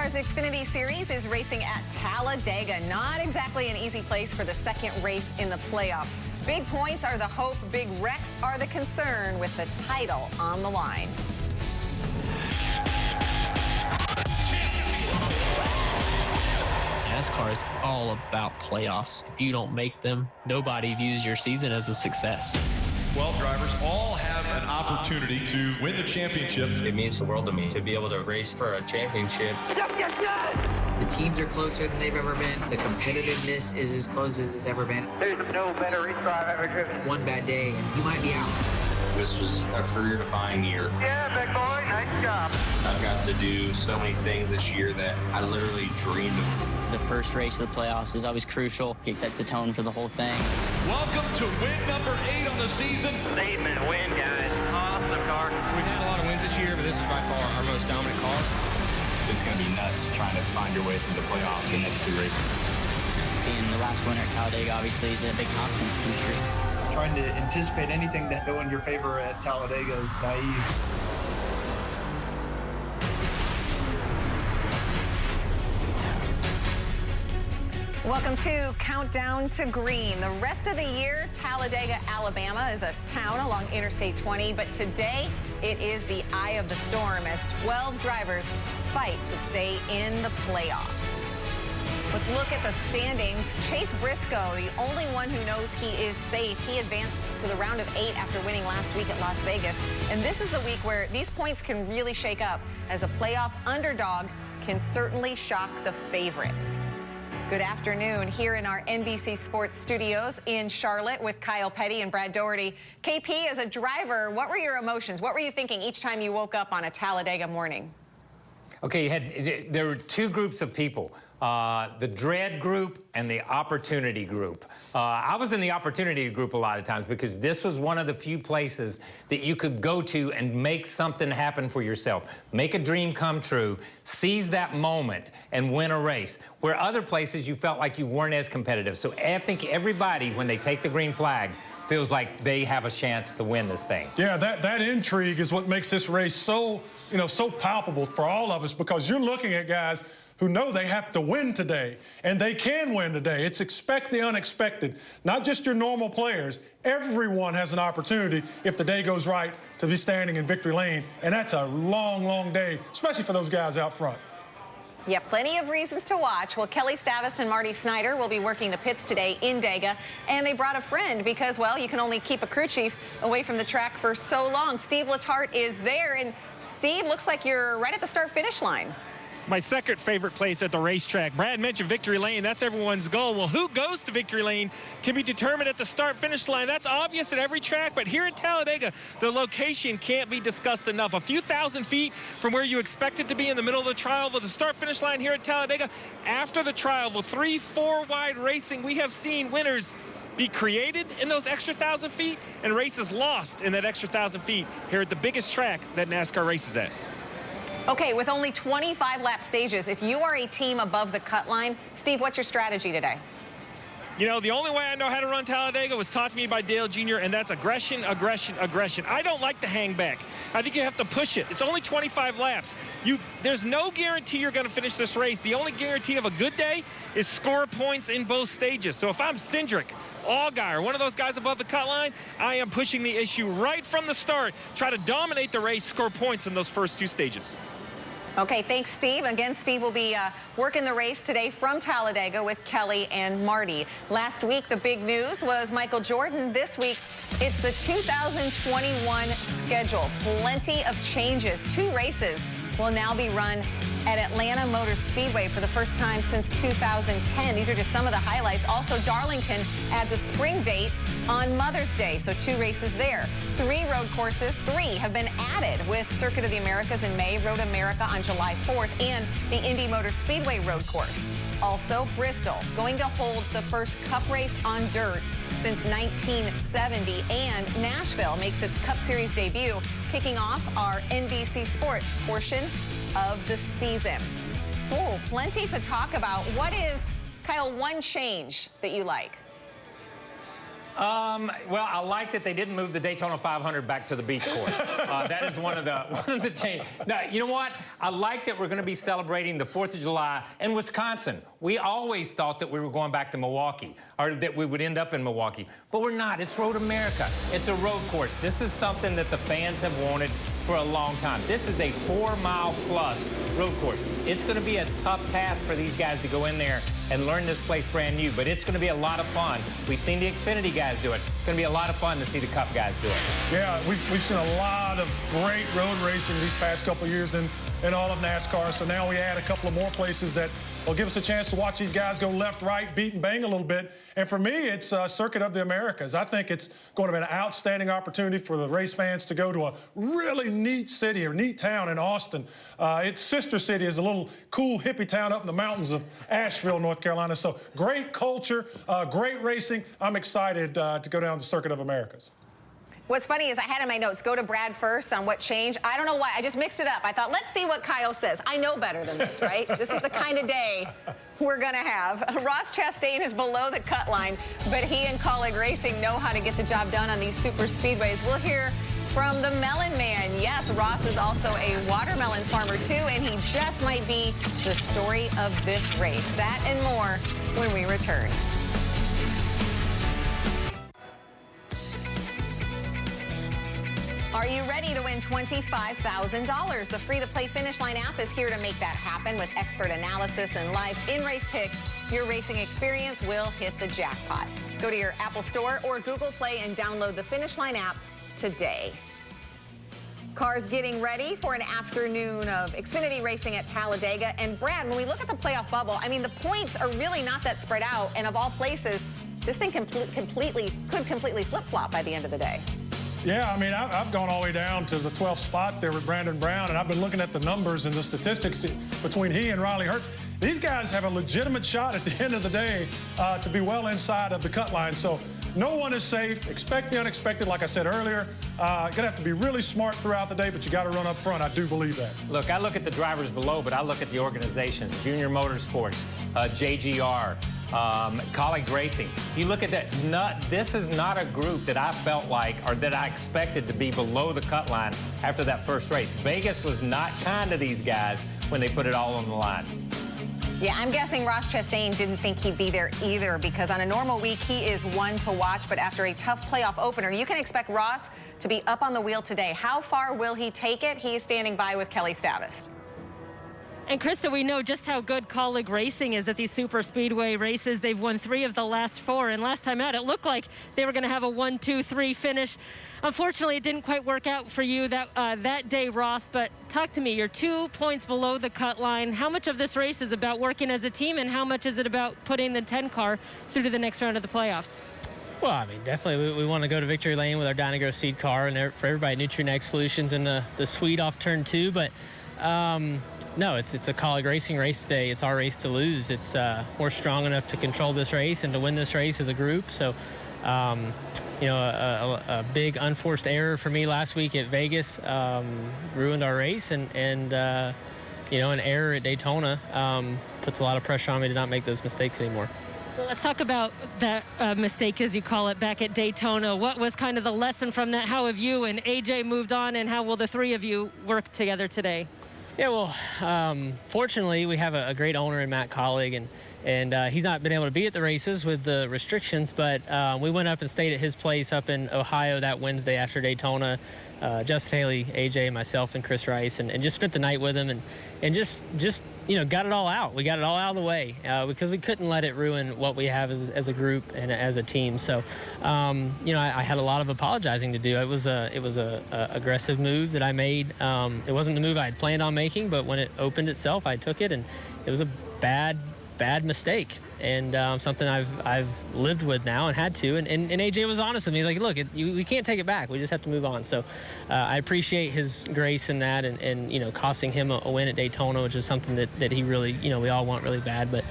NASCAR's Xfinity Series is racing at Talladega. Not exactly an easy place for the second race in the playoffs. Big points are the hope, big wrecks are the concern with the title on the line. NASCAR is all about playoffs. If you don't make them, nobody views your season as a success. 12 drivers all have an opportunity to win the championship. It means the world to me to be able to race for a championship. The teams are closer than they've ever been. The competitiveness is as close as it's ever been. There's no better race car I've ever driven. One bad day and you might be out. This was a career-defining year. Yeah, big boy, nice job. I've got to do so many things this year that I literally dreamed of. The first race of the playoffs is always crucial. It sets the tone for the whole thing. Welcome to win number 8 on the season. Statement win, guys. Awesome car. We've had a lot of wins this year, but this is by far our most dominant car. It's going to be nuts trying to find your way through the playoffs in the next 2 races. Being the last winner at Talladega obviously is a big confidence booster. Trying to anticipate anything that go in your favor at Talladega is naive. Welcome to Countdown to Green. The rest of the year, Talladega, Alabama is a town along Interstate 20, but today it is the eye of the storm as 12 drivers fight to stay in the playoffs. Let's look at the standings. Chase Briscoe, the only one who knows he is safe. He advanced to the round of 8 after winning last week at Las Vegas. And this is the week where these points can really shake up, as a playoff underdog can certainly shock the favorites. Good afternoon here in our NBC Sports studios in Charlotte with Kyle Petty and Brad Doherty. KP, as a driver, what were your emotions? What were you thinking each time you woke up on a Talladega morning? Okay, there were 2 groups of people. The dread group and the opportunity group. I was in the opportunity group a lot of times because this was one of the few places that you could go to and make something happen for yourself. Make a dream come true, seize that moment, and win a race. Where other places you felt like you weren't as competitive. So I think everybody, when they take the green flag, feels like they have a chance to win this thing. Yeah, that intrigue is what makes this race so, so palpable for all of us, because you're looking at guys who know they have to win today, and they can win today. It's expect the unexpected. Not just your normal players. Everyone has an opportunity, if the day goes right, to be standing in victory lane, and that's a long, long day, especially for those guys out front. Yeah, plenty of reasons to watch. Well, Kelly Stavast and Marty Snyder will be working the pits today in Dega, and they brought a friend because, well, you can only keep a crew chief away from the track for so long. Steve Letarte is there, and Steve, looks like you're right at the start-finish line. My second favorite place at the racetrack. Brad mentioned victory lane. That's everyone's goal. Well, who goes to victory lane can be determined at the start-finish line. That's obvious at every track, but here at Talladega, the location can't be discussed enough. A few thousand feet from where you expect it to be in the middle of the trial, with the start-finish line here at Talladega. After the trial, with 3-4 wide racing, we have seen winners be created in those extra 1,000 feet and races lost in that extra 1,000 feet here at the biggest track that NASCAR races at. Okay, with only 25 lap stages, if you are a team above the cut line, Steve, what's your strategy today? You know, the only way I know how to run Talladega was taught to me by Dale Jr., and that's aggression, aggression, aggression. I don't like to hang back. I think you have to push it. It's only 25 laps. There's no guarantee you're going to finish this race. The only guarantee of a good day is score points in both stages. So if I'm Cindric, Allgaier, one of those guys above the cut line, I am pushing the issue right from the start. Try to dominate the race, score points in those first 2 stages. Okay, thanks, Steve. Again, Steve will be working the race today from Talladega with Kelly and Marty. Last week, the big news was Michael Jordan. This week, it's the 2021 schedule. Plenty of changes. 2 races will now be run at Atlanta Motor Speedway for the first time since 2010. These are just some of the highlights. Also, Darlington adds a spring date on Mother's Day, so 2 races there. 3 road courses, 3 have been added, with Circuit of the Americas in May, Road America on July 4th, and the Indy Motor Speedway road course. Also, Bristol going to hold the first Cup race on dirt since 1970, and Nashville makes its Cup Series debut, kicking off our NBC Sports portion of the season. Oh, plenty to talk about. What is, Kyle, one change that you like? Well, I like that they didn't move the Daytona 500 back to the beach course. That is one of the changes. Now, you know what? I like that we're going to be celebrating the 4th of July in Wisconsin. We always thought that we were going back to Milwaukee, or that we would end up in Milwaukee, but we're not. It's Road America. It's a road course. This is something that the fans have wanted for a long time. This is a 4-mile-plus road course. It's going to be a tough task for these guys to go in there and learn this place brand new, but it's going to be a lot of fun. We've seen the Xfinity guys do it. It's going to be a lot of fun to see the Cup guys do it. Yeah, we've seen a lot of great road racing these past couple of years in all of NASCAR, so now we add a couple of more places that will give us a chance to watch these guys go left, right, beat and bang a little bit. And for me, it's Circuit of the Americas. I think it's going to be an outstanding opportunity for the race fans to go to a really neat city or neat town in Austin. Its sister city is a little cool hippie town up in the mountains of Asheville, North Carolina. So great culture, great racing. I'm excited to go down to Circuit of Americas. What's funny is I had in my notes, go to Brad first on what changed. I don't know why. I just mixed it up. I thought, let's see what Kyle says. I know better than this, right? This is the kind of day we're going to have. Ross Chastain is below the cut line, but he and Colleague Racing know how to get the job done on these super speedways. We'll hear from the Melon Man. Yes, Ross is also a watermelon farmer, too, and he just might be the story of this race. That and more when we return. Are you ready to win $25,000? The free-to-play Finish Line app is here to make that happen with expert analysis and live in-race picks. Your racing experience will hit the jackpot. Go to your Apple Store or Google Play and download the Finish Line app today. Cars getting ready for an afternoon of Xfinity racing at Talladega. And Brad, when we look at the playoff bubble, I mean, the points are really not that spread out. And of all places, this thing could completely flip-flop by the end of the day. Yeah, I mean, I've gone all the way down to the 12th spot there with Brandon Brown, and I've been looking at the numbers and the statistics between he and Riley Hurts. These guys have a legitimate shot at the end of the day to be well inside of the cut line. So no one is safe. Expect the unexpected, like I said earlier. Going to have to be really smart throughout the day, but you got to run up front. I do believe that. Look, I look at the drivers below, but I look at the organizations, Junior Motorsports, JGR, Colleague Racing. You look at that, this is not a group that I felt like or that I expected to be below the cut line after that first race. Vegas was not kind to these guys when they put it all on the line. Yeah, I'm guessing Ross Chastain didn't think he'd be there either, because on a normal week, he is one to watch. But after a tough playoff opener, you can expect Ross to be up on the wheel today. How far will he take it? He is standing by with Kelly Stavist. And Krista, we know just how good Colleague Racing is at these super speedway races. They've won 3 of the last 4, and last time out it looked like they were going to have a 1, 2, 3 finish. Unfortunately, it didn't quite work out for you that day, Ross. But talk to me. You're 2 points below the cut line. How much of this race is about working as a team, and how much is it about putting the 10 car through to the next round of the playoffs? Well, I mean, definitely we want to go to victory lane with our Dynago seed car, and for everybody, Nutrien Solutions and the suite off turn 2. But no, it's a Colleague Racing race today. It's our race to lose. It's we're strong enough to control this race and to win this race as a group. So, you know, a big unforced error for me last week at Vegas ruined our race, and you know, an error at Daytona puts a lot of pressure on me to not make those mistakes anymore. Well, let's talk about that mistake, as you call it, back at Daytona. What was kind of the lesson from that? How have you and AJ moved on, and how will the 3 of you work together today? Yeah, well, fortunately, we have a great owner in Matt Colleague, and he's not been able to be at the races with the restrictions, but we went up and stayed at his place up in Ohio that Wednesday after Daytona. Justin Haley, AJ, myself, and Chris Rice, and just spent the night with him, and just you know, got it all out. We got it all out of the way because we couldn't let it ruin what we have as a group and as a team. So, you know, I had a lot of apologizing to do. It was a aggressive move that I made. It wasn't the move I had planned on making, but when it opened itself, I took it, and it was a bad mistake, and something I've lived with now and had to. And AJ was honest with me. He's like, look, we can't take it back. We just have to move on. So I appreciate his grace in that, and you know, costing him a win at Daytona, which is something that he really, you know, we all want really bad. But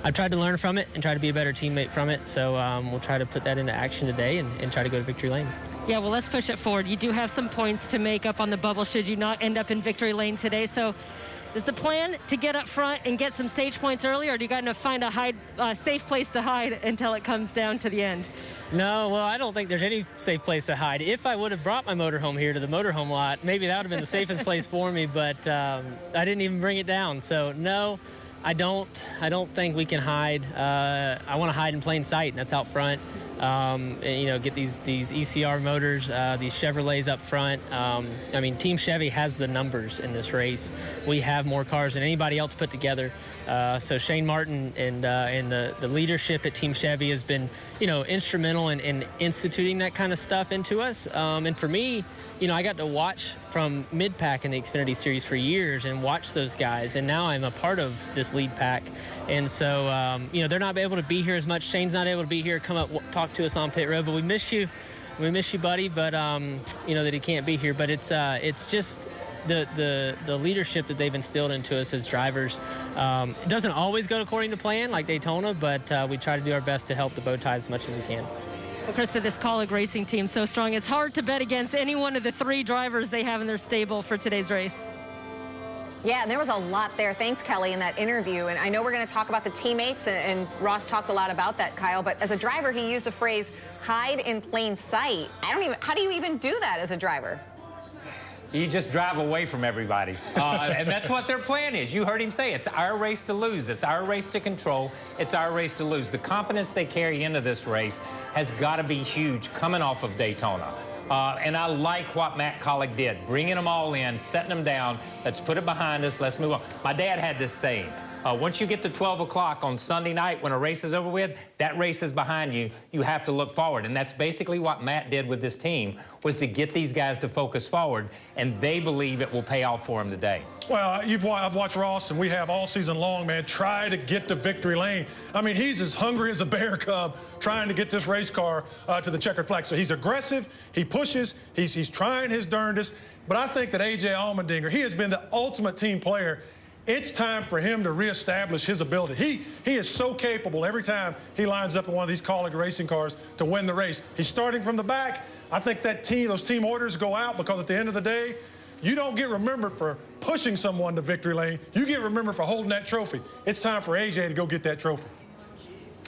I've tried to learn from it and try to be a better teammate from it. So we'll try to put that into action today and try to go to victory lane. Yeah, well, let's push it forward. You do have some points to make up on the bubble should you not end up in victory lane today. So is the plan to get up front and get some stage points early, or do you got to find a safe place to hide until it comes down to the end? No, well, I don't think there's any safe place to hide. If I would have brought my motorhome here to the motorhome lot, maybe that would have been the safest place for me, but I didn't even bring it down. So, no, I don't think we can hide. I want to hide in plain sight, and that's out front. You know, get these ECR motors, these Chevrolets up front. I mean, Team Chevy has the numbers in this race. We have more cars than anybody else put together. So Shane Martin and the leadership at Team Chevy has been, you know, instrumental in instituting that kind of stuff into us. And for me, you know, I got to watch from mid-pack in the Xfinity Series for years and watch those guys, and now I'm a part of this lead pack. And so, you know, they're not able to be here as much. Shane's not able to be here, come up, talk to us on pit road, but we miss you. We miss you, buddy, but, you know, that he can't be here. But it's just the leadership that they've instilled into us as drivers. It doesn't always go according to plan like Daytona, but we try to do our best to help the bow tie as much as we can. Well, Krista, this Colleague Racing team so strong. It's hard to bet against any one of the 3 drivers they have in their stable for today's race. Yeah, and there was a lot there. Thanks, Kelly, in that interview. And I know we're going to talk about the teammates, and Ross talked a lot about that, Kyle. But as a driver, he used the phrase "hide in plain sight." How do you even do that as a driver? You just drive away from everybody. And that's what their plan is. You heard him say, it's our race to lose. It's our race to control. It's our race to lose. The confidence they carry into this race has got to be huge coming off of Daytona. And I like what Matt Colleague did, bringing them all in, setting them down. Let's put it behind us. Let's move on. My dad had this saying. Once you get to 12 o'clock on Sunday night when a race is over with, that race is behind you. You have to look forward. And that's basically what Matt did with this team, was to get these guys to focus forward, and they believe it will pay off for them today. Well, I've watched Ross, and we have all season long, man, try to get to victory lane. I mean, he's as hungry as a bear cub trying to get this race car to the checkered flag. So he's aggressive, he pushes, he's trying his darndest. But I think that A.J. Allmendinger, he has been the ultimate team player. It's time for him to reestablish his ability. He is so capable every time he lines up in one of these Colleague racing cars to win the race. He's starting from the back. I think that those team orders go out, because at the end of the day, you don't get remembered for pushing someone to victory lane. You get remembered for holding that trophy. It's time for AJ to go get that trophy.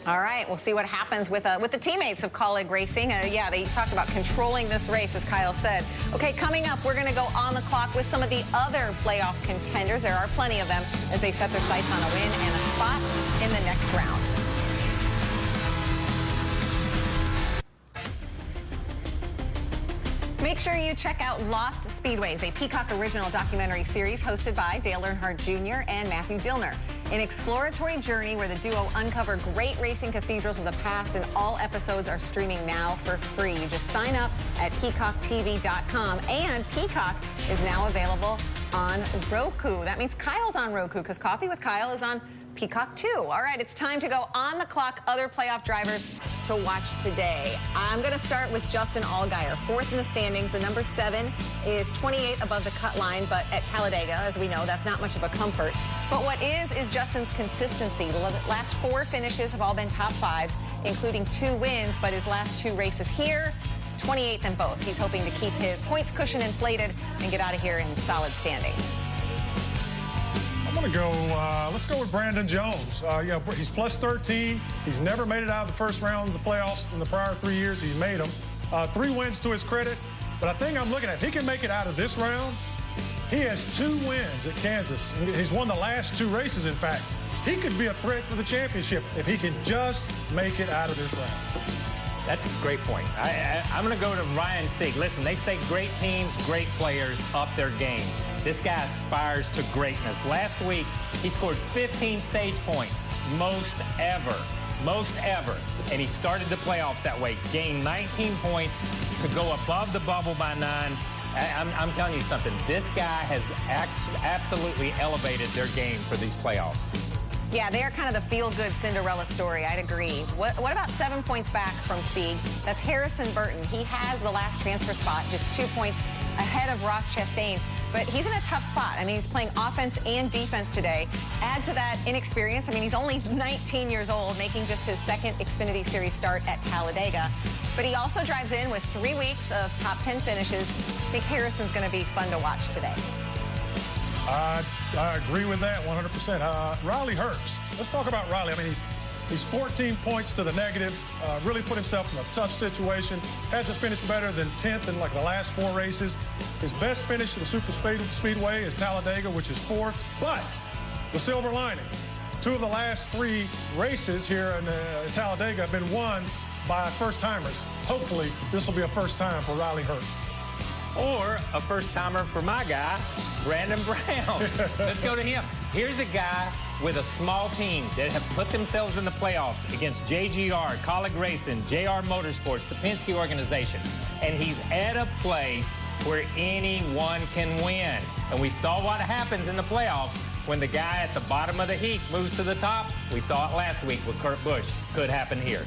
All right, we'll see what happens with the teammates of Colleague Racing. Yeah, they talked about controlling this race, as Kyle said. Okay, coming up, we're going to go on the clock with some of the other playoff contenders. There are plenty of them as they set their sights on a win and a spot in the next round. Make sure you check out Lost Speedways, a Peacock original documentary series hosted by Dale Earnhardt Jr. and Matthew Dillner. An exploratory journey where the duo uncover great racing cathedrals of the past, and all episodes are streaming now for free. You just sign up at peacocktv.com, and Peacock is now available on Roku. That means Kyle's on Roku, because Coffee with Kyle is on Peacock too. All right, it's time to go on the clock. Other playoff drivers to watch today. I'm going to start with Justin Allgaier, 4th in the standings. The number 7 is 28 above the cut line, but at Talladega, as we know, that's not much of a comfort. But what is Justin's consistency. The last 4 finishes have all been top 5s, including 2 wins, but his last 2 races here, 28th in both. He's hoping to keep his points cushion inflated and get out of here in solid standing. I'm going to go, let's go with Brandon Jones. Yeah, he's plus 13. He's never made it out of the first round of the playoffs in the prior 3 years. He's made them. 3 wins to his credit. But I think I'm looking at, if he can make it out of this round, he has 2 wins at Kansas. He's won the last 2 races, in fact. He could be a threat for the championship if he can just make it out of this round. That's a great point. I'm going to go to Ryan Sieg. Listen, they say great teams, great players up their game. This guy aspires to greatness. Last week, he scored 15 stage points, most ever. And he started the playoffs that way. Gained 19 points to go above the bubble by 9. I'm telling you something. This guy has absolutely elevated their game for these playoffs. Yeah, they're kind of the feel-good Cinderella story. I'd agree. What about 7 points back from Sieg? That's Harrison Burton. He has the last transfer spot, just 2 points ahead of Ross Chastain. But he's in a tough spot. I mean, he's playing offense and defense today. Add to that inexperience. I mean, he's only 19 years old, making just his 2nd Xfinity Series start at Talladega. But he also drives in with 3 weeks of top 10 finishes. I think Harrison's going to be fun to watch today. I agree with that 100%. Riley Herbst. Let's talk about Riley. I mean, He's 14 points to the negative, really put himself in a tough situation. Hasn't finished better than 10th in like the last 4 races. His best finish at the Superspeedway is Talladega, which is 4th. But the silver lining, 2 of the last 3 races here in Talladega have been won by first-timers. Hopefully, this will be a first time for Riley Hurt. Or a first-timer for my guy, Brandon Brown. Let's go to him. Here's a guy with a small team that have put themselves in the playoffs against JGR, Colleague Racing, JR Motorsports, the Penske organization. And he's at a place where anyone can win. And we saw what happens in the playoffs when the guy at the bottom of the heap moves to the top. We saw it last week with Kurt Busch. Could happen here.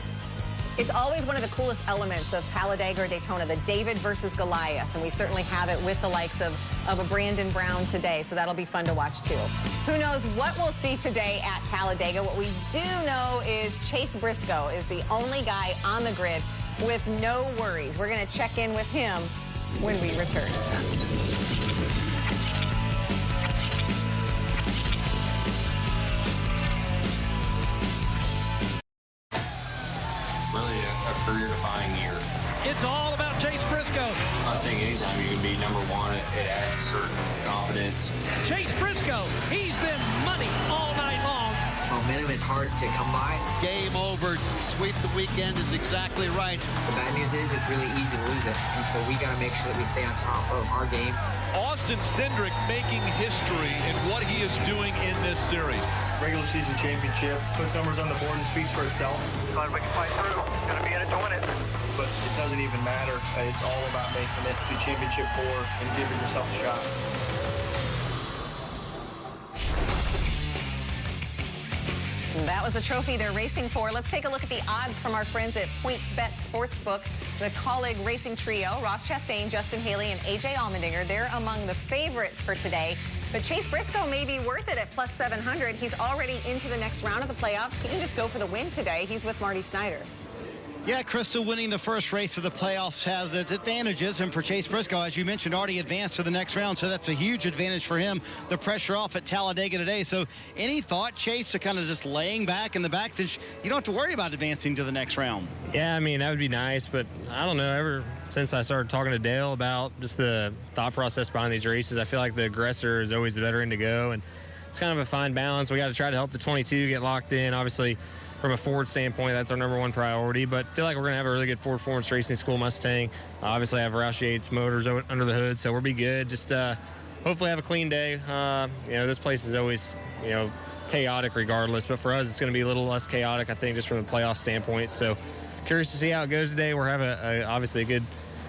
It's always one of the coolest elements of Talladega or Daytona, the David versus Goliath, and we certainly have it with the likes of a Brandon Brown today, so that'll be fun to watch too. Who knows what we'll see today at Talladega? What we do know is Chase Briscoe is the only guy on the grid with no worries. We're going to check in with him when we return. Really a career-defining year. It's all about Chase Briscoe. I think anytime you can be number 1, it adds a certain confidence. Chase Briscoe, he's been money all night long. Momentum is hard to come by. Game over. Sweep the weekend is exactly right. The bad news is it's really easy to lose it. And so we got to make sure that we stay on top of our game. Austin Cindric making history in what he is doing in this series. Regular season championship, puts numbers on the board and speaks for itself. Glad we can fight through. Gonna be in it to win it. But it doesn't even matter. It's all about making it to championship 4 and giving yourself a shot. That was the trophy they're racing for. Let's take a look at the odds from our friends at PointsBet Sportsbook. The Colleague Racing Trio, Ross Chastain, Justin Haley, and A.J. Allmendinger, they're among the favorites for today. But Chase Briscoe may be worth it at plus 700. He's already into the next round of the playoffs. He can just go for the win today. He's with Marty Snyder. Yeah, Crystal, winning the first race of the playoffs has its advantages, and for Chase Briscoe, as you mentioned, already advanced to the next round, so that's a huge advantage for him. The pressure off at Talladega today. So any thought, Chase, to kind of just laying back in the back since you don't have to worry about advancing to the next round? Yeah, I mean, that would be nice, but I don't know, ever since I started talking to Dale about just the thought process behind these races, I feel like the aggressor is always the veteran to go, and it's kind of a fine balance. We got to try to help the 22 get locked in. Obviously, from a Ford standpoint, that's our #1 priority, but I feel like we're going to have a really good Ford Florence Racing School Mustang. Obviously, I have Roush Yates motors under the hood, so we'll be good. Just hopefully have a clean day. You know, this place is always, you know, chaotic regardless, but for us, it's going to be a little less chaotic, I think, just from the playoff standpoint. So curious to see how it goes today. We're having obviously a good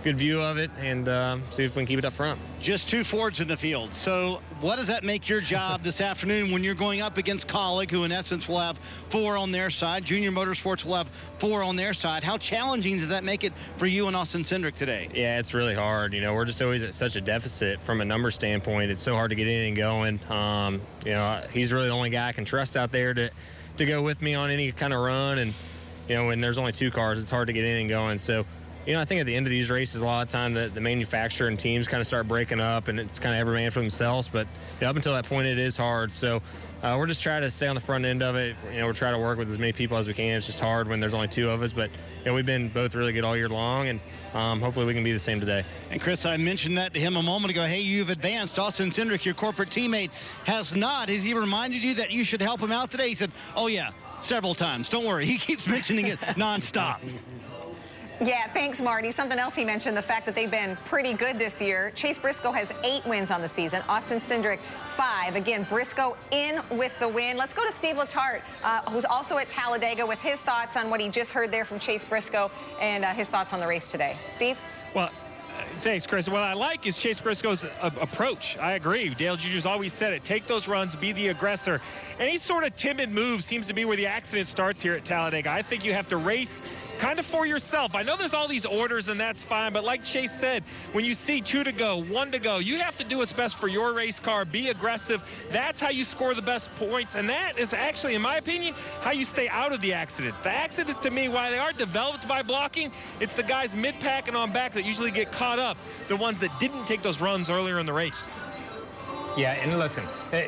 view of it, and see if we can keep it up front. Just 2 Fords in the field. So what does that make your job this afternoon when you're going up against Colleague, who in essence will have 4 on their side? Junior Motorsports will have 4 on their side. How challenging does that make it for you and Austin Cindric today? Yeah, it's really hard. You know, we're just always at such a deficit from a number standpoint. It's so hard to get anything going. You know, he's really the only guy I can trust out there to go with me on any kind of run. And, you know, when there's only 2 cars, it's hard to get anything going. So, you know, I think at the end of these races, a lot of time the manufacturer and teams kind of start breaking up, and it's kind of every man for themselves. But you know, up until that point, it is hard. So we're just trying to stay on the front end of it. You know, we're trying to work with as many people as we can. It's just hard when there's only 2 of us. But you know, we've been both really good all year long, and hopefully we can be the same today. And Chris, I mentioned that to him a moment ago. Hey, you've advanced. Austin Cindric, your corporate teammate, has not. Has he reminded you that you should help him out today? He said, oh yeah, several times. Don't worry. He keeps mentioning it nonstop. Yeah, thanks, Marty. Something else he mentioned, the fact that they've been pretty good this year. Chase Briscoe has 8 wins on the season. Austin Cindric, 5. Again, Briscoe in with the win. Let's go to Steve Letarte, who's also at Talladega, with his thoughts on what he just heard there from Chase Briscoe and his thoughts on the race today. Steve? Well, thanks, Chris. What I like is Chase Briscoe's approach. I agree. Dale Jr.'s always said it. Take those runs, be the aggressor. Any sort of timid move seems to be where the accident starts here at Talladega. I think you have to race kind of for yourself. I know there's all these orders, and that's fine, but like Chase said, when you see 2 to go, 1 to go, you have to do what's best for your race car, be aggressive. That's how you score the best points, and that is actually, in my opinion, how you stay out of the accidents. The accidents, to me, why they are developed by blocking, it's the guys mid-pack and on back that usually get caught up, the ones that didn't take those runs earlier in the race. Yeah, and listen,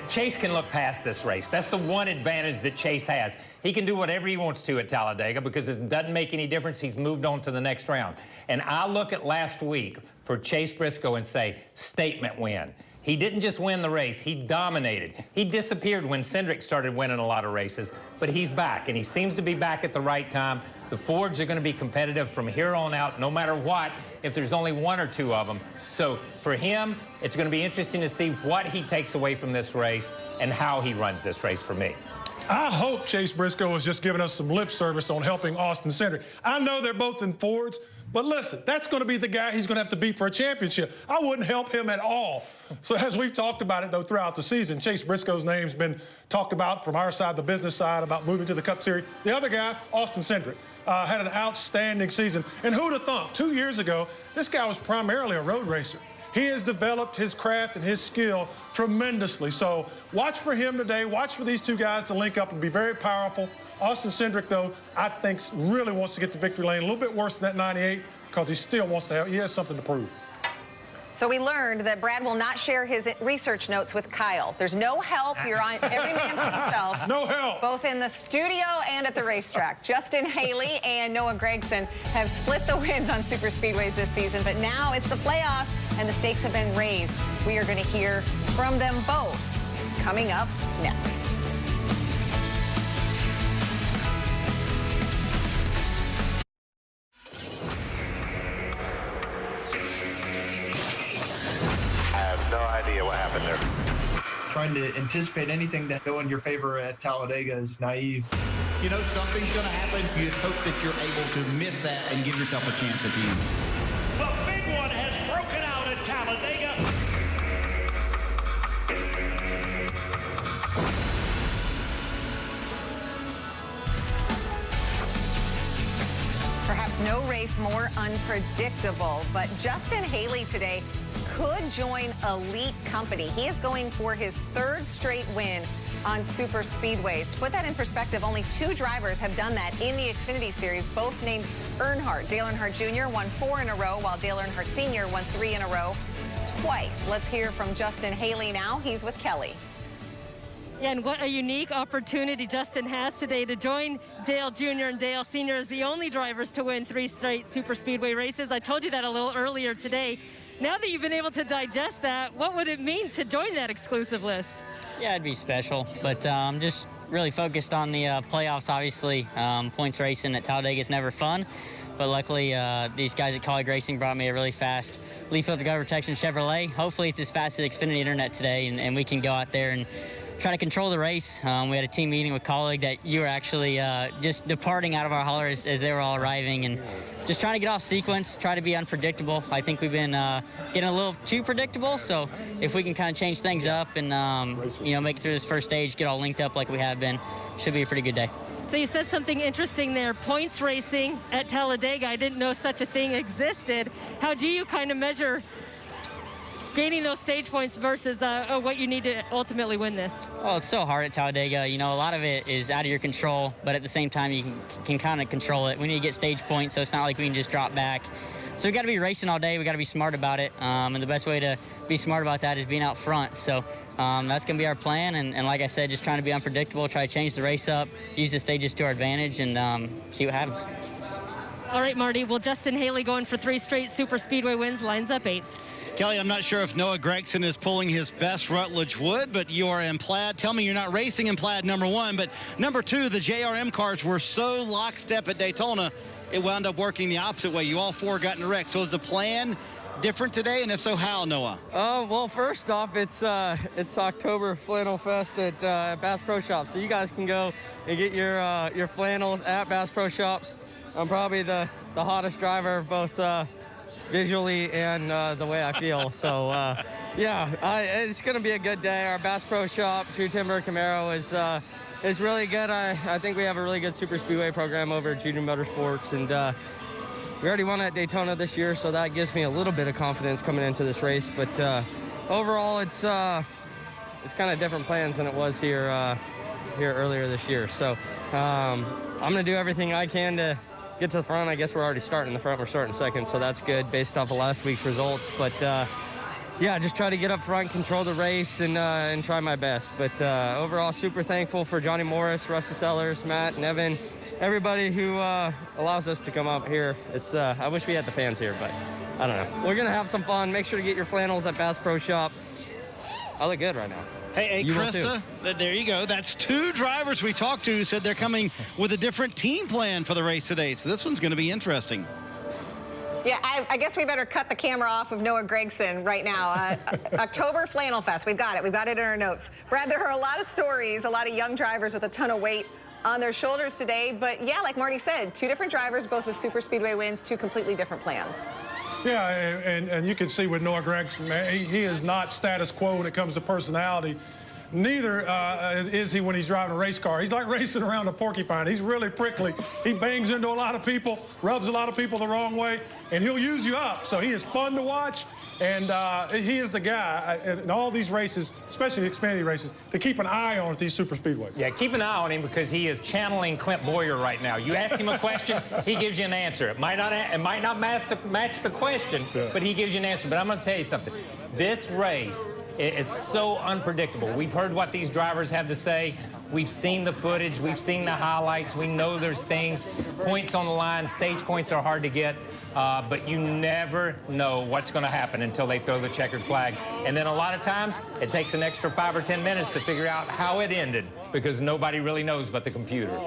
Chase can look past this race. That's the one advantage that Chase has. He can do whatever he wants to at Talladega because it doesn't make any difference. He's moved on to the next round. And I look at last week for Chase Briscoe and say, statement win. He didn't just win the race, he dominated. He disappeared when Cindric started winning a lot of races, but he's back, and he seems to be back at the right time. The Fords are going to be competitive from here on out, no matter what, if there's only one or two of them. So for him, it's going to be interesting to see what he takes away from this race and how he runs this race for me. I hope Chase Briscoe is just giving us some lip service on helping Austin Cindric. I know they're both in Fords, but listen, that's going to be the guy he's going to have to beat for a championship. I wouldn't help him at all. So as we've talked about it, though, throughout the season, Chase Briscoe's name's been talked about from our side, the business side, about moving to the Cup Series. The other guy, Austin Cindric, had an outstanding season. And who'd have thought 2 years ago, this guy was primarily a road racer. He has developed his craft and his skill tremendously. So watch for him today. Watch for these two guys to link up and be very powerful. Austin Cindric, though, I think really wants to get to victory lane a little bit worse than that 98 because he still wants to he has something to prove. So we learned that Brad will not share his research notes with Kyle. There's no help. You're on every man for himself. No help. Both in the studio and at the racetrack. Justin Haley and Noah Gragson have split the wins on super speedways this season, but now it's the playoffs and the stakes have been raised. We are going to hear from them both coming up next. What happened there? Trying to anticipate anything that go in your favor at Talladega is naive. You know, something's going to happen. You just hope that you're able to miss that and give yourself a chance at the end. The big one has broken out at Talladega. Perhaps no race more unpredictable, but Justin Haley today could join elite company. He is going for his third straight win on super speedways. To put that in perspective, only two drivers have done that in the Xfinity Series, both named Earnhardt. Dale Earnhardt Jr. won 4 in a row, while Dale Earnhardt Sr. won 3 in a row twice. Let's hear from Justin Haley now. He's with Kelly. Yeah, and what a unique opportunity Justin has today to join Dale Jr. and Dale Sr. as the only drivers to win 3 straight super speedway races. I told you that a little earlier today. Now that you've been able to digest that, what would it mean to join that exclusive list? Yeah, it'd be special, but I'm just really focused on the playoffs, obviously. Points racing at Talladega is never fun, but luckily these guys at College Racing brought me a really fast leaf filter cover protection Chevrolet. Hopefully it's as fast as Xfinity Internet today, and we can go out there and try to control the race. We had a team meeting with Colleague that you were actually just departing out of our hauler as they were all arriving, and just trying to get off sequence, try to be unpredictable. I think we've been getting a little too predictable, so if we can kind of change things up and make it through this first stage, get all linked up like we have been, should be a pretty good day. So you said something interesting there, points racing at Talladega. I didn't know such a thing existed. How do you kind of measure gaining those stage points versus what you need to ultimately win this? Oh, it's so hard at Talladega. You know, a lot of it is out of your control, but at the same time, you can kind of control it. We need to get stage points, so it's not like we can just drop back. So we got to be racing all day. We got to be smart about it, and the best way to be smart about that is being out front. So that's going to be our plan, and like I said, just trying to be unpredictable, try to change the race up, use the stages to our advantage, and see what happens. All right, Marty. Well, Justin Haley going for 3 straight super speedway wins, lines up 8th. Kelly, I'm not sure if Noah Gragson is pulling his best Rutledge wood, but you are in plaid. Tell me you're not racing in plaid, number 1. But number 2, the JRM cars were so lockstep at Daytona, it wound up working the opposite way. You all 4 got in a wreck. So is the plan different today? And if so, how, Noah? Well, first off, it's October Flannel Fest at Bass Pro Shops. So you guys can go and get your flannels at Bass Pro Shops. I'm probably the hottest driver, both visually and the way I feel. So, it's going to be a good day. Our Bass Pro Shop, True Timber Camaro, is really good. I think we have a really good super speedway program over at Junior Motorsports, and we already won at Daytona this year, so that gives me a little bit of confidence coming into this race. But overall, it's kind of different plans than it was here earlier this year. So I'm going to do everything I can to get to the front. I guess we're already starting in the front. We're starting second, so that's good based off of last week's results. But yeah, just try to get up front, control the race, and try my best. But overall, super thankful for Johnny Morris, Rusty Sellers, Matt, and Evan, everybody who allows us to come up here. It's I wish we had the fans here, but I don't know. We're gonna have some fun. Make sure to get your flannels at Bass Pro Shop. I look good right now. Hey, Krista, there you go. That's 2 drivers we talked to who said they're coming with a different team plan for the race today. So this one's going to be interesting. Yeah, I guess we better cut the camera off of Noah Gregson right now. October Flannel Fest, we've got it. We've got it in our notes. Brad, there are a lot of stories, a lot of young drivers with a ton of weight on their shoulders today. But yeah, like Marty said, 2 different drivers, both with Superspeedway wins, 2 completely different plans. Yeah, and you can see with Noah Gregson, man, he is not status quo when it comes to personality. Neither is he when he's driving a race car. He's like racing around a porcupine. He's really prickly. He bangs into a lot of people, rubs a lot of people the wrong way, and he'll use you up. So he is fun to watch, and he is the guy in all these races, especially the Xfinity races, to keep an eye on at these super speedways. Yeah, keep an eye on him because he is channeling Clint Boyer right now. You ask him a question, he gives you an answer. It might not match the question, but he gives you an answer. But I'm going to tell you something. This race is so unpredictable. We've heard what these drivers have to say. We've seen the footage. We've seen the highlights. We know there's things, points on the line. Stage points are hard to get, but you never know what's going to happen until they throw the checkered flag. And then a lot of times, it takes an extra 5 or 10 minutes to figure out how it ended because nobody really knows but the computer.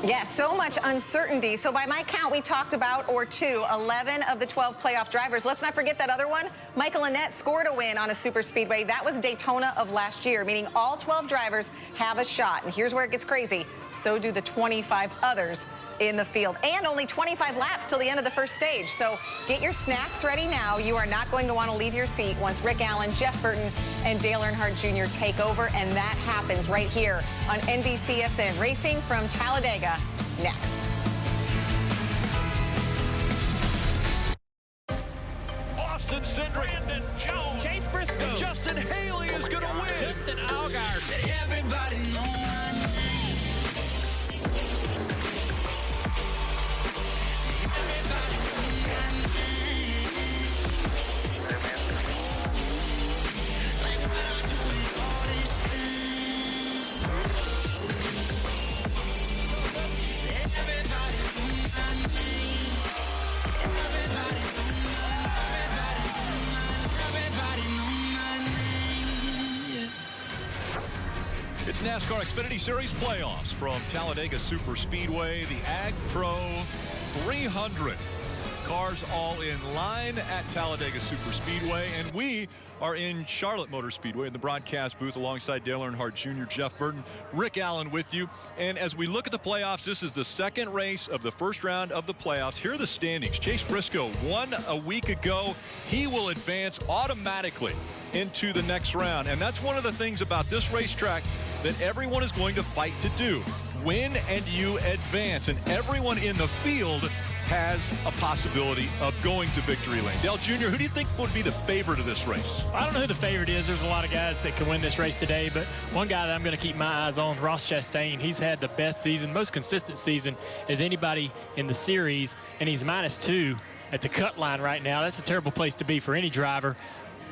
Yeah, so much uncertainty. So by my count, we talked about, or 11 of the 12 playoff drivers. Let's not forget that other one. Michael Annett scored a win on a super speedway. That was Daytona of last year, meaning all 12 drivers have a shot. And here's where it gets crazy. So do the 25 others in the field. And only 25 laps till the end of the first stage. So get your snacks ready now. You are not going to want to leave your seat once Rick Allen, Jeff Burton, and Dale Earnhardt Jr. take over. And that happens right here on NBCSN. Racing from Talladega next. Austin Cindric, Brandon Jones, Chase Briscoe, and Justin Haley is going to win. Justin Allgaier. Everybody knows my name. Everybody knows my name. Like what I do with all this thing. Everybody knows my name. Everybody knows my name. Yeah. It's NASCAR Xfinity Series playoffs from Talladega Superspeedway, the Ag Pro 300. Cars all in line at Talladega Superspeedway, and we are in Charlotte Motor Speedway in the broadcast booth alongside Dale Earnhardt Jr., Jeff Burton, Rick Allen with you. And as we look at the playoffs, this is the second race of the first round of the playoffs. Here are the standings. Chase Briscoe won a week ago. He will advance automatically into the next round. And that's one of the things about this racetrack that everyone is going to fight to do. Win and you advance. And everyone in the field has a possibility of going to victory lane. Dale Jr., who do you think would be the favorite of this race? I don't know who the favorite is. There's a lot of guys that can win this race today, but one guy that I'm going to keep my eyes on, Ross Chastain. He's had the best season, most consistent season as anybody in the series, and he's -2 at the cut line right now. That's a terrible place to be for any driver,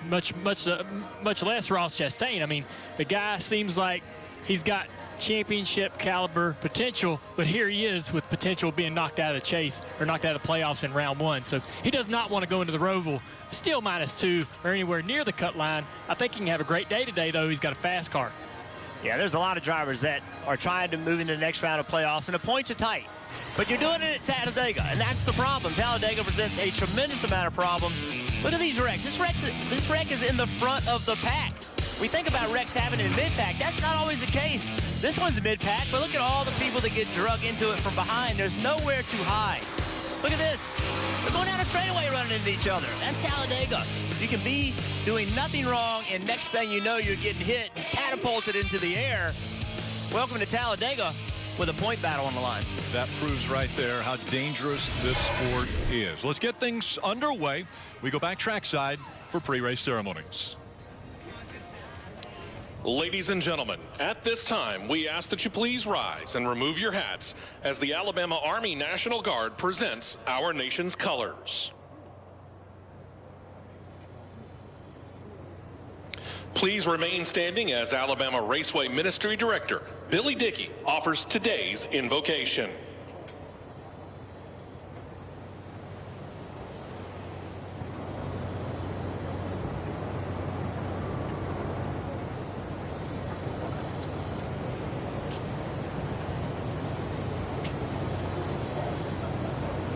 much less Ross Chastain. I mean, the guy seems like he's got championship caliber potential, but here he is with potential being knocked out of the chase or knocked out of the playoffs in round 1. So he does not want to go into the Roval still -2 or anywhere near the cut line. I think he can have a great day today, though. He's got a fast car. Yeah, there's a lot of drivers that are trying to move into the next round of playoffs, and the points are tight. But you're doing it at Talladega, and that's the problem. Talladega presents a tremendous amount of problems. Look at these wrecks. This wreck is in the front of the pack. We think about wrecks happening in mid-pack. That's not always the case. This one's mid-pack, but look at all the people that get drug into it from behind. There's nowhere to hide. Look at this. They're going down a straightaway running into each other. That's Talladega. You can be doing nothing wrong, and next thing you know, you're getting hit and catapulted into the air. Welcome to Talladega with a point battle on the line. That proves right there how dangerous this sport is. Let's get things underway. We go back trackside for pre-race ceremonies. Ladies and gentlemen, at this time, we ask that you please rise and remove your hats as the Alabama Army National Guard presents our nation's colors. Please remain standing as Alabama Raceway Ministry Director Billy Dickey offers today's invocation.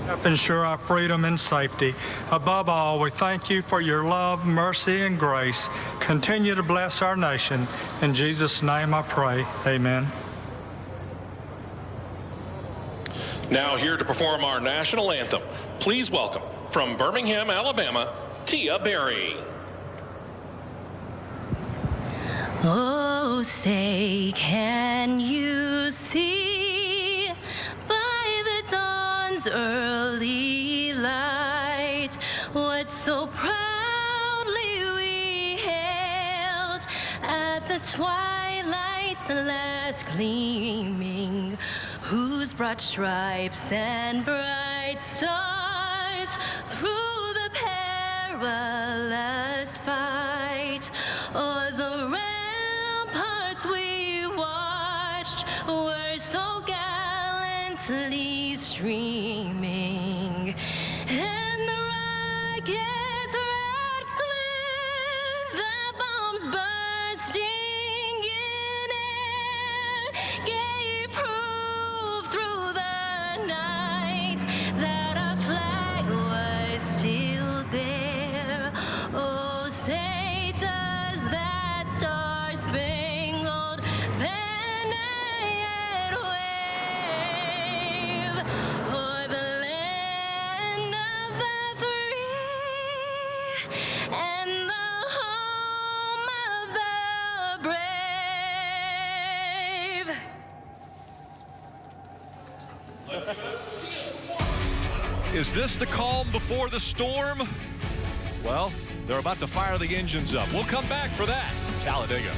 Help ensure our freedom and safety. Above all, we thank you for your love, mercy, and grace. Continue to bless our nation. In Jesus' name I pray. Amen. Now here to perform our national anthem, please welcome from Birmingham, Alabama, Tia Berry. Oh, say, can you see by the dawn's early light what so proudly we hailed at the twilight's last gleaming, whose broad stripes and bright stars through the perilous fight o'er the ramparts we watched were so gallantly streaming, and the rocket's red glare, the bombs bursting in air, gave proof through the night that our flag was still there. Oh, say does that star-spangled banner yet wave o'er the land of the free and the home of the brave? Is this the calm before the storm? Well, they're about to fire the engines up. We'll come back for that. Talladega.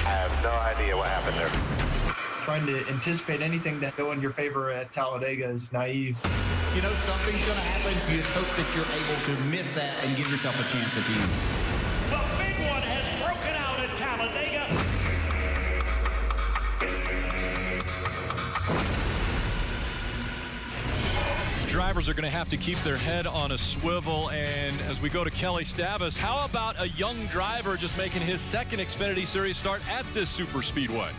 I have no idea what happened there. Trying to anticipate anything that go in your favor at Talladega is naive. You know, something's going to happen. You just hope that you're able to miss that and give yourself a chance at the end. The big one has broken out at Talladega. Drivers are going to have to keep their head on a swivel. And as we go to Kelly Stavis, how about a young driver just making his second Xfinity Series start at this Superspeedway?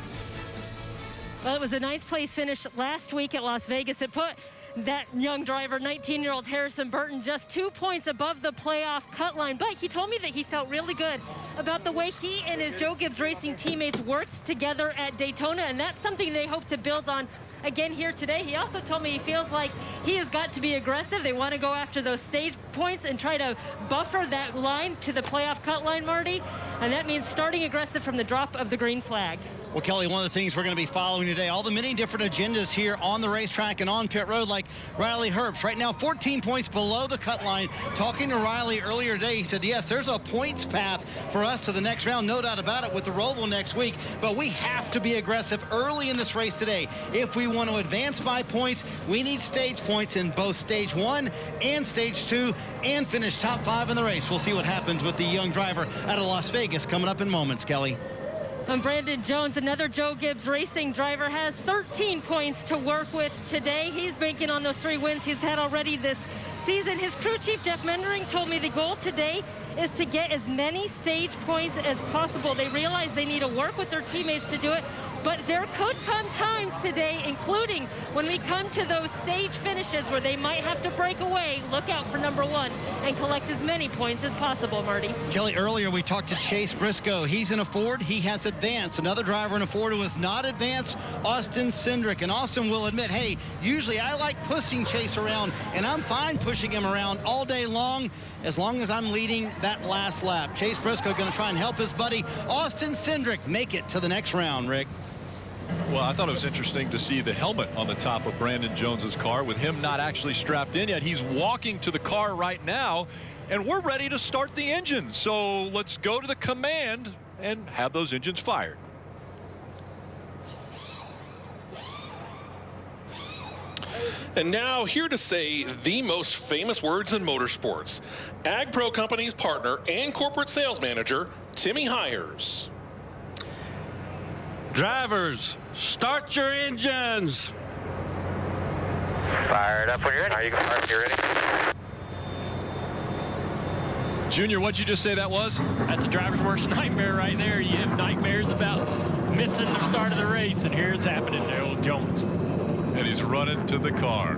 Well, it was a 9th place finish last week at Las Vegas. It put that young driver, 19-year-old Harrison Burton, just 2 points above the playoff cut line. But he told me that he felt really good about the way he and his Joe Gibbs Racing teammates worked together at Daytona, and that's something they hope to build on again here today. He also told me he feels like he has got to be aggressive. They want to go after those stage points and try to buffer that line to the playoff cut line, Marty, and that means starting aggressive from the drop of the green flag. Well, Kelly, one of the things we're going to be following today, all the many different agendas here on the racetrack and on pit road, like Riley Herbst, right now 14 points below the cut line. Talking to Riley earlier today, he said, yes, there's a points path for us to the next round, no doubt about it, with the Roval next week, but we have to be aggressive early in this race today. If we want to advance by points, we need stage points in both stage 1 and stage 2 and finish top 5 in the race. We'll see what happens with the young driver out of Las Vegas coming up in moments, Kelly. And Brandon Jones, another Joe Gibbs Racing driver, has 13 points to work with today. He's banking on those 3 wins he's had already this season. His crew chief, Jeff Mendering, told me the goal today is to get as many stage points as possible. They realize they need to work with their teammates to do it, but there could come times today, including when we come to those stage finishes where they might have to break away. Look out for number 1 and collect as many points as possible, Marty. Kelly, earlier we talked to Chase Briscoe. He's in a Ford. He has advanced. Another driver in a Ford who has not advanced, Austin Cindric. And Austin will admit, hey, usually I like pushing Chase around, and I'm fine pushing him around all day long as I'm leading that last lap. Chase Briscoe going to try and help his buddy Austin Cindric make it to the next round, Rick. Well, I thought it was interesting to see the helmet on the top of Brandon Jones's car with him not actually strapped in yet. He's walking to the car right now, and we're ready to start the engine. So let's go to the command and have those engines fired. And now, here to say the most famous words in motorsports, Ag Pro Company's partner and corporate sales manager, Timmy Hires. Drivers, start your engines. Fired up when you're ready. Are you going to park? You ready? Junior, what'd you just say that was? That's a driver's worst nightmare right there. You have nightmares about missing the start of the race, and here it's happening to old Jones. And he's running to the car.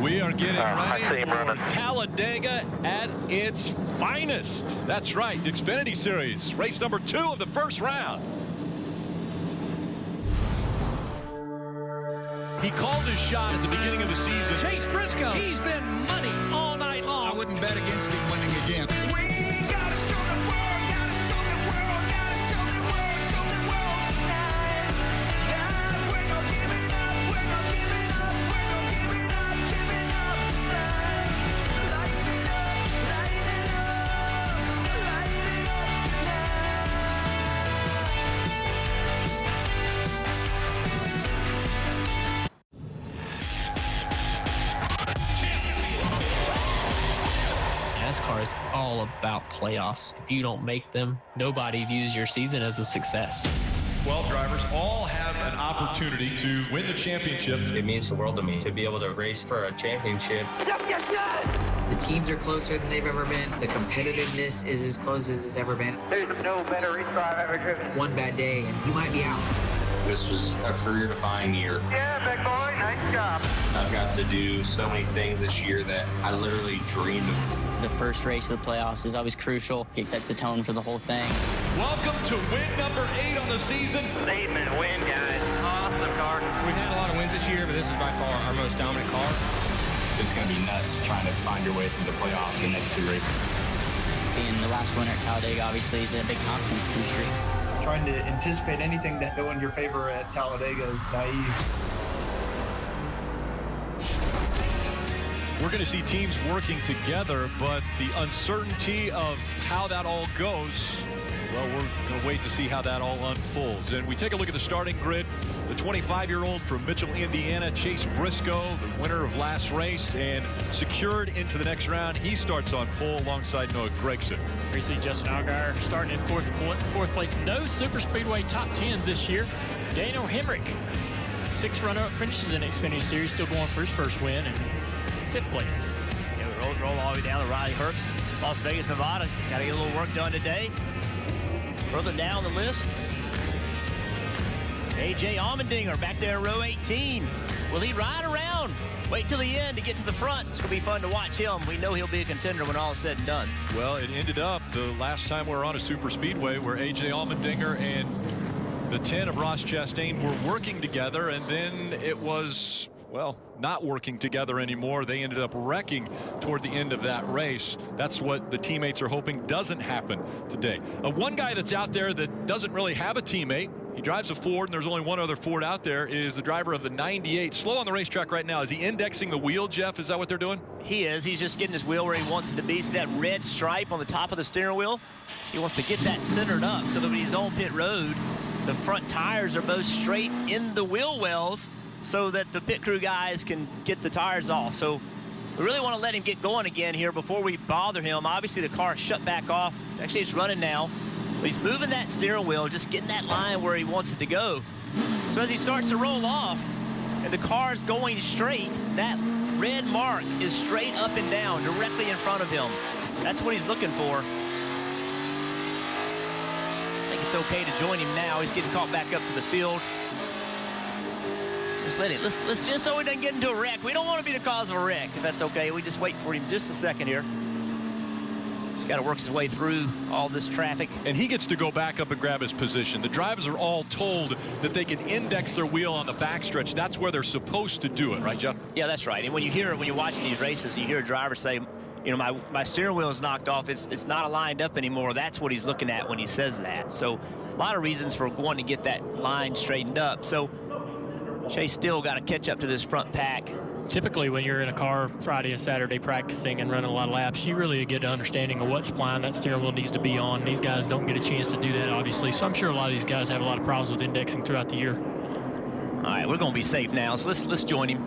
We are getting ready for Talladega at its finest. That's right, the Xfinity Series, race number 2 of the first round. He called his shot at the beginning of the season. Chase Briscoe, he's been money all night long. I wouldn't bet against him winning again. We gotta show the world, gotta show the world, gotta show the world tonight. That we're not giving up, we're not giving up, we're not giving up the fight. Light it up, light it up, light it up tonight. NASCAR is all about playoffs. If you don't make them, nobody views your season as a success. 12 drivers all have an opportunity to win the championship. It means the world to me to be able to race for a championship. The teams are closer than they've ever been. The competitiveness is as close as it's ever been. There's no better race car I've ever driven. One bad day and you might be out. This was a career-defining year. Yeah, big boy, nice job. I've got to do so many things this year that I literally dreamed of. The first race of the playoffs is always crucial. It sets the tone for the whole thing. Welcome to win number 8 on the season. Statement win, guys. Awesome car. We've had a lot of wins this year, but this is by far our most dominant car. It's going to be nuts trying to find your way through the playoffs the next 2 races. Being the last winner at Talladega obviously is a big confidence booster. Trying to anticipate anything that go in your favor at Talladega is naive. We're going to see teams working together, but the uncertainty of how that all goes, well, we're going to wait to see how that all unfolds. And we take a look at the starting grid. The 25-year-old from Mitchell, Indiana, Chase Briscoe, the winner of last race and secured into the next round. He starts on pole alongside Noah Gragson. We see Justin Allgaier starting in fourth place. No Superspeedway top 10s this year. Daniel Hemrick, 6 runner-up finishes in Xfinity Series, still going for his first win and 5th place. Yeah, we roll all the way down to Riley Herbst, Las Vegas, Nevada. Got to get a little work done today. Further down the list, A.J. Allmendinger back there in row 18. Will he ride around? Wait till the end to get to the front. It's going to be fun to watch him. We know he'll be a contender when all is said and done. Well, it ended up the last time we were on a super speedway where A.J. Allmendinger and the 10 of Ross Chastain were working together, and then it was, well, not working together anymore. They ended up wrecking toward the end of that race. That's what the teammates are hoping doesn't happen today. One guy that's out there that doesn't really have a teammate, he drives a Ford, and there's only one other Ford out there, is the driver of the 98. Slow on the racetrack right now. Is he indexing the wheel, Jeff? Is that what they're doing? He is. He's just getting his wheel where he wants it to be. See that red stripe on the top of the steering wheel? He wants to get that centered up so that when he's on pit road, the front tires are both straight in the wheel wells so that the pit crew guys can get the tires off. So we really want to let him get going again here before we bother him. Obviously, the car shut back off. Actually, it's running now. But he's moving that steering wheel, just getting that line where he wants it to go. So as he starts to roll off and the car's going straight, that red mark is straight up and down, directly in front of him. That's what he's looking for. I think it's okay to join him now. He's getting caught back up to the field. Just let it. Let's just so he doesn't get into a wreck. We don't want to be the cause of a wreck, if that's okay. We just wait for him just a second here. He's got to work his way through all this traffic. And he gets to go back up and grab his position. The drivers are all told that they can index their wheel on the backstretch. That's where they're supposed to do it, right, Jeff? Yeah, that's right. And when you're watching these races, you hear a driver say, you know, my steering wheel is knocked off. It's not aligned up anymore. That's what he's looking at when he says that. So a lot of reasons for wanting to get that line straightened up. So Chase still got to catch up to this front pack. Typically, when you're in a car Friday and Saturday practicing and running a lot of laps, you really get an understanding of what spline that steering wheel needs to be on. These guys don't get a chance to do that, obviously. So I'm sure a lot of these guys have a lot of problems with indexing throughout the year. All right, we're going to be safe now. So let's join him.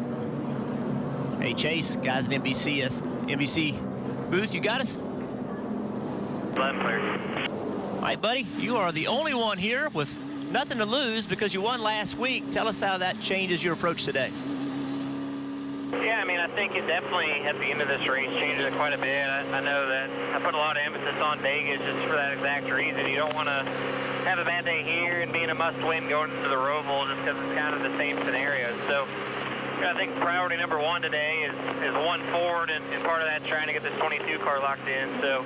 Hey, Chase, guys in NBC booth, you got us? 11 clear. All right, buddy, you are the only one here with nothing to lose because you won last week. Tell us how that changes your approach today. Yeah, I mean, I think it definitely, at the end of this race, changes it quite a bit. I know that I put a lot of emphasis on Vegas just for that exact reason. You don't want to have a bad day here and be in a must-win going into the Roval just because it's kind of the same scenario. So I think priority number one today is one forward, and part of that's trying to get this 22 car locked in. So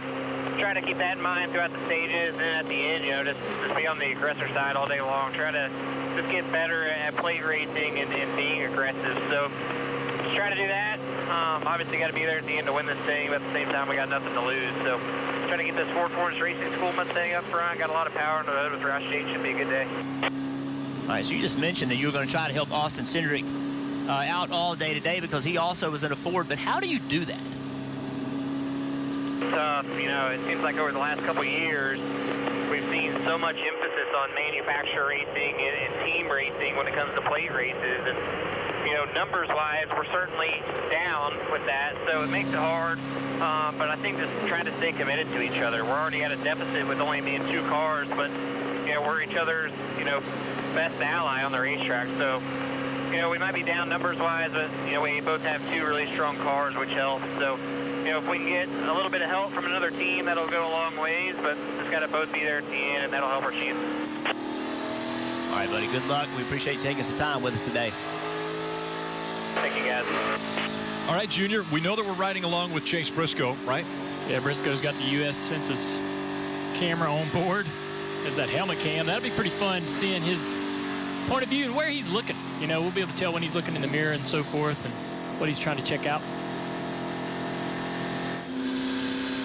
try to keep that in mind throughout the stages, and at the end, you know, just be on the aggressor side all day long. Try to just get better at plate racing and being aggressive. So just try to do that. Obviously got to be there at the end to win this thing, but at the same time, we got nothing to lose. So try to get this Ford Forest Racing School Mustang up front. Got a lot of power on the road with Roush 8. Should be a good day. All right, so you just mentioned that you were going to try to help Austin Cindric out all day today because he also was in a Ford, but how do you do that? Tough. You know, it seems like over the last couple of years, we've seen so much emphasis on manufacturer racing and team racing when it comes to plate races. And, you know, numbers-wise, we're certainly down with that, so it makes it hard. But I think just trying to stay committed to each other. We're already at a deficit with only being 2 cars, but, you know, we're each other's, you know, best ally on the racetrack. So, you know, we might be down numbers-wise, but, you know, we both have 2 really strong cars, which helps. So, you know, if we can get a little bit of help from another team, that'll go a long ways, but just got to both be there at the end, and that'll help our chances. All right, buddy, good luck. We appreciate you taking some time with us today. Thank you, guys. All right, Junior, we know that we're riding along with Chase Briscoe, right? Yeah, Briscoe's got the U.S. Census camera on board. Has that helmet cam. That'll be pretty fun seeing his point of view and where he's looking. You know, we'll be able to tell when he's looking in the mirror and so forth and what he's trying to check out.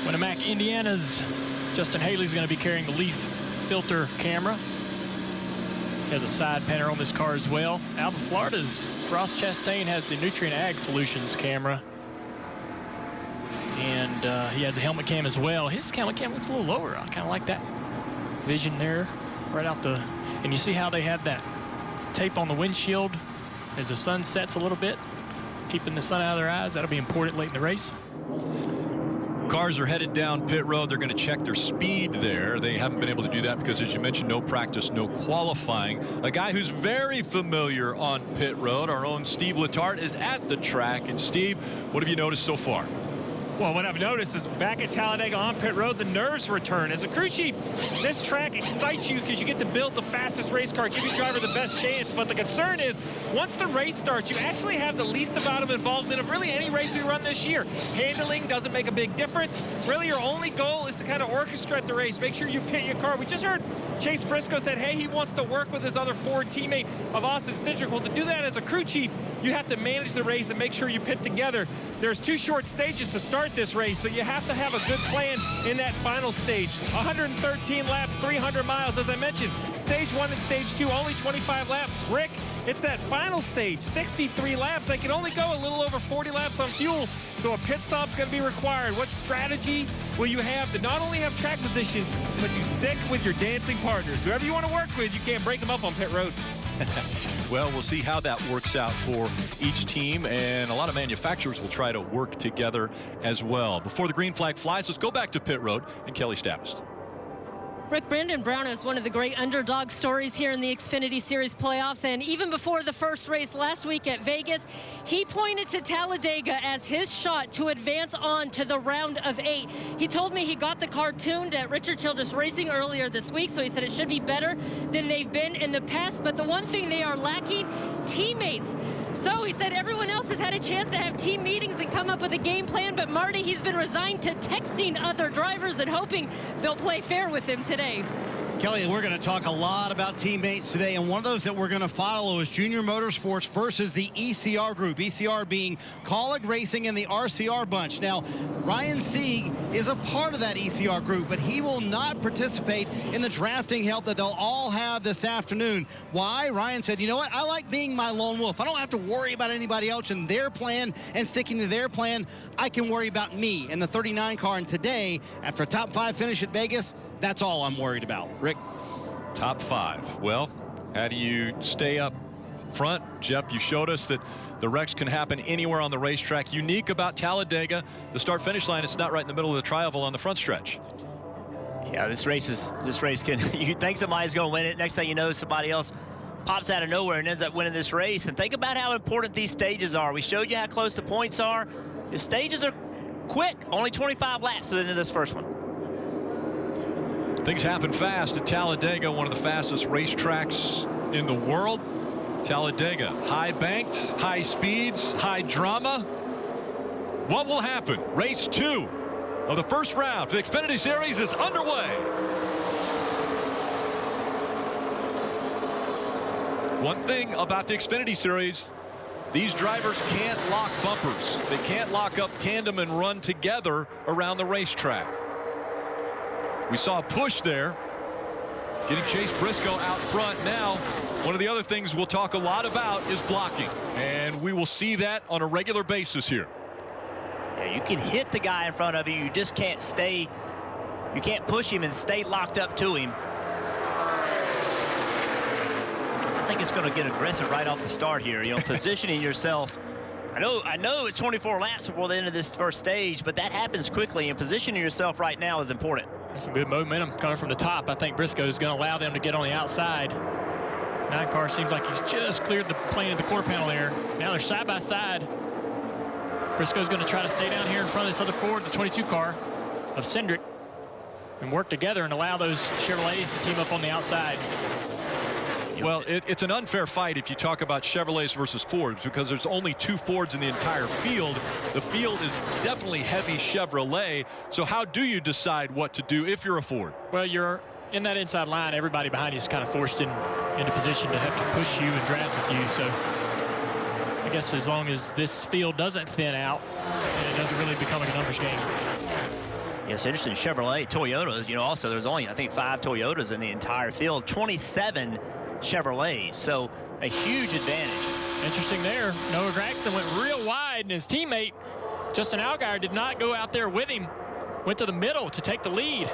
Winamac, Indiana's Justin Haley's going to be carrying the leaf filter camera. He has a side panel on this car as well. Alva, Florida's Ross Chastain has the Nutrient Ag Solutions camera. And he has a helmet cam as well. His helmet cam looks a little lower. I kind of like that vision there, right out the... And you see how they have that tape on the windshield as the sun sets a little bit, keeping the sun out of their eyes. That'll be important late in the race. Cars are headed down pit road. They're going to check their speed there. They haven't been able to do that because, as you mentioned, no practice, no qualifying. A guy who's very familiar on pit road, our own Steve Letarte, is at the track. And Steve, what have you noticed so far? Well, what I've noticed is back at Talladega on pit road, the nerves return. As a crew chief, this track excites you because you get to build the fastest race car, give your driver the best chance. But the concern is, once the race starts, you actually have the least amount of involvement of really any race we run this year. Handling doesn't make a big difference. Really, your only goal is to kind of orchestrate the race. Make sure you pit your car. We just heard Chase Briscoe said, hey, he wants to work with his other Ford teammate of Austin Cindric. Well, to do that as a crew chief, you have to manage the race and make sure you pit together. There's 2 short stages to start this race, so you have to have a good plan in that final stage. 113 laps, 300 miles, as I mentioned. Stage 1 and stage 2, only 25 laps. Rick, it's that final stage, 63 laps. They can only go a little over 40 laps on fuel, so a pit stop's going to be required. What strategy will you have to not only have track position, but to stick with your dancing partners? Whoever you want to work with, you can't break them up on pit road. Well, we'll see how that works out for each team, and a lot of manufacturers will try to work together as well. Before the green flag flies, let's go back to pit road and Kelly Stavist. Rick, Brandon Brown is one of the great underdog stories here in the Xfinity Series playoffs, and even before the first race last week at Vegas, he pointed to Talladega as his shot to advance on to the round of 8. He told me he got the car tuned at Richard Childress Racing earlier this week, so he said it should be better than they've been in the past, but the one thing they are lacking, teammates. So he said everyone else has had a chance to have team meetings and come up with a game plan, but Marty, he's been resigned to texting other drivers and hoping they'll play fair with him today. Kelly, we're going to talk a lot about teammates today, and one of those that we're going to follow is Junior Motorsports versus the ECR group. ECR being Colleague Racing and the RCR bunch. Now, Ryan Sieg is a part of that ECR group, but he will not participate in the drafting help that they'll all have this afternoon. Why? Ryan said, you know what? I like being my lone wolf. I don't have to worry about anybody else and their plan and sticking to their plan. I can worry about me and the 39 car, and today, after a top 5 finish at Vegas, that's all I'm worried about. Rick? Top 5. Well, how do you stay up front. Jeff, you showed us that the wrecks can happen anywhere on the racetrack. Unique about Talladega, the start-finish line, it's not right in the middle of the tri-oval on the front stretch. Yeah, this race can, you think somebody's going to win it. Next thing you know, somebody else pops out of nowhere and ends up winning this race. And think about how important these stages are. We showed you how close the points are. The stages are quick, only 25 laps into this first one. Things happen fast at Talladega, one of the fastest racetracks in the world. Talladega, high banked, high speeds, high drama. What will happen? Race 2 of the first round for the Xfinity Series is underway. One thing about the Xfinity Series, these drivers can't lock bumpers. They can't lock up tandem and run together around the racetrack. We saw a push there, getting Chase Briscoe out front. Now, one of the other things we'll talk a lot about is blocking, and we will see that on a regular basis here. Yeah, you can hit the guy in front of you. You just can't stay. You can't push him and stay locked up to him. I think it's going to get aggressive right off the start here. You know, positioning yourself. I know it's 24 laps before the end of this first stage, but that happens quickly, and positioning yourself right now is important. That's some good momentum coming from the top. I think Briscoe's going to allow them to get on the outside. 9 car seems like he's just cleared the plane of the quarter panel there. Now they're side by side. Briscoe's going to try to stay down here in front of this other Ford, the 22 car of Cindric, and work together and allow those Chevrolets to team up on the outside. Well, it's an unfair fight if you talk about Chevrolets versus Fords, because there's only 2 Fords in the entire field. The field is definitely heavy Chevrolet. So how do you decide what to do if you're a Ford? Well, you're in that inside line. Everybody behind you is kind of forced into position to have to push you and draft with you. So I guess as long as this field doesn't thin out, and it doesn't really become a numbers game. Yeah, it's interesting. Chevrolet, Toyotas, you know, also there's only, I think, 5 Toyotas in the entire field, 27 Chevrolets, so a huge advantage. Interesting there. Noah Gragson went real wide, and his teammate, Justin Allgaier, did not go out there with him. Went to the middle to take the lead.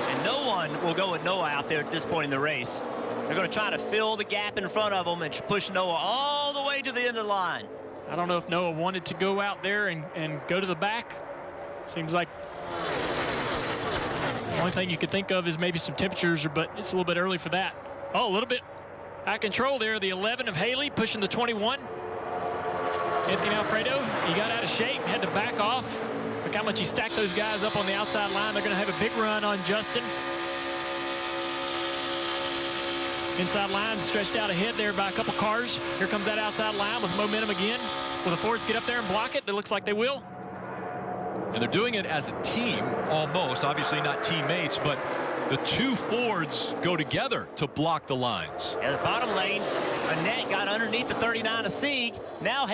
And no one will go with Noah out there at this point in the race. They're going to try to fill the gap in front of them and push Noah all the way to the end of the line. I don't know if Noah wanted to go out there and go to the back. Seems like the only thing you could think of is maybe some temperatures, but it's a little bit early for that. Oh, a little bit out of control there. The 11 of Haley pushing the 21. Anthony Alfredo, he got out of shape, had to back off. Look how much he stacked those guys up on the outside line. They're going to have a big run on Justin. Inside line stretched out ahead there by a couple cars. Here comes that outside line with momentum again. Will the Fords get up there and block it? It looks like they will. And they're doing it as a team, almost. Obviously not teammates, but the 2 Fords go together to block the lines. Yeah, the bottom lane, Annette got underneath the 39 of Sieg. Now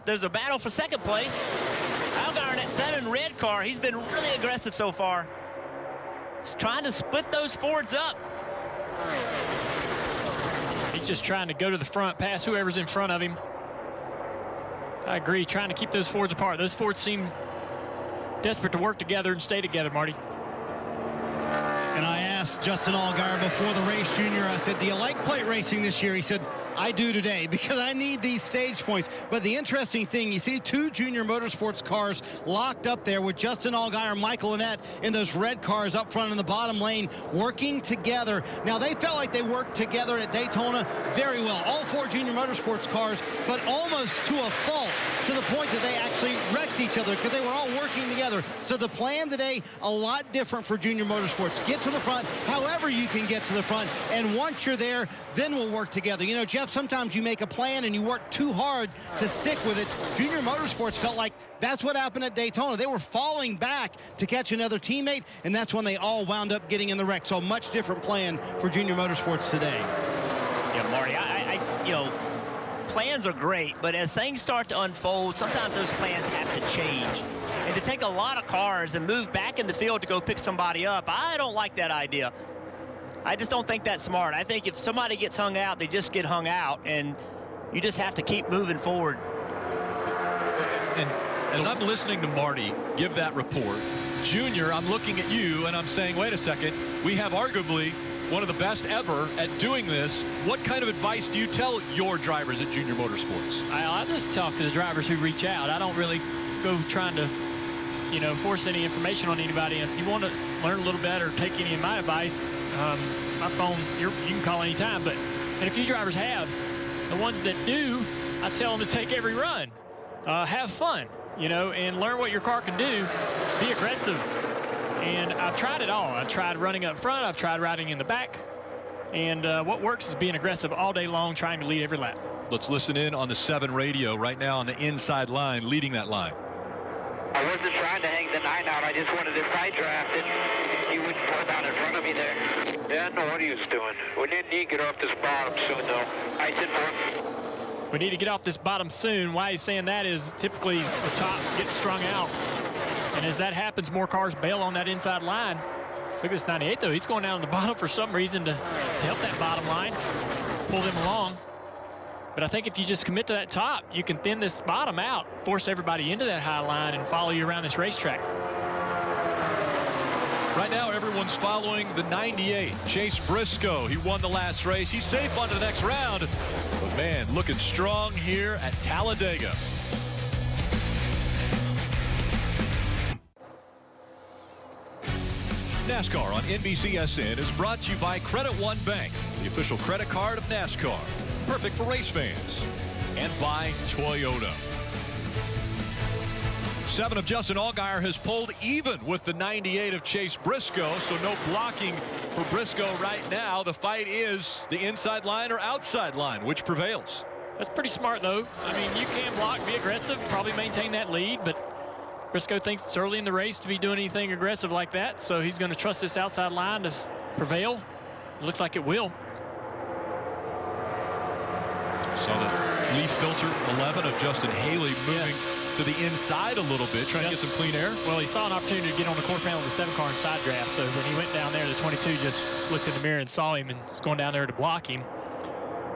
there's a battle for second place. Allgaier in that 7 red car, he's been really aggressive so far. He's trying to split those Fords up. He's just trying to go to the front, pass whoever's in front of him. I agree, trying to keep those Fords apart. Those Fords seem desperate to work together and stay together, Marty. And I asked Justin Allgaier before the race, Junior, I said, do you like plate racing this year? He said, I do today because I need these stage points. But the interesting thing, you see 2 Junior Motorsports cars locked up there with Justin Allgaier and Michael Annett in those red cars up front in the bottom lane working together. Now, they felt like they worked together at Daytona very well. All 4 Junior Motorsports cars, but almost to a fault, to the point that they actually wrecked each other because they were all working together. So the plan today, a lot different for Junior Motorsports. Get to the front however you can get to the front, and once you're there, then we'll work together. You know, Jeff, sometimes you make a plan and you work too hard to stick with it. Junior Motorsports felt like that's what happened at Daytona. They were falling back to catch another teammate, and that's when they all wound up getting in the wreck. So a much different plan for Junior Motorsports today. Yeah, Marty, you know, plans are great, but as things start to unfold, sometimes those plans have to change. And to take a lot of cars and move back in the field to go pick somebody up, I don't like that idea. I just don't think that's smart. I think if somebody gets hung out, they just get hung out, and you just have to keep moving forward. And as I'm listening to Marty give that report, Junior, I'm looking at you and I'm saying, wait a second, we have arguably one of the best ever at doing this. What kind of advice do you tell your drivers at Junior Motorsports? I just talk to the drivers who reach out. I don't really go trying to, force any information on anybody. And if you want to learn a little bit or take any of my advice, my phone, you can call anytime. And a few drivers have. The ones that do, I tell them to take every run. Have fun, and learn what your car can do. Be aggressive. And I've tried it all. I've tried running up front. I've tried riding in the back. And what works is being aggressive all day long, trying to lead every lap. Let's listen in on the 7 radio right now on the inside line, leading that line. I wasn't trying to hang the 9 out. I just wanted to side draft it. You wouldn't pull down in front of me there. Yeah, I know what he was doing. We didn't need to get off this bottom soon, though. I said for We need to get off this bottom soon. Why he's saying that is typically the top gets strung out. And as that happens, more cars bail on that inside line. Look at this 98, though. He's going down to the bottom for some reason to help that bottom line, pull them along. But I think if you just commit to that top, you can thin this bottom out, force everybody into that high line, and follow you around this racetrack. Right now, everyone's following the 98. Chase Briscoe, he won the last race. He's safe on to the next round. But, man, looking strong here at Talladega. NASCAR on NBCSN is brought to you by Credit One Bank, the official credit card of NASCAR. Perfect for race fans. And by Toyota. 7 of Justin Allgaier has pulled even with the 98 of Chase Briscoe, so no blocking for Briscoe right now. The fight is the inside line or outside line, which prevails. That's pretty smart, though. I mean, you can block, be aggressive, probably maintain that lead, but Briscoe thinks it's early in the race to be doing anything aggressive like that, so he's going to trust this outside line to prevail. It looks like it will. Saw the leaf filter 11 of Justin Haley moving to the inside a little bit, trying to get some clean air. Well, he saw an opportunity to get on the quarter panel of the 7 car in side draft, so when he went down there, the 22 just looked in the mirror and saw him and was going down there to block him,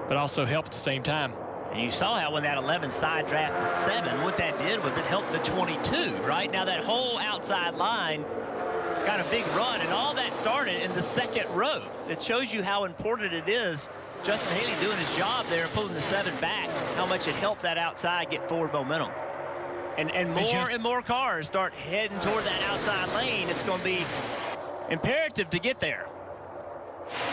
but also help at the same time. And you saw how when that 11 side draft the 7, what that did was it helped the 22, right? Now that whole outside line got a big run, and all that started in the 2nd row. It shows you how important it is. Justin Haley doing his job there, pulling the 7 back, how much it helped that outside get forward momentum. And more and more cars start heading toward that outside lane. It's going to be imperative to get there.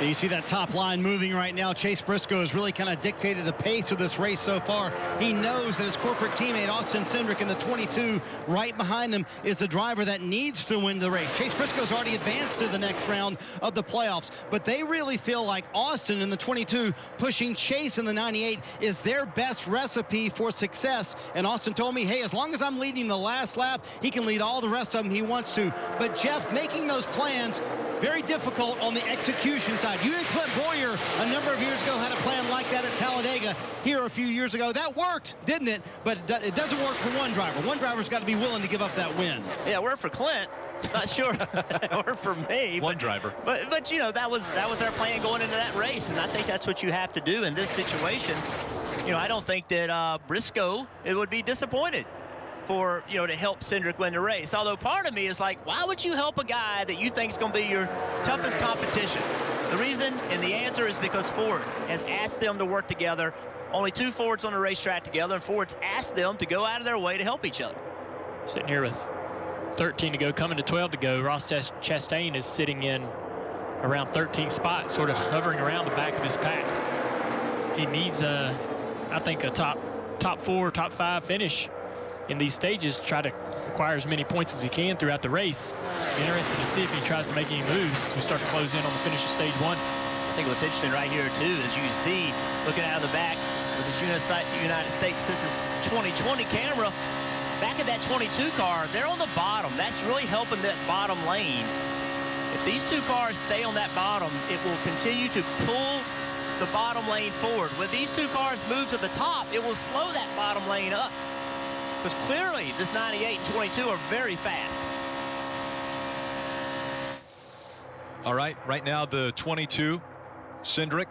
You see that top line moving right now. Chase Briscoe has really kind of dictated the pace of this race so far. He knows that his corporate teammate Austin Cindric in the 22 right behind him is the driver that needs to win the race. Chase Briscoe's already advanced to the next round of the playoffs, but they really feel like Austin in the 22 pushing Chase in the 98 is their best recipe for success. And Austin told me, hey, as long as I'm leading the last lap, he can lead all the rest of them he wants to. But Jeff, making those plans, very difficult on the execution side. You and Clint Boyer a number of years ago had a plan like that at Talladega here a few years ago. That worked, didn't it? But it doesn't work for one driver. One driver's got to be willing to give up that win. Yeah, it worked for Clint. Not sure it worked for me. One driver. But you know, that was their plan going into that race, and I think that's what you have to do in this situation. You know, I don't think that Briscoe would be disappointed for, you know, to help Cindric win the race. Although part of me is like, why would you help a guy that you think is going to be your toughest competition? The reason and the answer is because Ford has asked them to work together. Only 2 Fords on the racetrack together, and Ford's asked them to go out of their way to help each other. Sitting here with 13 to go, coming to 12 to go. Ross Chastain is sitting in around 13th spot, sort of hovering around the back of this pack. He needs I think a top 4, top 5 finish in these stages to try to acquire as many points as he can throughout the race. Be interested to see if he tries to make any moves as we start to close in on the finish of stage 1. I think what's interesting right here too is you see, looking out of the back with this United States Census 2020 camera, back of that 22 car, they're on the bottom. That's really helping that bottom lane. If these 2 cars stay on that bottom, it will continue to pull the bottom lane forward. When these 2 cars move to the top, it will slow that bottom lane up. Because clearly this 98 and 22 are very fast. All right, right now the 22, Cindric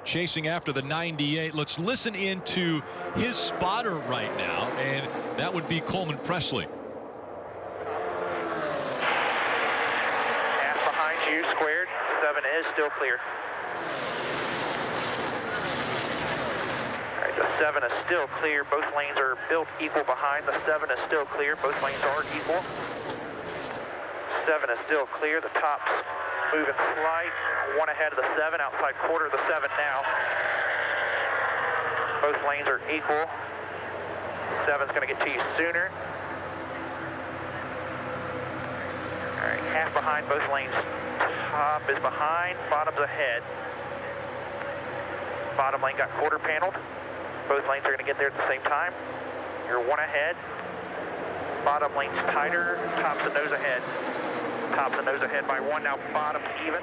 chasing after the 98. Let's listen into his spotter right now, and that would be Coleman Presley. Half behind you, squared. 7 is still clear. All right, the 7 is still clear. Both lanes are built equal behind. The 7 is still clear. Both lanes are equal. 7 is still clear. The top's moving slight. 1 ahead of the 7, outside quarter of the 7 now. Both lanes are equal. 7's going to get to you sooner. All right, half behind both lanes. Top is behind, bottom's ahead. Bottom lane got quarter paneled. Both lanes are going to get there at the same time. You're 1 ahead. Bottom lane's tighter, top's a nose ahead. Top's a nose ahead by 1, now bottom's even.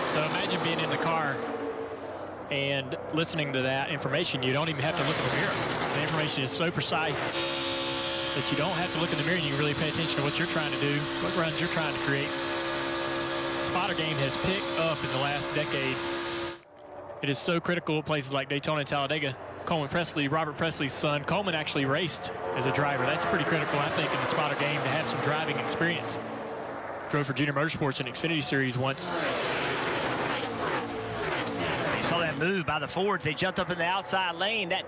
So imagine being in the car and listening to that information. You don't even have to look in the mirror. The information is so precise that you don't have to look in the mirror and you can really pay attention to what you're trying to do, what runs you're trying to create. The spotter game has picked up in the last decade. It is so critical at places like Daytona and Talladega. Coleman Presley, Robert Presley's son, Coleman actually raced as a driver. That's pretty critical, I think, in the spotter game to have some driving experience. Drove for Junior Motorsports in Xfinity Series once. You saw that move by the Fords. They jumped up in the outside lane. That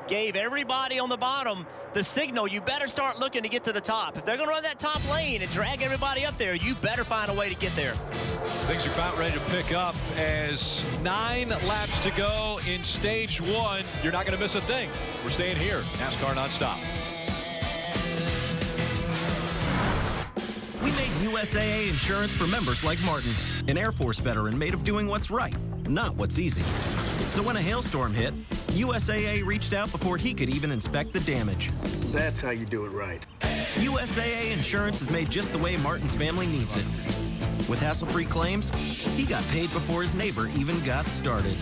gave everybody on the bottom the signal. You better start looking to get to the top. If they're going to run that top lane and drag everybody up there, you better find a way to get there. Things are about ready to pick up as 9 laps to go in stage 1. You're not going to miss a thing. We're staying here. NASCAR nonstop. We made USAA insurance for members like Martin, an Air Force veteran made of doing what's right, not what's easy. So when a hailstorm hit, USAA reached out before he could even inspect the damage. That's how you do it right. USAA insurance is made just the way Martin's family needs it. With hassle-free claims, he got paid before his neighbor even got started.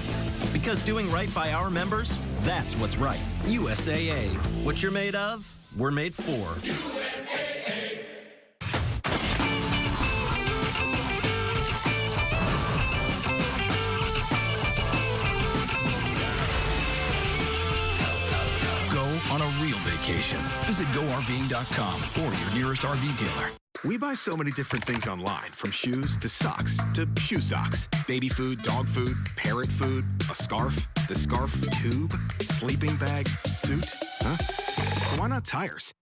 Because doing right by our members, that's what's right. USAA. What you're made of, we're made for. On a real vacation, visit GoRVing.com or your nearest RV dealer. We buy so many different things online, from shoes to socks to shoe socks, baby food, dog food, parrot food, a scarf, the scarf tube, sleeping bag, suit, huh? So why not tires?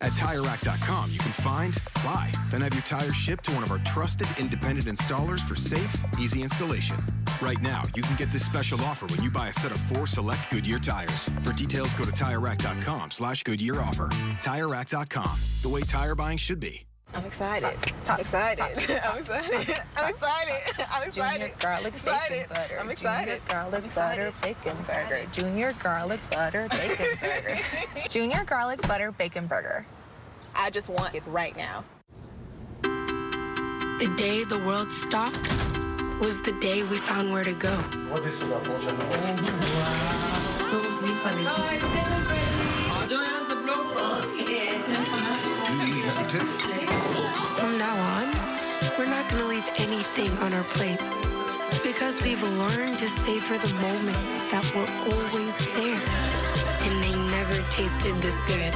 At TireRack.com, you can find, buy, then have your tires shipped to one of our trusted independent installers for safe, easy installation. Right now, you can get this special offer when you buy a set of 4 select Goodyear tires. For details, go to TireRack.com/Goodyear offer. TireRack.com, the way tire buying should be. I'm excited. I'm excited. I'm excited. I'm excited. I'm excited. Junior garlic bacon butter. I'm excited. Junior garlic butter bacon burger. Junior garlic butter bacon burger. Junior garlic butter bacon burger. I just want it right now. The day the world stopped was the day we found where to go. From now on, we're not going to leave anything on our plates because we've learned to savor the moments that were always there, and they never tasted this good.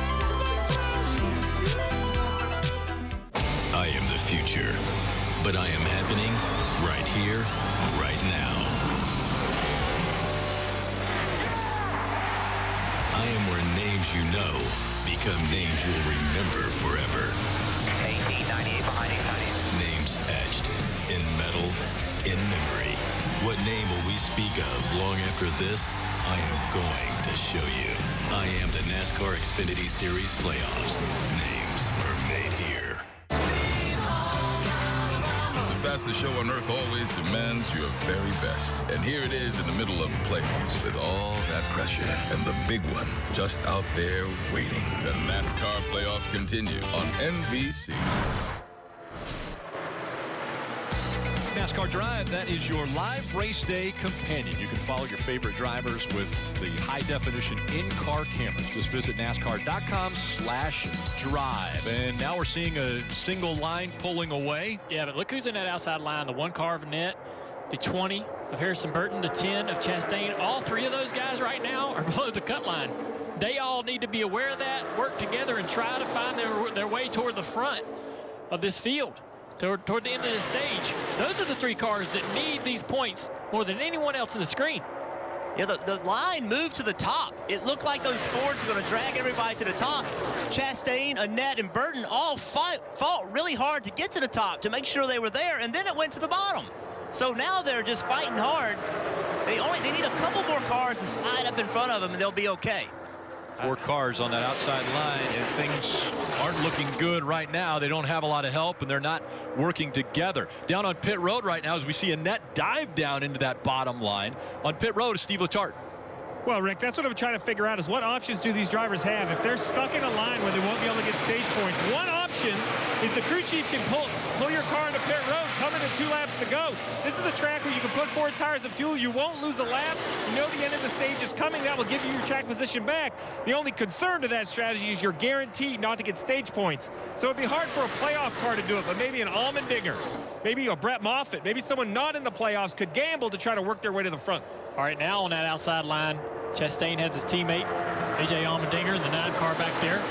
I am the future, but I am happening right here, right now. I am where names you know become names you'll remember forever. AT98 behind 890. Names etched in metal, in memory. What name will we speak of long after this? I am going to show you. I am the NASCAR Xfinity Series playoffs. Names are made here. The fastest show on earth always demands your very best. And here it is in the middle of the playoffs with all that pressure and the big one just out there waiting. The NASCAR playoffs continue on NBC. NASCAR Drive, that is your live race day companion. You can follow your favorite drivers with the high-definition in-car cameras. Just visit NASCAR.com/drive. And now we're seeing a single line pulling away. Yeah, but look who's in that outside line. The 1 car of Annette, the 20 of Harrison Burton, the 10 of Chastain. All 3 of those guys right now are below the cut line. They all need to be aware of that, work together, and try to find their way toward the front of this field. toward the end of the stage. Those are the 3 cars that need these points more than anyone else in the screen. Yeah, the line moved to the top. It looked like those Fords were going to drag everybody to the top. Chastain, Annette, and Burton all fought really hard to get to the top to make sure they were there, and then it went to the bottom. So now they're just fighting hard. They need a couple more cars to slide up in front of them, and they'll be okay. 4 cars on that outside line, and things aren't looking good right now. They don't have a lot of help, and they're not working together. Down on pit road right now, as we see Annette dive down into that bottom line. On pit road is Steve Letarte. Well, Rick, that's what I'm trying to figure out is what options do these drivers have if they're stuck in a line where they won't be able to get stage points. One option is the crew chief can pull your car into pit road, come in at 2 laps to go. This is a track where you can put 4 tires of fuel. You won't lose a lap. You know the end of the stage is coming. That will give you your track position back. The only concern to that strategy is you're guaranteed not to get stage points. So it'd be hard for a playoff car to do it, but maybe an Allmendinger, maybe a Brett Moffitt, maybe someone not in the playoffs could gamble to try to work their way to the front. All right, now on that outside line, Chastain has his teammate, A.J. Allmendinger, in the 9 car back there.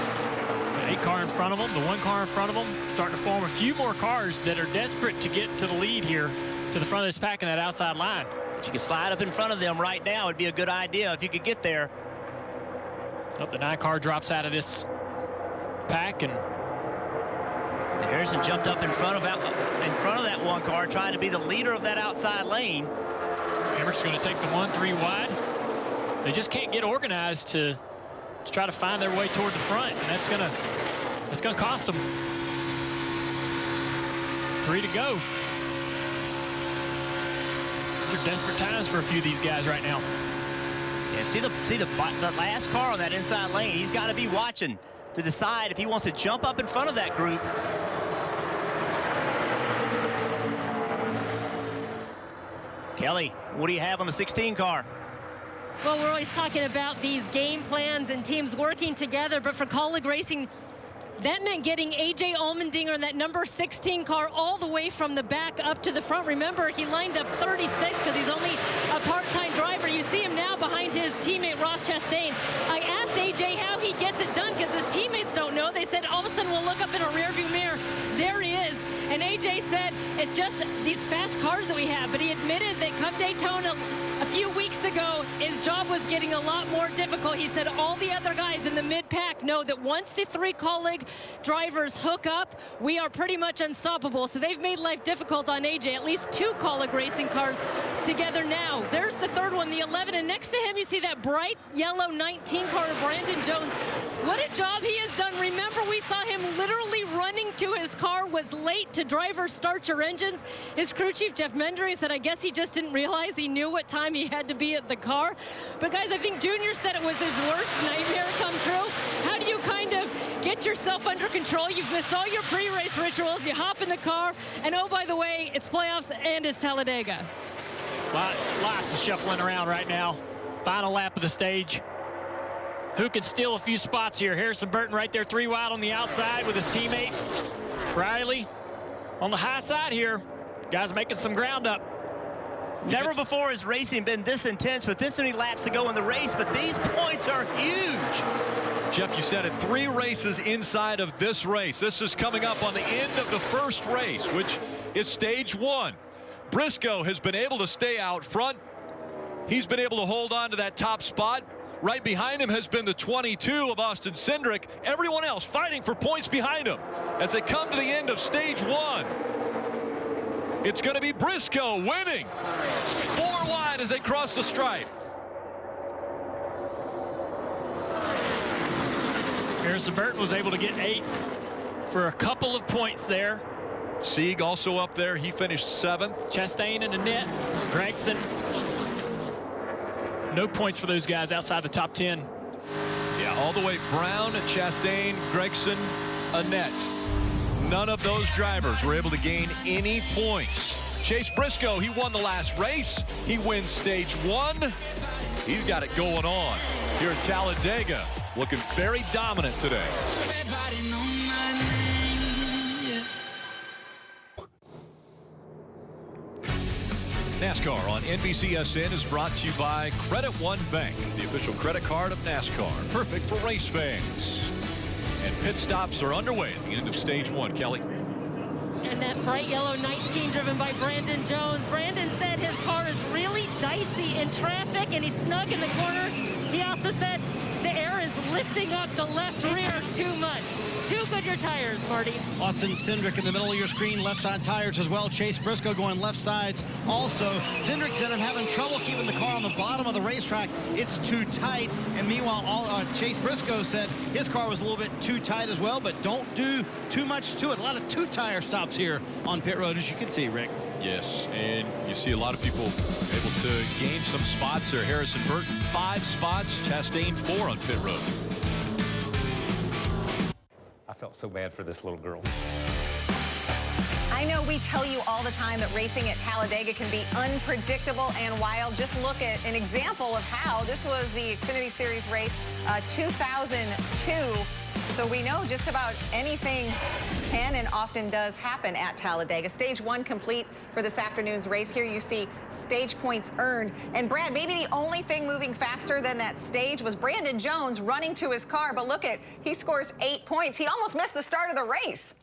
The 8 car in front of him, the 1 car in front of him, starting to form a few more cars that are desperate to get to the lead here, to the front of this pack in that outside line. If you could slide up in front of them right now, it'd be a good idea if you could get there. Oh, the 9 car drops out of this pack, and Harrison jumped up in front of that 1 car, trying to be the leader of that outside lane. Emmerich's going to take the 1-3 wide. They just can't get organized to try to find their way toward the front, and that's going to cost them. 3 to go. These are desperate times for a few of these guys right now. Yeah, see the last car on that inside lane. He's got to be watching to decide if he wants to jump up in front of that group. Kelly, what do you have on the 16 car? Well, we're always talking about these game plans and teams working together, but for Kaulig Racing, that meant getting A.J. Allmendinger in that number 16 car all the way from the back up to the front. Remember, he lined up 36 because he's only a part-time driver. You see him now behind his teammate, Ross Chastain. I asked A.J. how he gets it done because his teammates don't know. They said, all of a sudden, we'll look up in a rearview mirror. There he is. And A.J. said, it's just these fast cars that we have. But he admitted that come Daytona a few weeks ago, his job was getting a lot more difficult. He said all the other guys in the mid-pack know that once the 3 Kaulig drivers hook up, we are pretty much unstoppable. So they've made life difficult on AJ. At least 2 Kaulig racing cars together now. There's the 3rd one, the 11, and next to him you see that bright yellow 19 car of Brandon Jones. What a job he has done. Remember, we saw him literally running to his car, was late to driver start your engines. His crew chief, Jeff Mendry, said, I guess he just didn't realize he knew what time he had to be at the car. But guys, I think Junior said it was his worst nightmare come true. How do you kind of get yourself under control? You've missed all your pre-race rituals. You hop in the car, and oh, by the way, it's playoffs and it's Talladega. Lots of shuffling around right now. Final lap of the stage. Who can steal a few spots here? Harrison Burton right there, 3 wide on the outside with his teammate Riley on the high side here. Guys making some ground up. Never before has racing been this intense with this many laps to go in the race, but these points are huge. Jeff, you said it, 3 races inside of this race. This is coming up on the end of the first race, which is stage 1. Briscoe has been able to stay out front. He's been able to hold on to that top spot. Right behind him has been the 22 of Austin Cindric. Everyone else fighting for points behind him. As they come to the end of stage 1, it's going to be Briscoe winning. 4 wide as they cross the stripe. Harrison Burton was able to get 8 for a couple of points there. Sieg also up there. He finished 7th. Chastain and Annette. Gregson. No points for those guys outside the top 10. Yeah, all the way Brown, Chastain, Gregson, Annette. None of those drivers were able to gain any points. Chase Briscoe, he won the last race. He wins stage 1. He's got it going on here at Talladega. Looking very dominant today. NASCAR on NBCSN is brought to you by Credit One Bank, the official credit card of NASCAR. Perfect for race fans. And pit stops are underway at the end of stage 1. Kelly. And that bright yellow 19 driven by Brandon Jones. Brandon said his car is really dicey in traffic and he's snug in the corner. He also said the air is lifting up the left rear too much. Too good your tires, Marty. Austin Cindric in the middle of your screen, left side tires as well. Chase Briscoe going left sides. Also, Cindric said I'm having trouble keeping the car on the bottom of the racetrack. It's too tight. And meanwhile, Chase Briscoe said his car was a little bit too tight as well, but don't do too much to it. A lot of two-tire stops here on pit road, as you can see, Rick. Yes, and you see a lot of people able to gain some spots there. Harrison Burton, 5 spots. Chastain, 4 on pit road. I felt so bad for this little girl. I know we tell you all the time that racing at Talladega can be unpredictable and wild. Just look at an example of how. This was the Xfinity Series race 2002. So we know just about anything can and often does happen at Talladega. Stage 1 complete for this afternoon's race. Here you see stage points earned. And Brad, maybe the only thing moving faster than that stage was Brandon Jones running to his car. But look at, he scores 8 points. He almost missed the start of the race.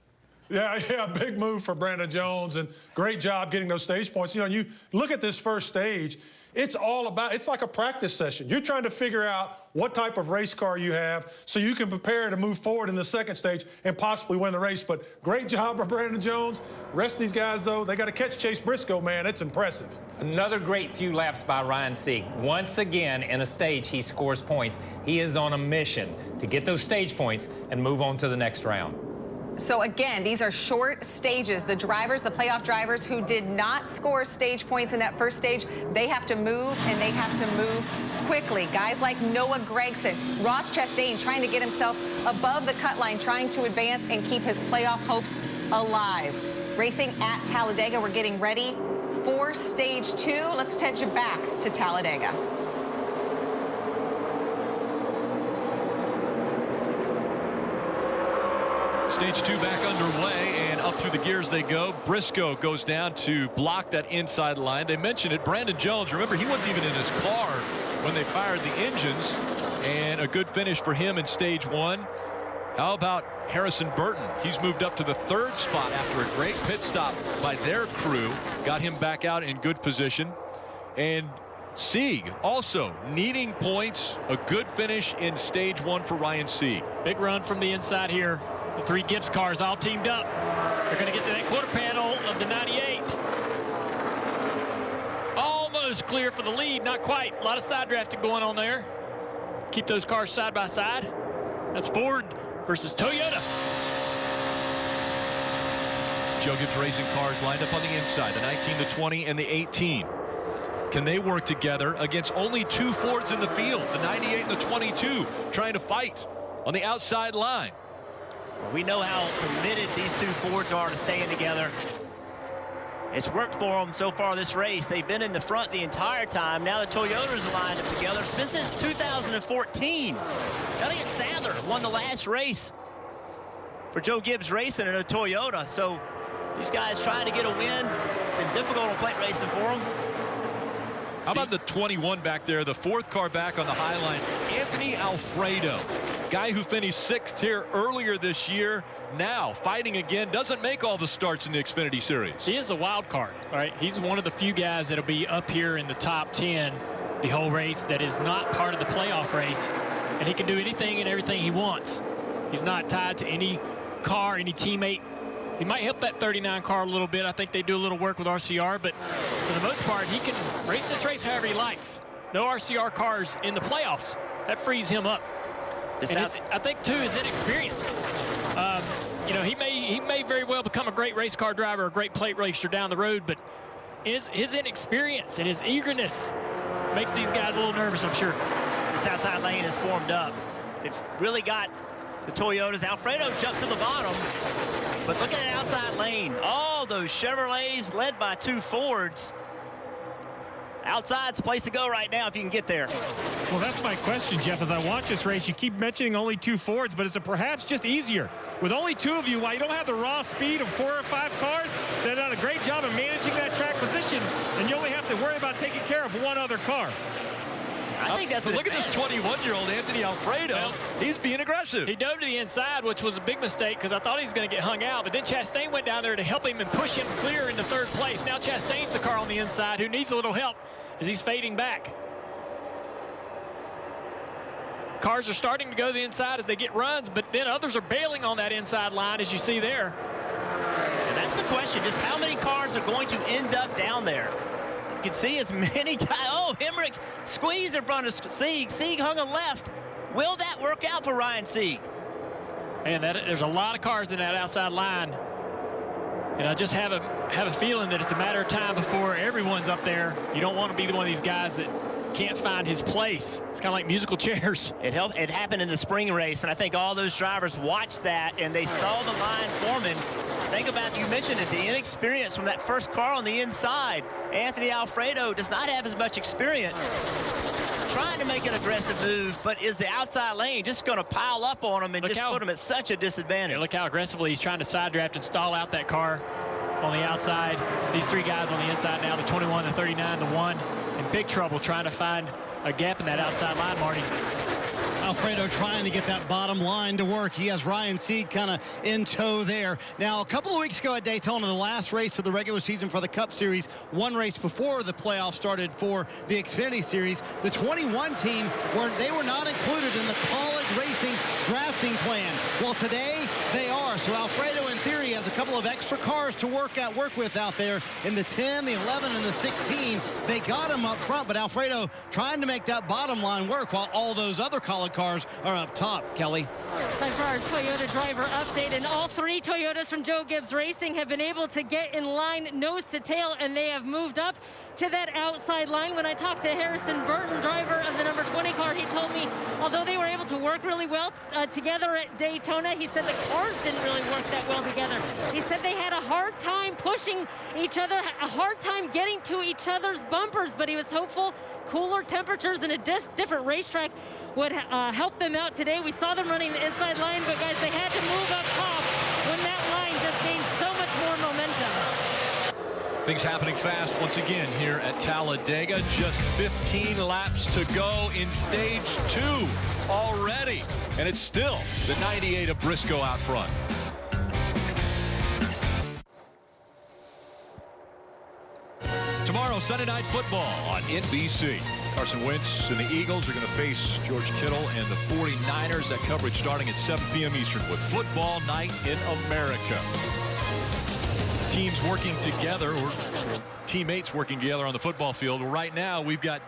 Yeah, big move for Brandon Jones, and great job getting those stage points. You know, you look at this first stage, it's all about, it's like a practice session. You're trying to figure out what type of race car you have so you can prepare to move forward in the second stage and possibly win the race. But great job by Brandon Jones. Rest of these guys, though, they got to catch Chase Briscoe, man. It's impressive. Another great few laps by Ryan Sieg. Once again, in a stage, he scores points. He is on a mission to get those stage points and move on to the next round. So again, these are short stages. The drivers, the playoff drivers who did not score stage points in that first stage, they have to move, and they have to move quickly. Guys like Noah Gragson, Ross Chastain trying to get himself above the cut line, trying to advance and keep his playoff hopes alive. Racing at Talladega, we're getting ready for stage 2. Let's take you back to Talladega. Stage 2 back underway, and up through the gears they go. Briscoe goes down to block that inside line. They mentioned it. Brandon Jones, remember, he wasn't even in his car when they fired the engines, and a good finish for him in stage 1. How about Harrison Burton? He's moved up to the 3rd spot after a great pit stop by their crew. Got him back out in good position. And Sieg also needing points. A good finish in stage 1 for Ryan Sieg. Big run from the inside here. The 3 Gibbs cars all teamed up. They're going to get to that quarter panel of the 98. Almost clear for the lead. Not quite. A lot of side drafting going on there. Keep those cars side by side. That's Ford versus Toyota. Joe Gibbs Racing cars lined up on the inside. The 19, the 20, and the 18. Can they work together against only 2 Fords in the field? The 98 and the 22 trying to fight on the outside line. Well, we know how committed these 2 Fords are to staying together. It's worked for them so far this race. They've been in the front the entire time. Now the Toyotas are lined up together. It's been since 2014. Elliott Sadler won the last race for Joe Gibbs Racing in a Toyota. So these guys trying to get a win. It's been difficult on plate racing for them. How about the 21 back there, the 4th car back on the high line, Anthony Alfredo, guy who finished 6th here earlier this year, now fighting again, doesn't make all the starts in the Xfinity Series. He is a wild card, right? He's one of the few guys that'll be up here in the top 10 the whole race that is not part of the playoff race, and he can do anything and everything he wants. He's not tied to any car, any teammate. He might help that 39 car a little bit. I think they do a little work with RCR, but for the most part, he can race this race however he likes. No RCR cars in the playoffs. That frees him up. And I think, too, his inexperience. You know, he may very well become a great race car driver, a great plate racer down the road, but his inexperience and his eagerness makes these guys a little nervous, I'm sure. This outside lane is formed up. They've really got the Toyotas. Alfredo jumped to the bottom. But look at that outside lane. All those Chevrolets led by 2 Fords. Outside's the place to go right now if you can get there. Well, that's my question, Jeff. As I watch this race, you keep mentioning only 2 Fords, but is it perhaps just easier? With only 2 of you, while you don't have the raw speed of 4 or 5 cars, they've done a great job of managing that track position, and you only have to worry about taking care of 1 other car. I think that's look at this 21-year-old Anthony Alfredo. Well, he's being aggressive. He dove to the inside, which was a big mistake because I thought he was going to get hung out. But then Chastain went down there to help him and push him clear into third place. Now Chastain's the car on the inside who needs a little help as he's fading back. Cars are starting to go to the inside as they get runs, but then others are bailing on that inside line, as you see there. And that's the question, just how many cars are going to end up down there? You can see as many guys. Oh, Hemrick squeezed in front of Sieg. Sieg hung a left. Will that work out for Ryan Sieg? Man, there's a lot of cars in that outside line. And I just have a feeling that it's a matter of time before everyone's up there. You don't want to be one of these guys that can't find his place. It's kind of like musical chairs. It happened in the spring race, and I think all those drivers watched that, and they saw the line forming. Think about, you mentioned it, the inexperience from that first car on the inside. Anthony Alfredo does not have as much experience trying to make an aggressive move, but is the outside lane just going to pile up on him and just put him at such a disadvantage? Yeah, look how aggressively he's trying to side draft and stall out that car on the outside. These three guys on the inside now, the 21, the 39, the 1. In big trouble trying to find a gap in that outside line, Marty. Alfredo trying to get that bottom line to work. He has Ryan Sieg kind of in tow there. Now, a couple of weeks ago at Daytona, the last race of the regular season for the Cup Series, one race before the playoffs started for the Xfinity Series, the 21 team, they were not included in the Kaulig Racing drafting plan. Well, today they are. So Alfredo, in theory, has a couple of extra cars to work with out there in the 10, the 11, and the 16. They got him up front, but Alfredo trying to make that bottom line work while all those other Kaulig cars are up top. Kelly. Time for our Toyota driver update, and all three Toyotas from Joe Gibbs Racing have been able to get in line nose to tail, and they have moved up to that outside line. When I talked to Harrison Burton, driver of the number 20 car, he told me although they were able to work really well together at Daytona, he said the cars didn't really work that well together. He said they had a hard time pushing each other, a hard time getting to each other's bumpers, but he was hopeful cooler temperatures and a different racetrack would help them out today. We saw them running the inside line, but guys, they had to move up top when that line just gained so much more momentum. Things happening fast once again here at Talladega. Just 15 laps to go in stage 2 already. And it's still the 98 of Briscoe out front. Tomorrow, Sunday Night Football on NBC. Carson Wentz and the Eagles are going to face George Kittle and the 49ers. That coverage starting at 7 p.m. Eastern with Football Night in America. Teams working together, or teammates working together on the football field. Well, right now, we've got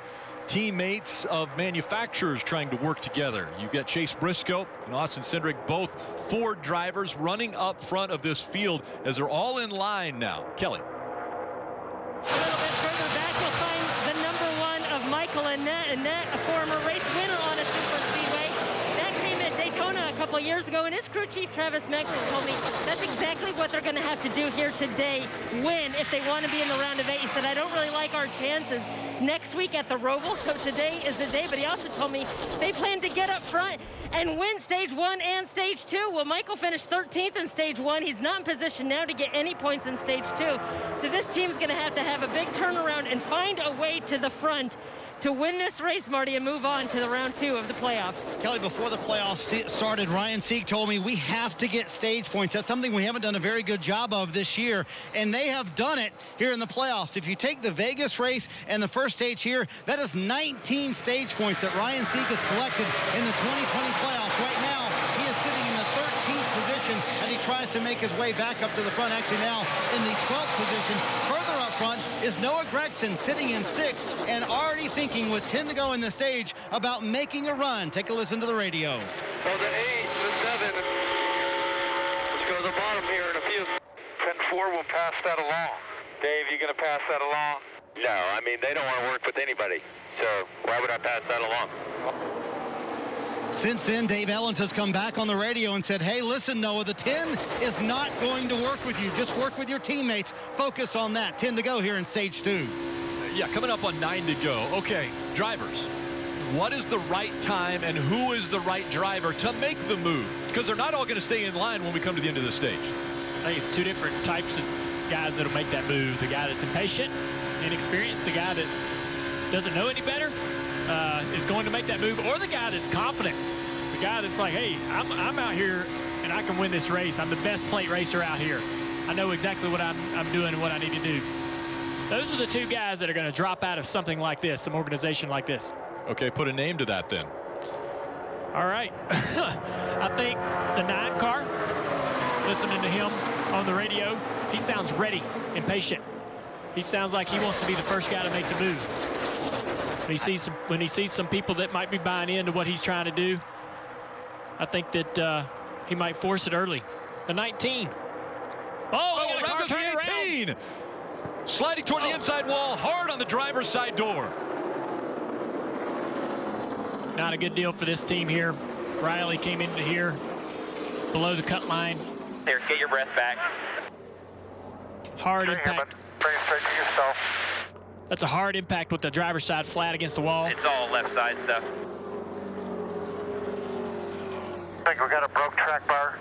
teammates of manufacturers trying to work together. You've got Chase Briscoe and Austin Cindric, both Ford drivers, running up front of this field as they're all in line now. Kelly. A little bit further back, you'll find the number 1 of Michael Annett, a former race winner on a Superspeedway. That came at Daytona a couple of years ago, and his crew chief, Travis Maxson, told me that's exactly what they're going to have to do here today, win if they want to be in the round of 8. He said, I don't really like our chances next week at the Roval, so today is the day. But he also told me they plan to get up front and win stage 1 and stage 2. Well, Michael finished 13th in stage 1. He's not in position now to get any points in stage 2. So this team's going to have a big turnaround and find a way to the front to win this race, Marty, and move on to the round 2 of the playoffs. Kelly, before the playoffs started, Ryan Sieg told me we have to get stage points. That's something we haven't done a very good job of this year, and they have done it here in the playoffs. If you take the Vegas race and the first stage here, that is 19 stage points that Ryan Sieg has collected in the 2020 playoffs. Right now, he is sitting in the 13th position as he tries to make his way back up to the front. Actually now in the 12th position. Further up front is Noah Gregson sitting in 6th and already thinking with 10 to go in the stage about making a run. Take a listen to the radio. So the 8, the 7, let's go to the bottom here in a few. 10-4 will pass that along. Dave, you going to pass that along? No, I mean, they don't want to work with anybody, so why would I pass that along? Since then, Dave Ellens has come back on the radio and said, hey, listen, Noah, the 10 is not going to work with you. Just work with your teammates. Focus on that. 10 to go here in stage 2. Yeah, coming up on 9 to go. Okay, drivers, what is the right time and who is the right driver to make the move? Because they're not all going to stay in line when we come to the end of the stage. I think it's two different types of guys that'll make that move. The guy that's impatient, inexperienced, the guy that doesn't know any better. is going to make that move, or the guy that's confident, the guy that's like, hey, I'm out here and I can win this race. I'm the best plate racer out here. I know exactly what I'm doing and what I need to do. Those are the two guys that are going to drop out of something like this, some organization like this. Okay, put a name to that then. All right. I think the 9 car, listening to him on the radio, he sounds ready and patient. He sounds like he wants to be the first guy to make the move. When he sees some people that might be buying into what he's trying to do, I think that he might force it early. The 19. Oh, around goes the 18. Sliding toward the inside wall, hard on the driver's side door. Not a good deal for this team here. Riley came into here below the cut line. Here, get your breath back. Hard impact. Bring it straight to yourself. That's a hard impact with the driver's side flat against the wall. It's all left side stuff. I think we got a broke track bar.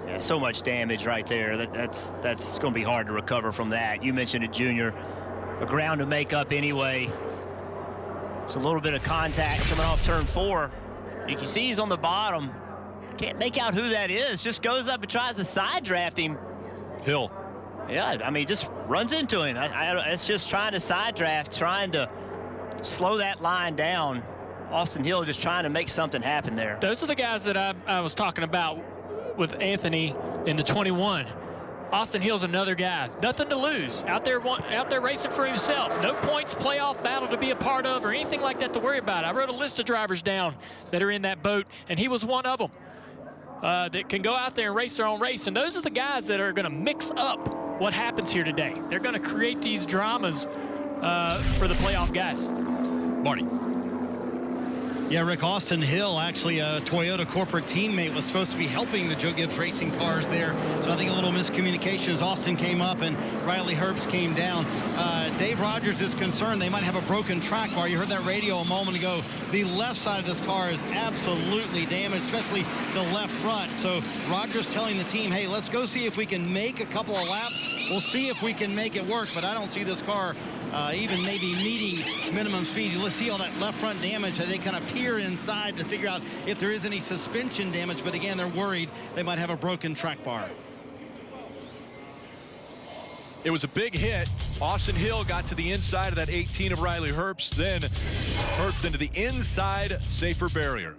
Yeah, so much damage right there. That's going to be hard to recover from that. You mentioned it, Junior. A ground to make up anyway. It's a little bit of contact coming off turn 4. You can see he's on the bottom. Can't make out who that is. Just goes up and tries to side draft him. Hill. Yeah, I mean, just runs into him. It's just trying to side draft, trying to slow that line down. Austin Hill just trying to make something happen there. Those are the guys that I was talking about with Anthony in the 21. Austin Hill's another guy. Nothing to lose. Out there racing for himself. No points, playoff battle to be a part of or anything like that to worry about. I wrote a list of drivers down that are in that boat, and he was one of them that can go out there and race their own race. And those are the guys that are going to mix up what happens here today. They're going to create these dramas for the playoff guys. Marty. Yeah, Rick, Austin Hill, actually a Toyota corporate teammate, was supposed to be helping the Joe Gibbs Racing cars there. So I think a little miscommunication as Austin came up and Riley Herbst came down. Dave Rogers is concerned they might have a broken track bar. You heard that radio a moment ago. The left side of this car is absolutely damaged, especially the left front. So Rogers telling the team, hey, let's go see if we can make a couple of laps. We'll see if we can make it work, but I don't see this car even maybe meeting minimum speed. Let's see all that left front damage as they kind of peer inside to figure out if there is any suspension damage. But again, they're worried they might have a broken track bar. It was a big hit. Austin Hill got to the inside of that 18 of Riley Herbst, then Herbst into the inside safer barrier.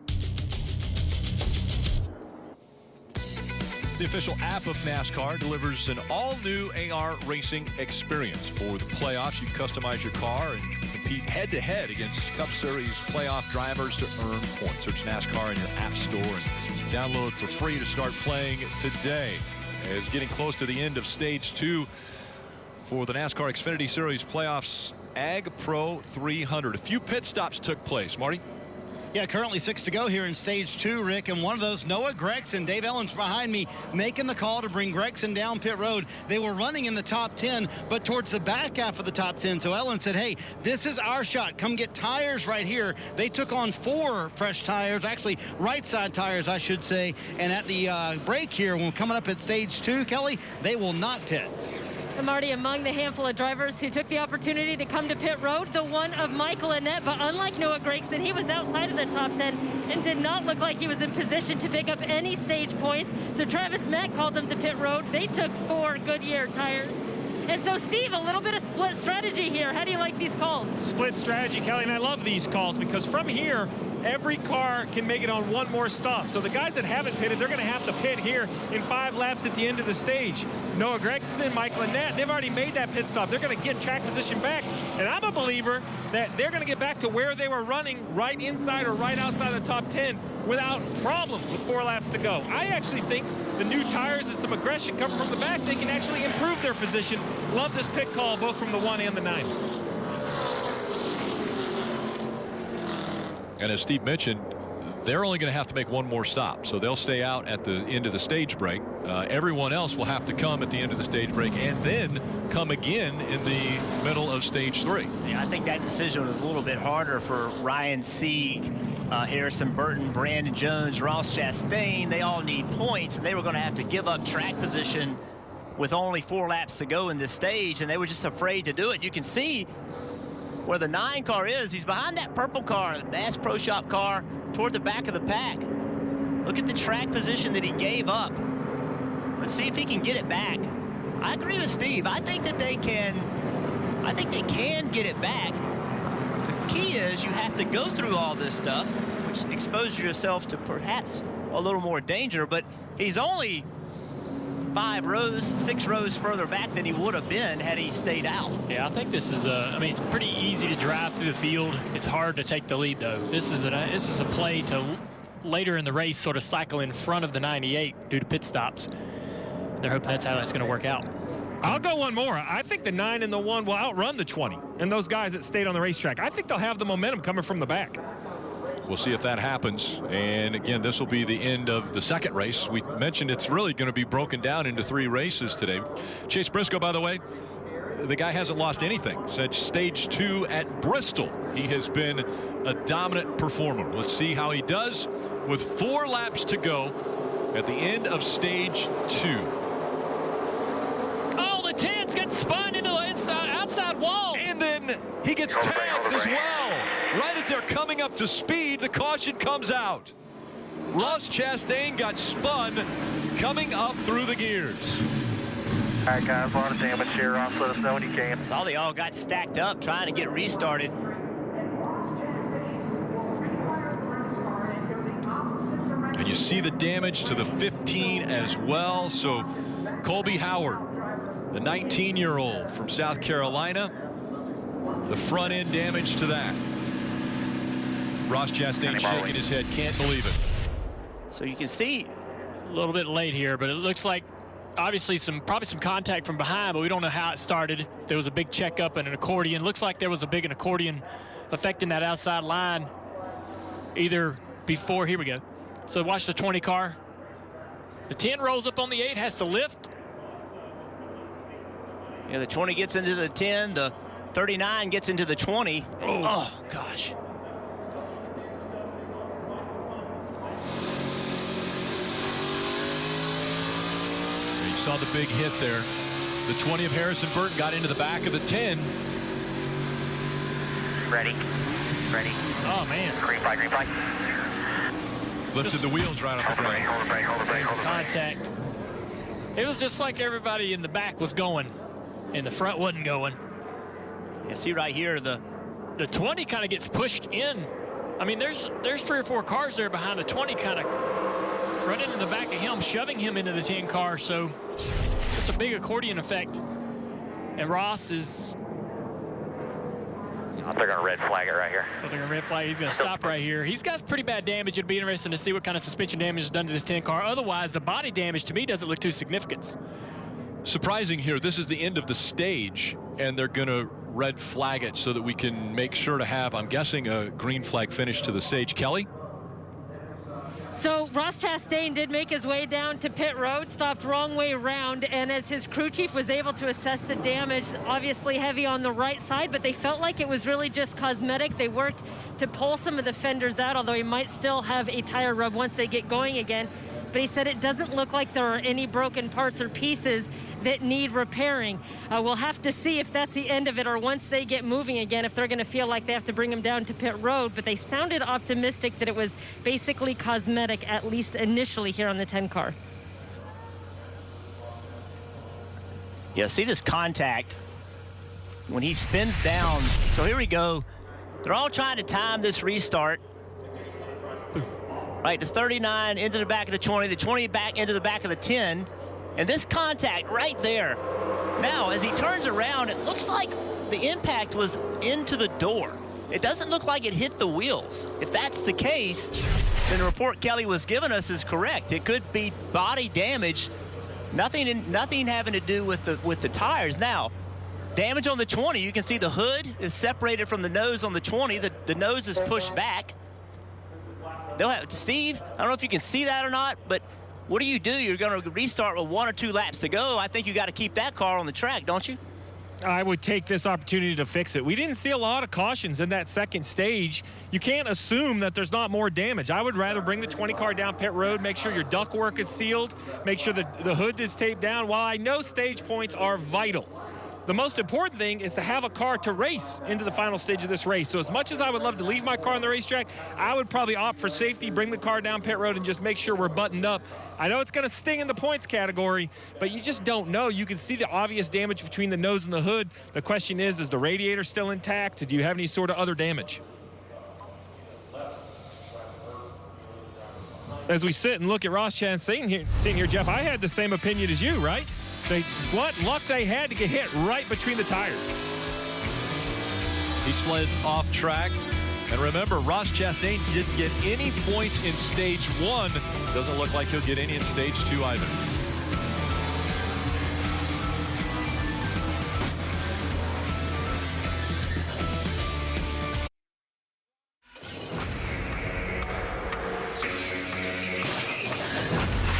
The official app of NASCAR delivers an all-new AR racing experience. For the playoffs, you customize your car and compete head-to-head against Cup Series playoff drivers to earn points. Search NASCAR in your app store and download for free to start playing today. It's getting close to the end of Stage 2 for the NASCAR Xfinity Series playoffs, Ag Pro 300. A few pit stops took place. Marty? Yeah, currently 6 to go here in Stage 2, Rick, and one of those, Noah Gragson. Dave Ellen's behind me, making the call to bring Gragson down pit road. They were running in the top 10, but towards the back half of the top 10. So Ellen said, hey, this is our shot. Come get tires right here. They took on 4 fresh tires, actually right side tires, I should say. And at the break here, when coming up at Stage 2, Kelly, they will not pit. And Marty, among the handful of drivers who took the opportunity to come to pit road, the one of Michael Annett. But unlike Noah Gragson, he was outside of the top 10 and did not look like he was in position to pick up any stage points. So Travis Mack called them to pit road. They took 4 Goodyear tires. And so, Steve, a little bit of split strategy here. How do you like these calls? Split strategy, Kelly, and I love these calls because from here, every car can make it on one more stop. So the guys that haven't pitted, they're going to have to pit here in 5 laps at the end of the stage. Noah Gragson, Michael Annett, they've already made that pit stop. They're going to get track position back. And I'm a believer that they're going to get back to where they were running right inside or right outside the top 10 without problem with 4 laps to go. I actually think the new tires and some aggression coming from the back, they can actually improve their position. Love this pit call, both from the 1 and the 9. And as Steve mentioned, they're only going to have to make 1 more stop. So they'll stay out at the end of the stage break. Everyone else will have to come at the end of the stage break and then come again in the middle of Stage 3. Yeah, I think that decision was a little bit harder for Ryan Sieg, Harrison Burton, Brandon Jones, Ross Chastain. They all need points, and they were going to have to give up track position with only 4 laps to go in this stage, and they were just afraid to do it. You can see where the 9 car is. He's behind that purple car, the Bass Pro Shop car, toward the back of the pack. Look at the track position that he gave up. Let's see if he can get it back. I agree with Steve. I think they can get it back. The key is you have to go through all this stuff, which exposes yourself to perhaps a little more danger, but he's only 6 rows further back than he would have been had he stayed out. Yeah, I think this is I mean, it's pretty easy to drive through the field. It's hard to take the lead, though. This is a play to later in the race sort of cycle in front of the 98 due to pit stops. They're hoping that's how that's going to work out. I'll go one more. I think the 9 and the 1 will outrun the 20 and those guys that stayed on the racetrack. I think they'll have the momentum coming from the back. We'll see if that happens. And again, this will be the end of the second race. We mentioned it's really going to be broken down into 3 races today. Chase Briscoe, by the way, the guy hasn't lost anything since stage 2 at Bristol. He has been a dominant performer. Let's see how he does with 4 laps to go at the end of stage 2. Oh, the 10's got spun into the outside wall. And then he gets tagged as well. Right as they're coming up to speed, the caution comes out. Ross Chastain got spun coming up through the gears. All right, guys, a lot of damage here. Ross, let us know when you can. Saw they all got stacked up trying to get restarted. And you see the damage to the 15 as well. So Colby Howard, the 19-year-old from South Carolina, the front end damage to that. Ross Chastain shaking his head, can't believe it. So you can see a little bit late here, but it looks like obviously probably some contact from behind, but we don't know how it started. There was a big checkup and an accordion. Looks like there was a big accordion affecting that outside line either before. Here we go. So watch the 20 car. The 10 rolls up on the 8, has to lift. Yeah, the 20 gets into the 10, the 39 gets into the 20. Oh gosh. You saw the big hit there. The 20 of Harrison Burton got into the back of the 10. Ready. Oh, man. Green flag, green flag. Lifted the wheels right off the ground. Hold the brake, hold the brake, hold the brake. Contact. It was just like everybody in the back was going and the front wasn't going. You see right here, the 20 kind of gets pushed in. I mean, there's 3 or 4 cars there behind the 20 kind of running in the back of him, shoving him into the 10 car. So it's a big accordion effect. And Ross is... I think I'm going to red flag it right here. I think I'm going to red flag. He's going to stop right here. He's got pretty bad damage. It'd be interesting to see what kind of suspension damage is done to this 10 car. Otherwise, the body damage to me doesn't look too significant. Surprising here, this is the end of the stage, and they're going to red flag it so that we can make sure to have, I'm guessing, a green flag finish to the stage. Kelly? So Ross Chastain did make his way down to pit road, stopped wrong way around, and as his crew chief was able to assess the damage, obviously heavy on the right side, but they felt like it was really just cosmetic. They worked to pull some of the fenders out, although he might still have a tire rub once they get going again. But he said it doesn't look like there are any broken parts or pieces that need repairing. We'll have to see if that's the end of it, or once they get moving again, if they're going to feel like they have to bring him down to pit road. But they sounded optimistic that it was basically cosmetic, at least initially here on the 10 car. Yeah, see this contact when he spins down. So here we go. They're all trying to time this restart. Right, the 39 into the back of the 20, the 20 back into the back of the 10. And this contact right there. Now, as he turns around, it looks like the impact was into the door. It doesn't look like it hit the wheels. If that's the case, then the report Kelly was giving us is correct. It could be body damage, nothing having to do with the tires. Now, damage on the 20, you can see the hood is separated from the nose on the 20. The nose is pushed back. They'll have, Steve, I don't know if you can see that or not, but what do? You're going to restart with 1 or 2 laps to go. I think you got to keep that car on the track, don't you? I would take this opportunity to fix it. We didn't see a lot of cautions in that second stage. You can't assume that there's not more damage. I would rather bring the 20 car down pit road, make sure your ductwork is sealed, make sure the hood is taped down. While I know stage points are vital, The most important thing is to have a car to race into the final stage of this race. So as much as I would love to leave my car on the racetrack, I would probably opt for safety, bring the car down pit road, and just make sure we're buttoned up. I know it's going to sting in the points category, but you just don't know. You can see the obvious damage between the nose and the hood. The question is the radiator still intact? Do you have any sort of other damage? As we sit and look at Ross Chastain sitting here, Jeff, I had the same opinion as you, right? What luck they had to get hit right between the tires. He slid off track. And remember, Ross Chastain didn't get any points in stage 1. Doesn't look like he'll get any in stage 2 either.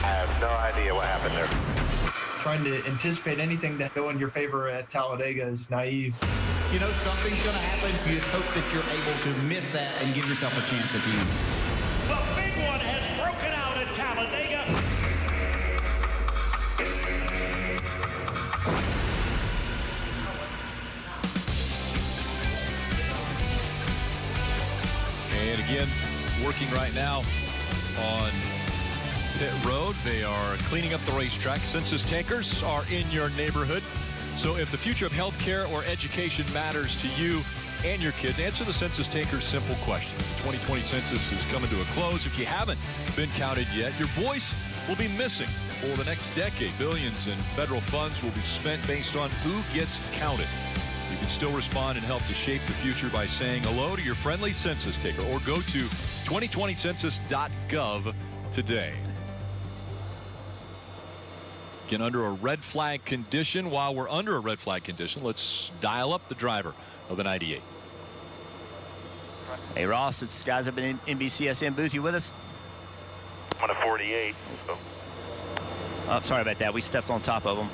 I have no idea what happened there. Trying to anticipate anything that go in your favor at Talladega is naive. You know something's going to happen. You just hope that you're able to miss that and give yourself a chance at the end. The big one has broken out at Talladega. And again, working right now on pit road. They are cleaning up the racetrack. Census takers are in your neighborhood. So if the future of healthcare or education matters to you and your kids, answer the census takers' simple question. The 2020 census is coming to a close. If you haven't been counted yet, your voice will be missing for the next decade. Billions in federal funds will be spent based on who gets counted. You can still respond and help to shape the future by saying hello to your friendly census taker or go to 2020census.gov today. Again, under a red flag condition. While we're under a red flag condition, let's dial up the driver of the 98. Hey, Ross, it's guys up in NBCSN booth. You with us? I'm on a 48. So. Oh, sorry about that. We stepped on top of them.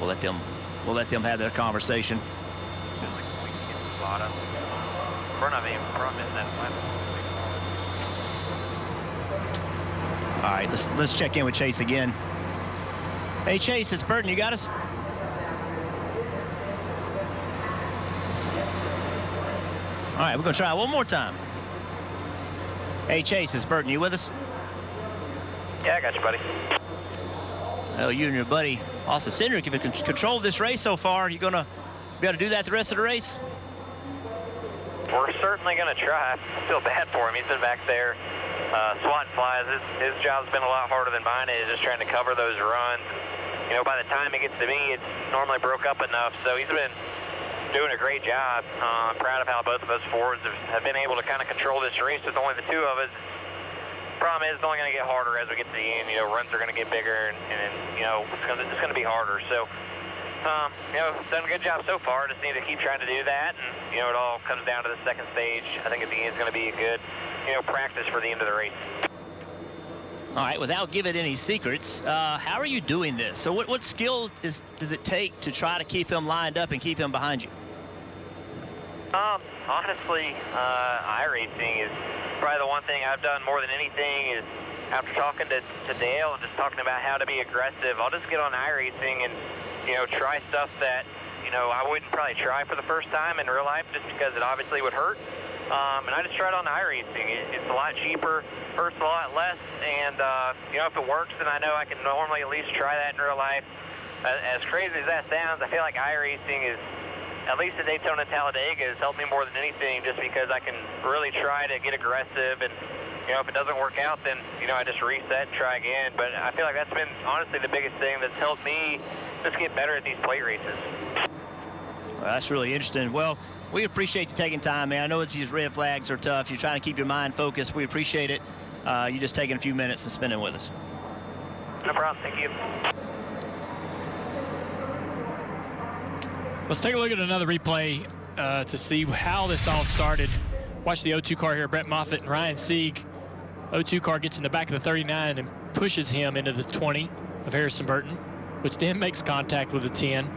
We'll let them have their conversation. Front of him, front in that one. All right, let's check in with Chase again. Hey, Chase, it's Burton. You got us? All right, we're going to try one more time. Hey, Chase, it's Burton. You with us? Yeah, I got you, buddy. Oh, you and your buddy, Austin Cindric, have controlled this race so far. You going to be able to do that the rest of the race? We're certainly going to try. I feel bad for him. He's been back there swatting flies. His job's been a lot harder than mine is, just trying to cover those runs. You know, by the time it gets to me, it's normally broke up enough. So he's been doing a great job. I'm proud of how both of us Fords have been able to kind of control this race with only the two of us. Problem is, it's only going to get harder as we get to the end. You know, runs are going to get bigger, and you know, it's going to be harder. So, you know, done a good job so far. Just need to keep trying to do that, and you know, it all comes down to the second stage. I think at the end is going to be a good, you know, practice for the end of the race. All right, without giving any secrets, how are you doing this? So what skill does it take to try to keep him lined up and keep him behind you? Honestly, iRacing is probably the one thing I've done more than anything is after talking to Dale and just talking about how to be aggressive, I'll just get on iRacing and, you know, try stuff that, you know, I wouldn't probably try for the first time in real life just because it obviously would hurt. And I just tried on iRacing. It's a lot cheaper, hurts a lot less, and, you know, if it works, then I know I can normally at least try that in real life. As crazy as that sounds, I feel like iRacing is, at least at Daytona and Talladega, has helped me more than anything just because I can really try to get aggressive, and, you know, if it doesn't work out, then, you know, I just reset and try again. But I feel like that's been, honestly, the biggest thing that's helped me just get better at these plate races. Well, that's really interesting. Well, we appreciate you taking time, man. I know these red flags are tough. You're trying to keep your mind focused. We appreciate it. You just taking a few minutes and spending with us. No problem. Thank you. Let's take a look at another replay to see how this all started. Watch the O2 car here, Brett Moffitt and Ryan Sieg. O2 car gets in the back of the 39 and pushes him into the 20 of Harrison Burton, which then makes contact with the 10.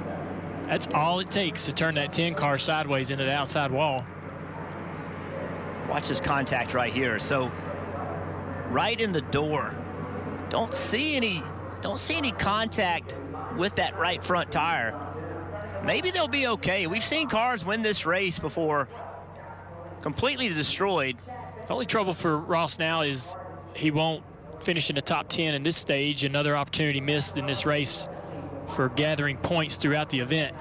That's all it takes to turn that 10 car sideways into the outside wall. Watch this contact right here. So right in the door. Don't see any contact with that right front tire, maybe they'll be okay. We've seen cars win this race before, completely destroyed. The only trouble for Ross now is he won't finish in the top 10 in this stage. Another opportunity missed in this race for gathering points throughout the event.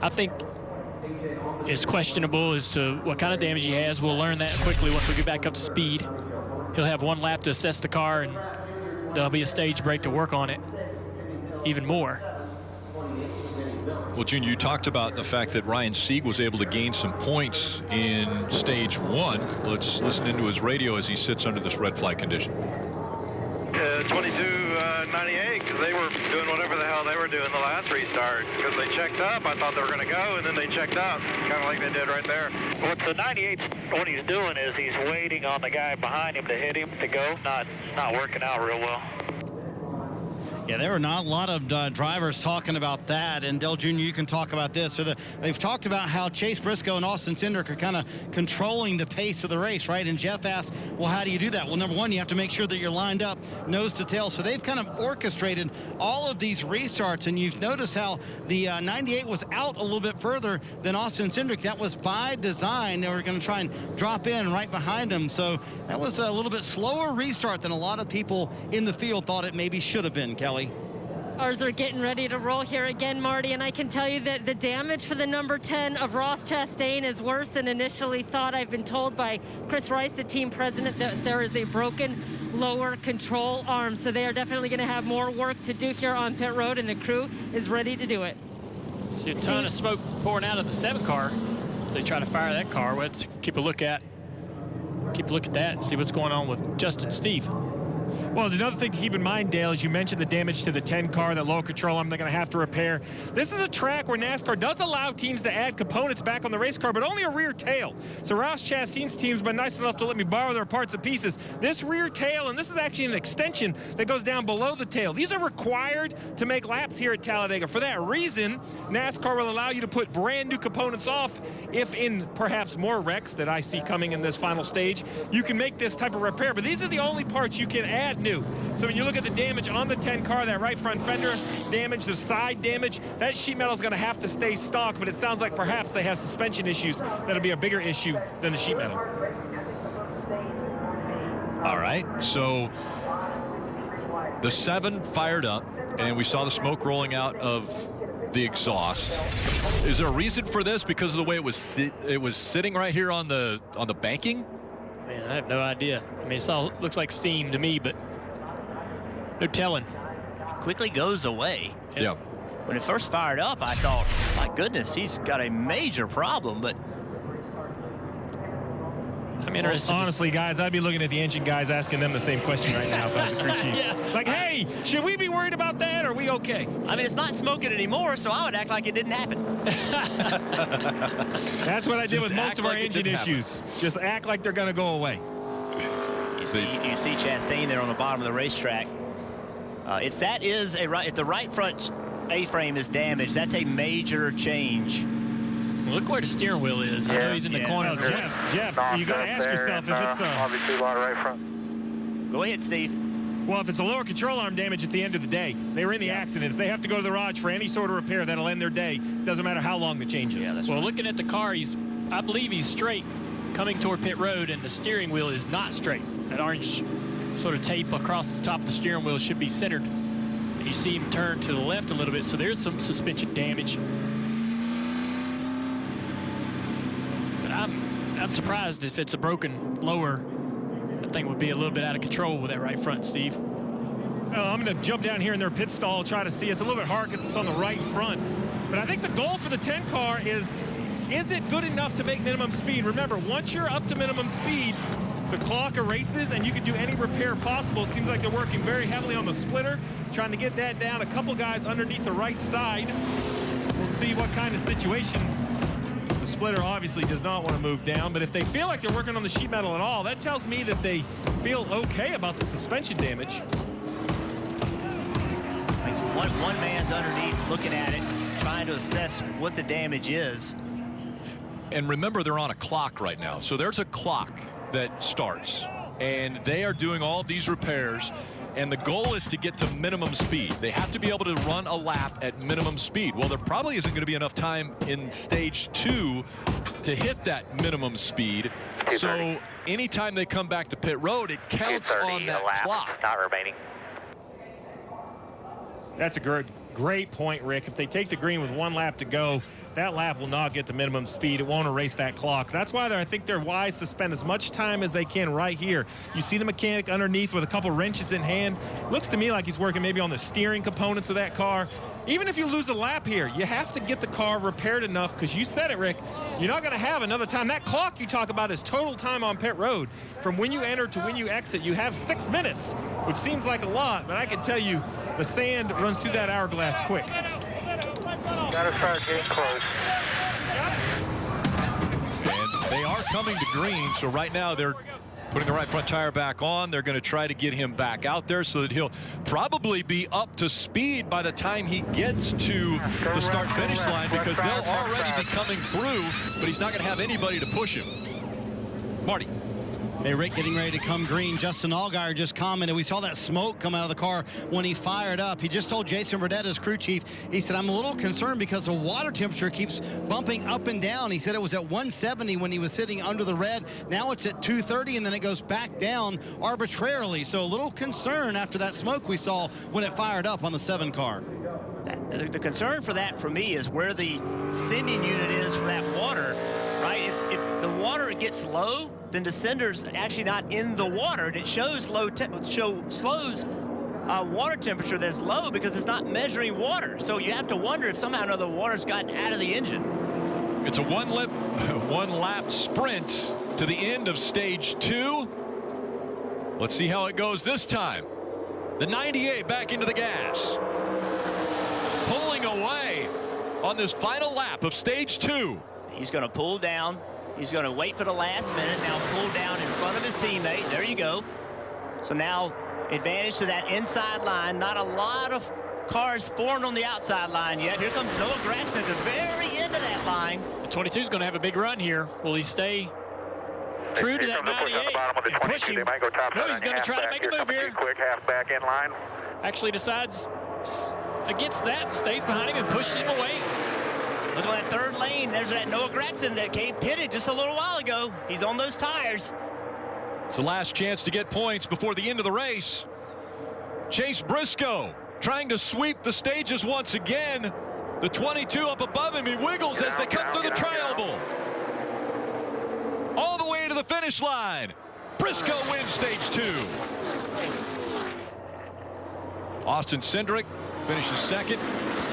I think it's questionable as to what kind of damage he has. We'll learn that quickly once we get back up to speed. He'll have one lap to assess the car, and there'll be a stage break to work on it even more. Well, Junior, you talked about the fact that Ryan Sieg was able to gain some points in stage 1. Let's listen into his radio as he sits under this red flag condition. 22.98, because they were doing whatever the hell they were doing the last restart. Because they checked up, I thought they were going to go, and then they checked out, kind of like they did right there. What the 98, what he's doing is he's waiting on the guy behind him to hit him to go. Not working out real well. Yeah, there were not a lot of drivers talking about that. And Dale Jr., you can talk about this. So they've talked about how Chase Briscoe and Austin Cindric are kind of controlling the pace of the race, right? And Jeff asked, well, how do you do that? Well, number one, you have to make sure that you're lined up nose to tail. So they've kind of orchestrated all of these restarts. And you've noticed how the 98 was out a little bit further than Austin Cindric. That was by design. They were going to try and drop in right behind him. So that was a little bit slower restart than a lot of people in the field thought it maybe should have been, Kelly. Ours are getting ready to roll here again, Marty, and I can tell you that the damage for the number 10 of Ross Chastain is worse than initially thought. I've been told by Chris Rice, the team president, that there is a broken lower control arm, so they are definitely going to have more work to do here on pit road, and the crew is ready to do it. See a ton of smoke pouring out of the 7 car. They try to fire that car. We'll have to keep a look at that and see what's going on with Justin Steve. Well, there's another thing to keep in mind, Dale, as you mentioned the damage to the 10 car, that low control arm they're going to have to repair. This is a track where NASCAR does allow teams to add components back on the race car, but only a rear tail. So Ross Chastain's team's been nice enough to let me borrow their parts and pieces. This rear tail, and this is actually an extension that goes down below the tail. These are required to make laps here at Talladega. For that reason, NASCAR will allow you to put brand new components off if in perhaps more wrecks that I see coming in this final stage, you can make this type of repair. But these are the only parts you can add new. So when you look at the damage on the 10 car, that right front fender damage, the side damage, that sheet metal is going to have to stay stock, but it sounds like perhaps they have suspension issues that'll be a bigger issue than the sheet metal. All right, so the 7 fired up, and we saw the smoke rolling out of the exhaust. Is there a reason for this because of the way it was sitting right here on the banking? Man, I have no idea. I mean, it looks like steam to me, but no telling. It quickly goes away. Yeah. When it first fired up, I thought, my goodness, he's got a major problem, but I'm interested. Honestly, guys, I'd be looking at the engine guys asking them the same question right now if I was a crew chief. Yeah. Like, hey, should we be worried about that, or are we okay? I mean, it's not smoking anymore, so I would act like it didn't happen. That's what I did Just with most act of our like it engine didn't happen. issues. Just act like they're going to go away. You see Chastain there on the bottom of the racetrack. If the right front A-frame is damaged, that's a major change. Look where the steering wheel is. I know he's in the corner. Jeff, you got to ask yourself if it's obviously a lot of right front. Go ahead, Steve. Well, if it's a lower control arm damage at the end of the day, they were in the accident. If they have to go to the garage for any sort of repair, that'll end their day. Doesn't matter how long the change is. Yeah, that's well, right. looking at the car, I believe he's straight coming toward pit road, and the steering wheel is not straight. That orange sort of tape across the top of the steering wheel should be centered. And you see him turn to the left a little bit, so there's some suspension damage. But I'm surprised if it's a broken lower. That thing would be a little bit out of control with that right front, Steve. Well, I'm going to jump down here in their pit stall, try to see. It's a little bit hard because it's on the right front. But I think the goal for the 10 car is it good enough to make minimum speed? Remember, once you're up to minimum speed, the clock erases and you can do any repair possible. It seems like they're working very heavily on the splitter, trying to get that down. A couple guys underneath the right side. We'll see what kind of situation. The splitter obviously does not want to move down, but if they feel like they're working on the sheet metal at all, that tells me that they feel okay about the suspension damage. One man's underneath looking at it, trying to assess what the damage is. And remember, they're on a clock right now. So there's a clock that starts, and they are doing all these repairs. And the goal is to get to minimum speed. They have to be able to run a lap at minimum speed. Well, there probably isn't going to be enough time in stage 2 to hit that minimum speed. So anytime they come back to pit road, it counts on that clock. Not remaining. That's a great point, Rick. If they take the green with 1 lap to go, that lap will not get to minimum speed. It won't erase that clock. That's why I think they're wise to spend as much time as they can right here. You see the mechanic underneath with a couple wrenches in hand. Looks to me like he's working maybe on the steering components of that car. Even if you lose a lap here, you have to get the car repaired enough, because you said it, Rick, you're not going to have another time. That clock you talk about is total time on pit road. From when you enter to when you exit, you have 6 minutes, which seems like a lot, but I can tell you the sand runs through that hourglass quick. Gotta start getting close. And they are coming to green, so right now they're putting the right front tire back on. They're going to try to get him back out there so that he'll probably be up to speed by the time he gets to the start-finish line, because they'll already be coming through, but he's not going to have anybody to push him. Marty. Hey, Rick, getting ready to come green. Justin Allgaier just commented, we saw that smoke come out of the car when he fired up. He just told Jason Burdett, his crew chief, he said, I'm a little concerned because the water temperature keeps bumping up and down. He said it was at 170 when he was sitting under the red. Now it's at 230, and then it goes back down arbitrarily. So a little concern after that smoke we saw when it fired up on the 7 car. The concern for that, for me, is where the sending unit is for that water, right? If the water gets low, then the sender's actually not in the water, and it shows slows water temperature that's low because it's not measuring water. So you have to wonder if somehow or another water's gotten out of the engine. It's a one lap sprint to the end of stage 2. Let's see how it goes this time. The 98 back into the gas, pulling away on this final lap of stage 2. He's going to pull down. He's going to wait for the last minute. Now pull down in front of his teammate. There you go. So now advantage to that inside line. Not a lot of cars formed on the outside line yet. Here comes Noah Gragson at the very end of that line. The 22 is going to have a big run here. Will he stay true to that 98 and push him? No, he's going to try to make a move here. Quick half back in line. Actually decides against that, stays behind him and pushes him away. Look at that third lane. There's that Noah Gragson that came pitted just a little while ago. He's on those tires. It's the last chance to get points before the end of the race. Chase Briscoe trying to sweep the stages once again. The 22 up above him. He wiggles as they come through the tri-oval. All the way to the finish line. Briscoe wins stage 2. Austin Cindric finishes second.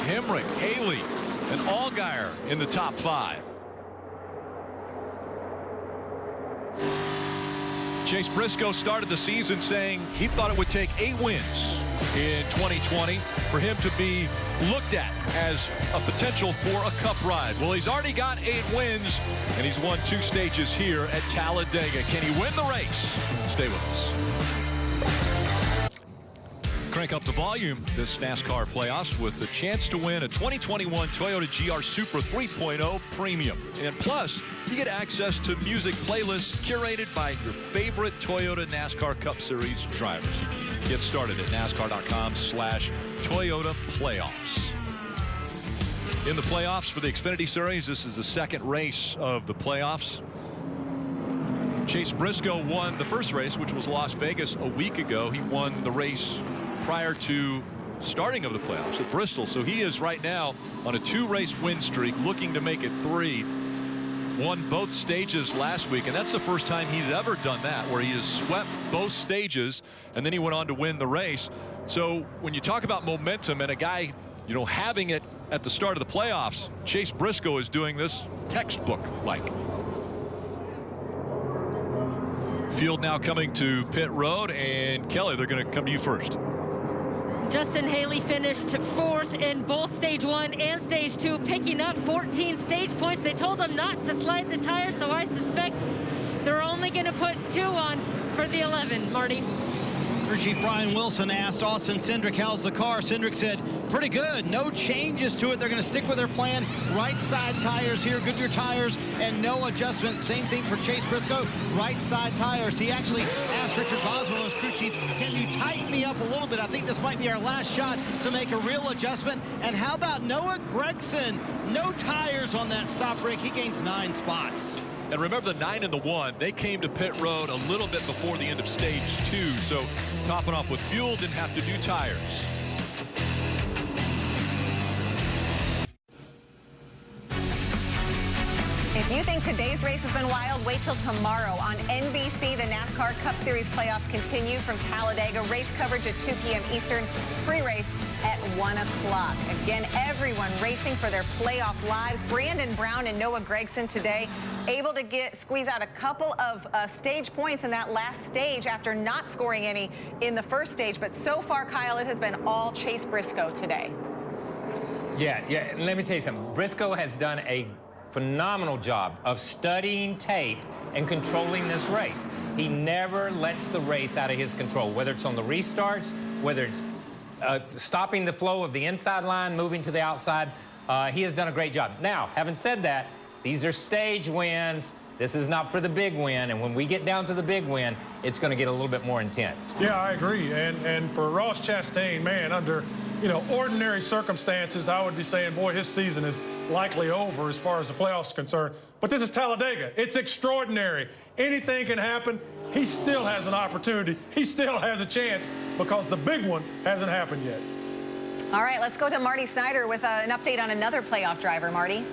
Hemrick, Haley, and Allgaier in the top 5. Chase Briscoe started the season saying he thought it would take 8 wins in 2020 for him to be looked at as a potential for a cup ride. Well, he's already got 8 wins, and he's won 2 stages here at Talladega. Can he win the race? Stay with us. Crank up the volume this NASCAR playoffs with the chance to win a 2021 Toyota GR Supra 3.0 Premium. And plus, you get access to music playlists curated by your favorite Toyota NASCAR Cup Series drivers. Get started at NASCAR.com/Toyota Playoffs. In the playoffs for the Xfinity Series, this is the second race of the playoffs. Chase Briscoe won the first race, which was Las Vegas a week ago. He won the race prior to starting of the playoffs at Bristol. So he is right now on a 2-race win streak, looking to make it 3. Won both stages last week, and that's the first time he's ever done that, where he has swept both stages, and then he went on to win the race. So when you talk about momentum and a guy, you know, having it at the start of the playoffs, Chase Briscoe is doing this textbook-like. Field now coming to pit road, and Kelly, they're going to come to you first. Justin Haley finished 4th in both stage 1 and stage 2, picking up 14 stage points. They told him not to slide the tires, so I suspect they're only going to put 2 on for the 11. Marty. Crew Chief Brian Wilson asked Austin Cindric, how's the car? Cindric said, pretty good. No changes to it. They're going to stick with their plan. Right side tires here, Goodyear tires, and no adjustment. Same thing for Chase Briscoe, right side tires. He actually asked Richard Boswell, his crew chief, can you tighten me up a little bit? I think this might be our last shot to make a real adjustment. And how about Noah Gragson? No tires on that stop break. He gains 9 spots. And remember the 9 and the 1, they came to pit road a little bit before the end of stage 2. So topping off with fuel, didn't have to do tires. If you think today's race has been wild, wait till tomorrow on NBC. The NASCAR Cup Series playoffs continue from Talladega. Race coverage at 2 p.m. Eastern. Pre-race at 1 o'clock. Again, everyone racing for their playoff lives. Brandon Brown and Noah Gragson today able to squeeze out a couple of stage points in that last stage after not scoring any in the first stage. But so far, Kyle, it has been all Chase Briscoe today. Yeah. Let me tell you something. Briscoe has done a phenomenal job of studying tape and controlling this race. He never lets the race out of his control, whether it's on the restarts, whether it's stopping the flow of the inside line, moving to the outside. He has done a great job. Now, having said that, these are stage wins. This is not for the big win, and when we get down to the big win, it's going to get a little bit more intense. Yeah, I agree. And for Ross Chastain, man, under ordinary circumstances, I would be saying, boy, his season is likely over as far as the playoffs are concerned. But this is Talladega. It's extraordinary. Anything can happen. He still has an opportunity. He still has a chance because the big one hasn't happened yet. All right, let's go to Marty Snyder with an update on another playoff driver. Marty.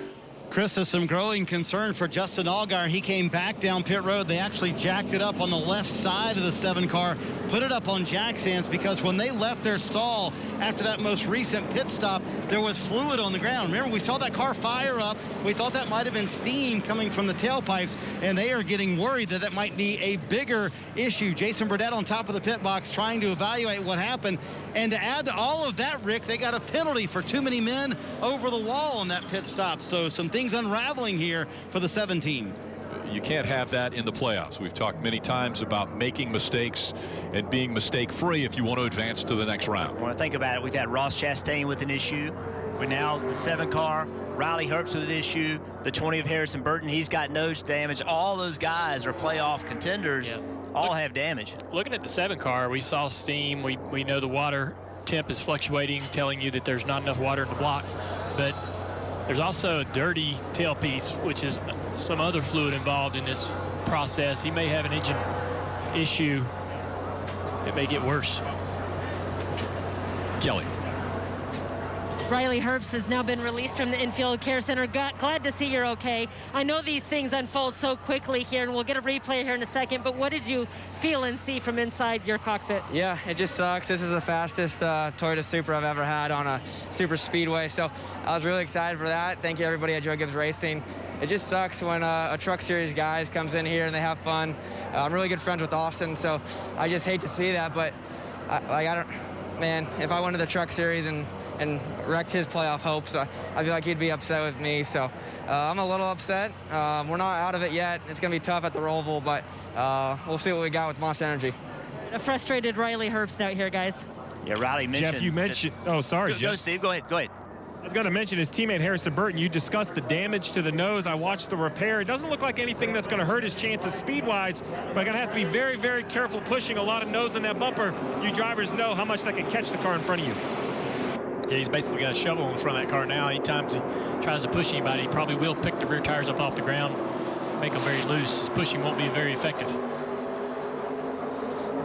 Chris, there's some growing concern for Justin Allgaier. He came back down pit road. They actually jacked it up on the left side of the 7 car, put it up on jack stands because when they left their stall after that most recent pit stop, there was fluid on the ground. Remember, we saw that car fire up. We thought that might have been steam coming from the tailpipes, and they are getting worried that that might be a bigger issue. Jason Burdett on top of the pit box trying to evaluate what happened. And to add to all of that, Rick, they got a penalty for too many men over the wall on that pit stop. So some things unraveling here for the 17. You can't have that in the playoffs. We've talked many times about making mistakes and being mistake-free if you want to advance to the next round. When I think about it, we've had Ross Chastain with an issue. We're now the 7 car. Riley Herbst with an issue. The 20 of Harrison Burton, he's got nose damage. All those guys are playoff contenders. Yeah. All have damage. Looking at the 7 car, we saw steam. We know the water temp is fluctuating, telling you that there's not enough water in the block. But there's also a dirty tailpiece, which is some other fluid involved in this process. He may have an engine issue. It may get worse. Kelly. Riley Herbst has now been released from the infield care center. Glad to see you're okay. I know these things unfold so quickly here, and we'll get a replay here in a second, but what did you feel and see from inside your cockpit? Yeah, it just sucks. This is the fastest Toyota Supra I've ever had on a super speedway, so I was really excited for that. Thank you, everybody at Joe Gibbs Racing. It just sucks when a Truck Series guys comes in here and they have fun. I'm really good friends with Austin, so I just hate to see that, but man, if I went to the Truck Series and wrecked his playoff hopes, I feel like he'd be upset with me. So I'm a little upset. We're not out of it yet. It's going to be tough at the Roval, but we'll see what we got with Monster Energy. A frustrated Riley Herbst out here, guys. Yeah, Riley mentioned. Jeff, you mentioned. Oh, sorry, Jeff. Go, Steve. Go ahead. I was going to mention his teammate Harrison Burton. You discussed the damage to the nose. I watched the repair. It doesn't look like anything that's going to hurt his chances speed-wise, but going to have to be very, very careful pushing a lot of nose in that bumper. You drivers know how much that can catch the car in front of you. Yeah, he's basically got a shovel in front of that car now. Anytime he tries to push anybody, he probably will pick the rear tires up off the ground, make them very loose. His pushing won't be very effective.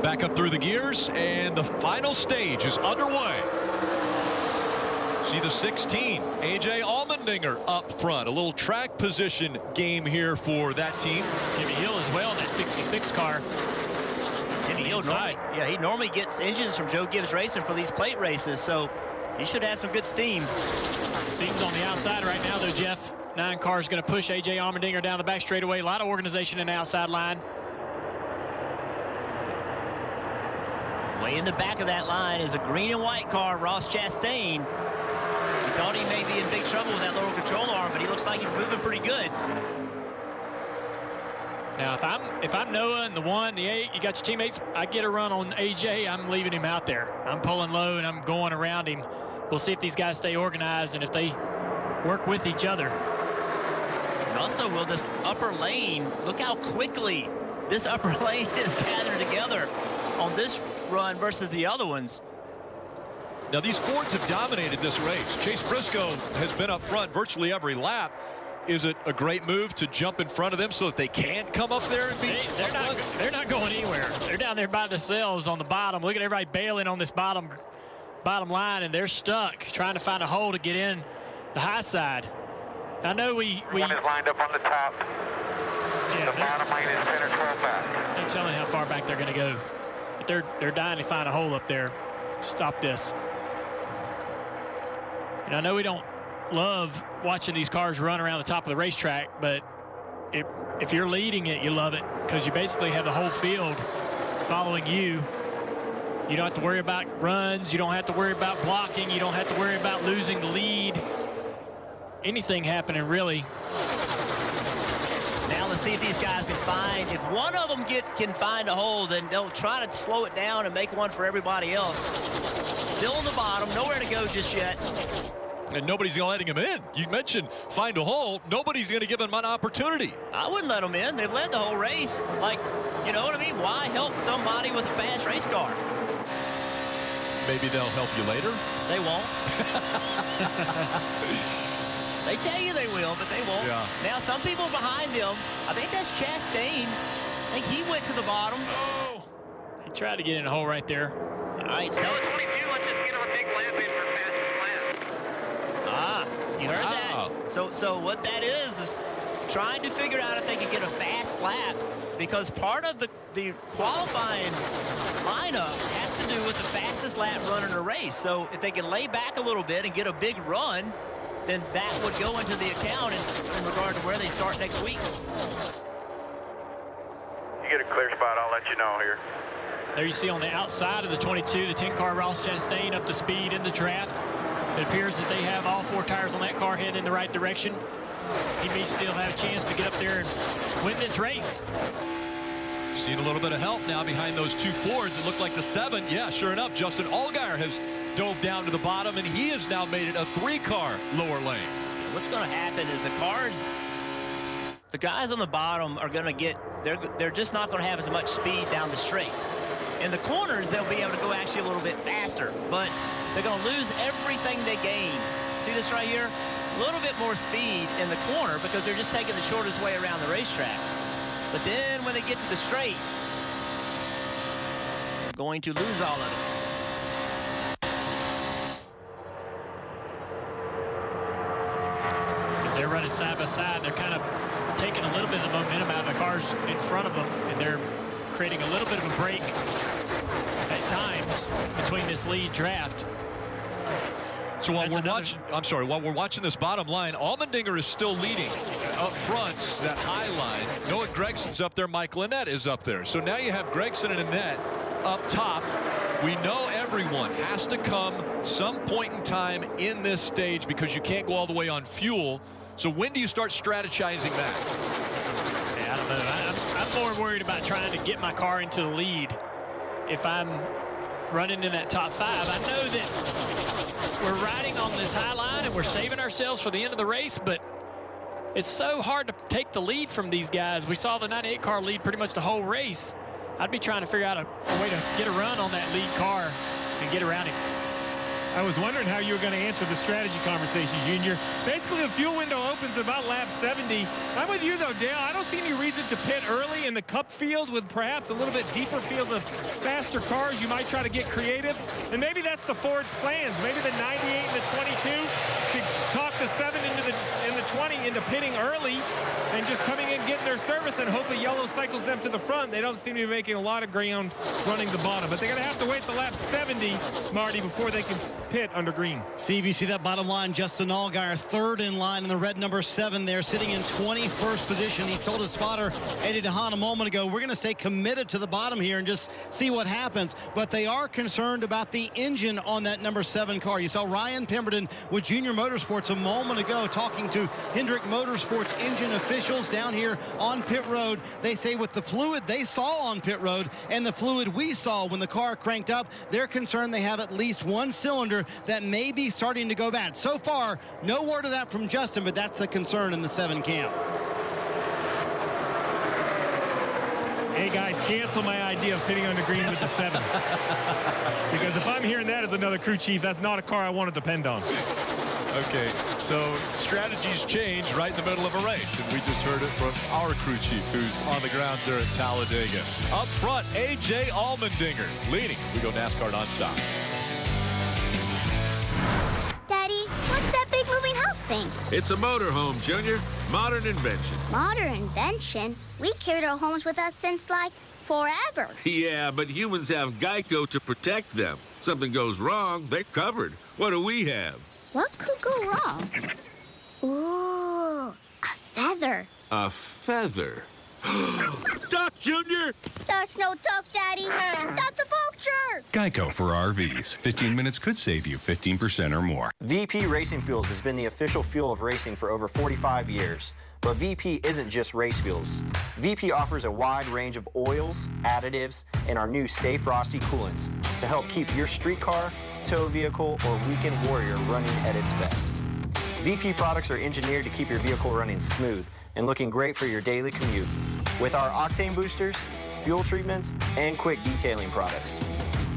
Back up through the gears, and the final stage is underway. See the 16, A.J. Allmendinger up front. A little track position game here for that team. Timmy Hill as well in that 66 car. Timmy Hill, he normally gets engines from Joe Gibbs Racing for these plate races, so he should have some good steam. Steam's on the outside right now, though, Jeff. 9 cars going to push A.J. Allmendinger down the back straightaway. A lot of organization in the outside line. Way in the back of that line is a green and white car, Ross Chastain. He thought he may be in big trouble with that lower control arm, but he looks like he's moving pretty good. Now, if I'm Noah and the 1, the 8, you got your teammates, I get a run on AJ, I'm leaving him out there. I'm pulling low and I'm going around him. we'll see if these guys stay organized and if they work with each other. And also, will this upper lane, look how quickly this upper lane is gathered together on this run versus the other ones. Now, these Fords have dominated this race. Chase Briscoe has been up front virtually every lap. Is it a great move to jump in front of them so that they can't come up there and beat? They're not going anywhere. They're down there by themselves on the bottom. Look at everybody bailing on this bottom line, and they're stuck trying to find a hole to get in the high side. I know we one is lined up on the top. Yeah, the bottom lane is 10 or 12 back. No telling how far back they're going to go, but they're dying to find a hole up there. Stop this. And I know we don't love watching these cars run around the top of the racetrack, but if you're leading it, you love it because you basically have the whole field following you. You don't have to worry about runs. You don't have to worry about blocking. You don't have to worry about losing the lead. Anything happening, really. Now let's see if these guys can find, if one of them can find a hole, then they'll try to slow it down and make one for everybody else. Still on the bottom, nowhere to go just yet. And nobody's letting him in. You mentioned find a hole. Nobody's going to give him an opportunity. I wouldn't let them in. They've led the whole race. Like, you know what I mean? Why help somebody with a fast race car? Maybe they'll help you later. They won't. They tell you they will, but they won't. Yeah. Now, some people behind him, I think that's Chastain. I think he went to the bottom. Oh, he tried to get in a hole right there. All right, so. 22, let's just get him a big lap in for fastest lap. Ah, you heard that. So what that is trying to figure out if they can get a fast lap, because part of the qualifying lineup has to do with the fastest lap run in a race. So if they can lay back a little bit and get a big run, then that would go into the account in regard to where they start next week. You get a clear spot, I'll let you know here. There you see on the outside of the 22, the 10-car Ross Chastain up to speed in the draft. It appears that they have all 4 tires on that car heading in the right direction. He may still have a chance to get up there and win this race. Seen a little bit of help now behind those 2 Fords. It looked like the 7. Yeah, sure enough, Justin Allgaier has dove down to the bottom, and he has now made it a 3-car lower lane. What's going to happen is the guys on the bottom are going to get, they're just not going to have as much speed down the straights. In the corners, they'll be able to go actually a little bit faster, but they're going to lose everything they gain. See this right here? A little bit more speed in the corner because they're just taking the shortest way around the racetrack. But then when they get to the straight, they're going to lose all of it. As they're running side by side, they're kind of taking a little bit of the momentum out of the cars in front of them, and they're creating a little bit of a break at times between this lead draft. So while we're watching this bottom line, Allmendinger is still leading up front, that high line. Noah Gregson's up there. Mike Lynette is up there. So now you have Gregson and Annette up top. We know everyone has to come some point in time in this stage because you can't go all the way on fuel. So when do you start strategizing that? Yeah, I don't know. I'm more worried about trying to get my car into the lead. If I'm running in that top 5, I know that we're riding on this high line and we're saving ourselves for the end of the race, but it's so hard to take the lead from these guys. We saw the 98 car lead pretty much the whole race. I'd be trying to figure out a way to get a run on that lead car and get around him. I was wondering how you were going to answer the strategy conversation, Junior. Basically, the fuel window opens about lap 70. I'm with you, though, Dale. I don't see any reason to pit early in the Cup field with perhaps a little bit deeper field of faster cars. You might try to get creative, and maybe that's the Ford's plans. Maybe the 98 and the 22 could talk the 7 into the 20 into pitting early and just coming in, getting their service, and hope that yellow cycles them to the front. They don't seem to be making a lot of ground running the bottom, but they're going to have to wait till lap 70, Marty, before they can pit under green. Steve, you see that bottom line, Justin Allgaier, 3rd in line in the red number 7 there, sitting in 21st position. He told his spotter, Eddie DeHaan, a moment ago, we're going to stay committed to the bottom here and just see what happens. But they are concerned about the engine on that number 7 car. You saw Ryan Pemberton with Junior Motorsports Motorsports a moment ago, talking to Hendrick Motorsports engine officials down here on pit road. They say with the fluid they saw on pit road and the fluid we saw when the car cranked up, they're concerned they have at least one cylinder that may be starting to go bad. So far, no word of that from Justin, but that's a concern in the 7 camp. Hey, guys, cancel my idea of pitting on the green with the 7. Because if I'm hearing that as another crew chief, that's not a car I want to depend on. Okay, so strategies change right in the middle of a race, and we just heard it from our crew chief, who's on the grounds there at Talladega. Up front, A.J. Allmendinger leading. We go NASCAR nonstop. Daddy, what's that big moving house thing? It's a motorhome, Junior. Modern invention. Modern invention? We carried our homes with us since, like, forever. Yeah, but humans have Geico to protect them. Something goes wrong, they're covered. What do we have? What could go wrong? Ooh, a feather. A feather? Duck, Junior! That's no duck, Daddy. That's a vulture. Geico for RVs. 15 minutes could save you 15% or more. VP Racing Fuels has been the official fuel of racing for over 45 years. But VP isn't just race fuels. VP offers a wide range of oils, additives, and our new Stay Frosty coolants to help keep your street car, tow vehicle, or weekend warrior running at its best. VP products are engineered to keep your vehicle running smooth and looking great for your daily commute. With our octane boosters, fuel treatments, and quick detailing products.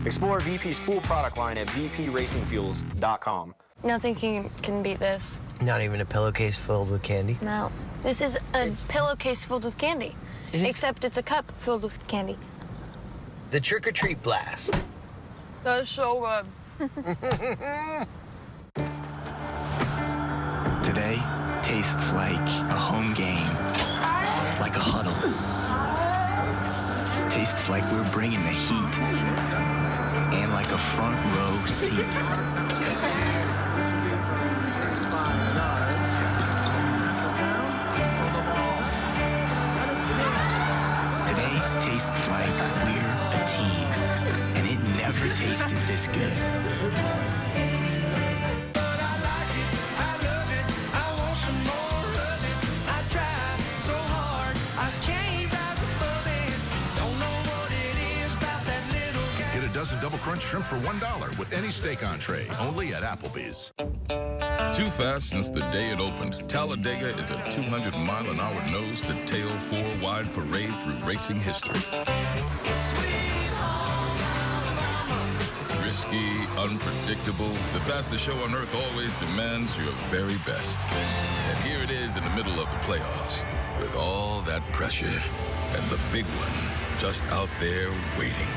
Explore VP's full product line at vpracingfuels.com. Nothing can beat this. Not even a pillowcase filled with candy? No. This is a pillowcase filled with candy. Except it's a cup filled with candy. The trick-or-treat blast. That's so good. Today tastes like a home game, like a huddle. Tastes like we're bringing the heat, and like a front row seat. Today tastes like we're a team, and it never tasted this good. Dozen double crunch shrimp for $1 with any steak entree, only at Applebee's. Too fast since the day it opened. Talladega is a 200-mile-an-hour nose-to-tail, 4-wide parade through racing history. Risky, unpredictable, the fastest show on earth always demands your very best. And here it is in the middle of the playoffs, with all that pressure and the big one just out there waiting.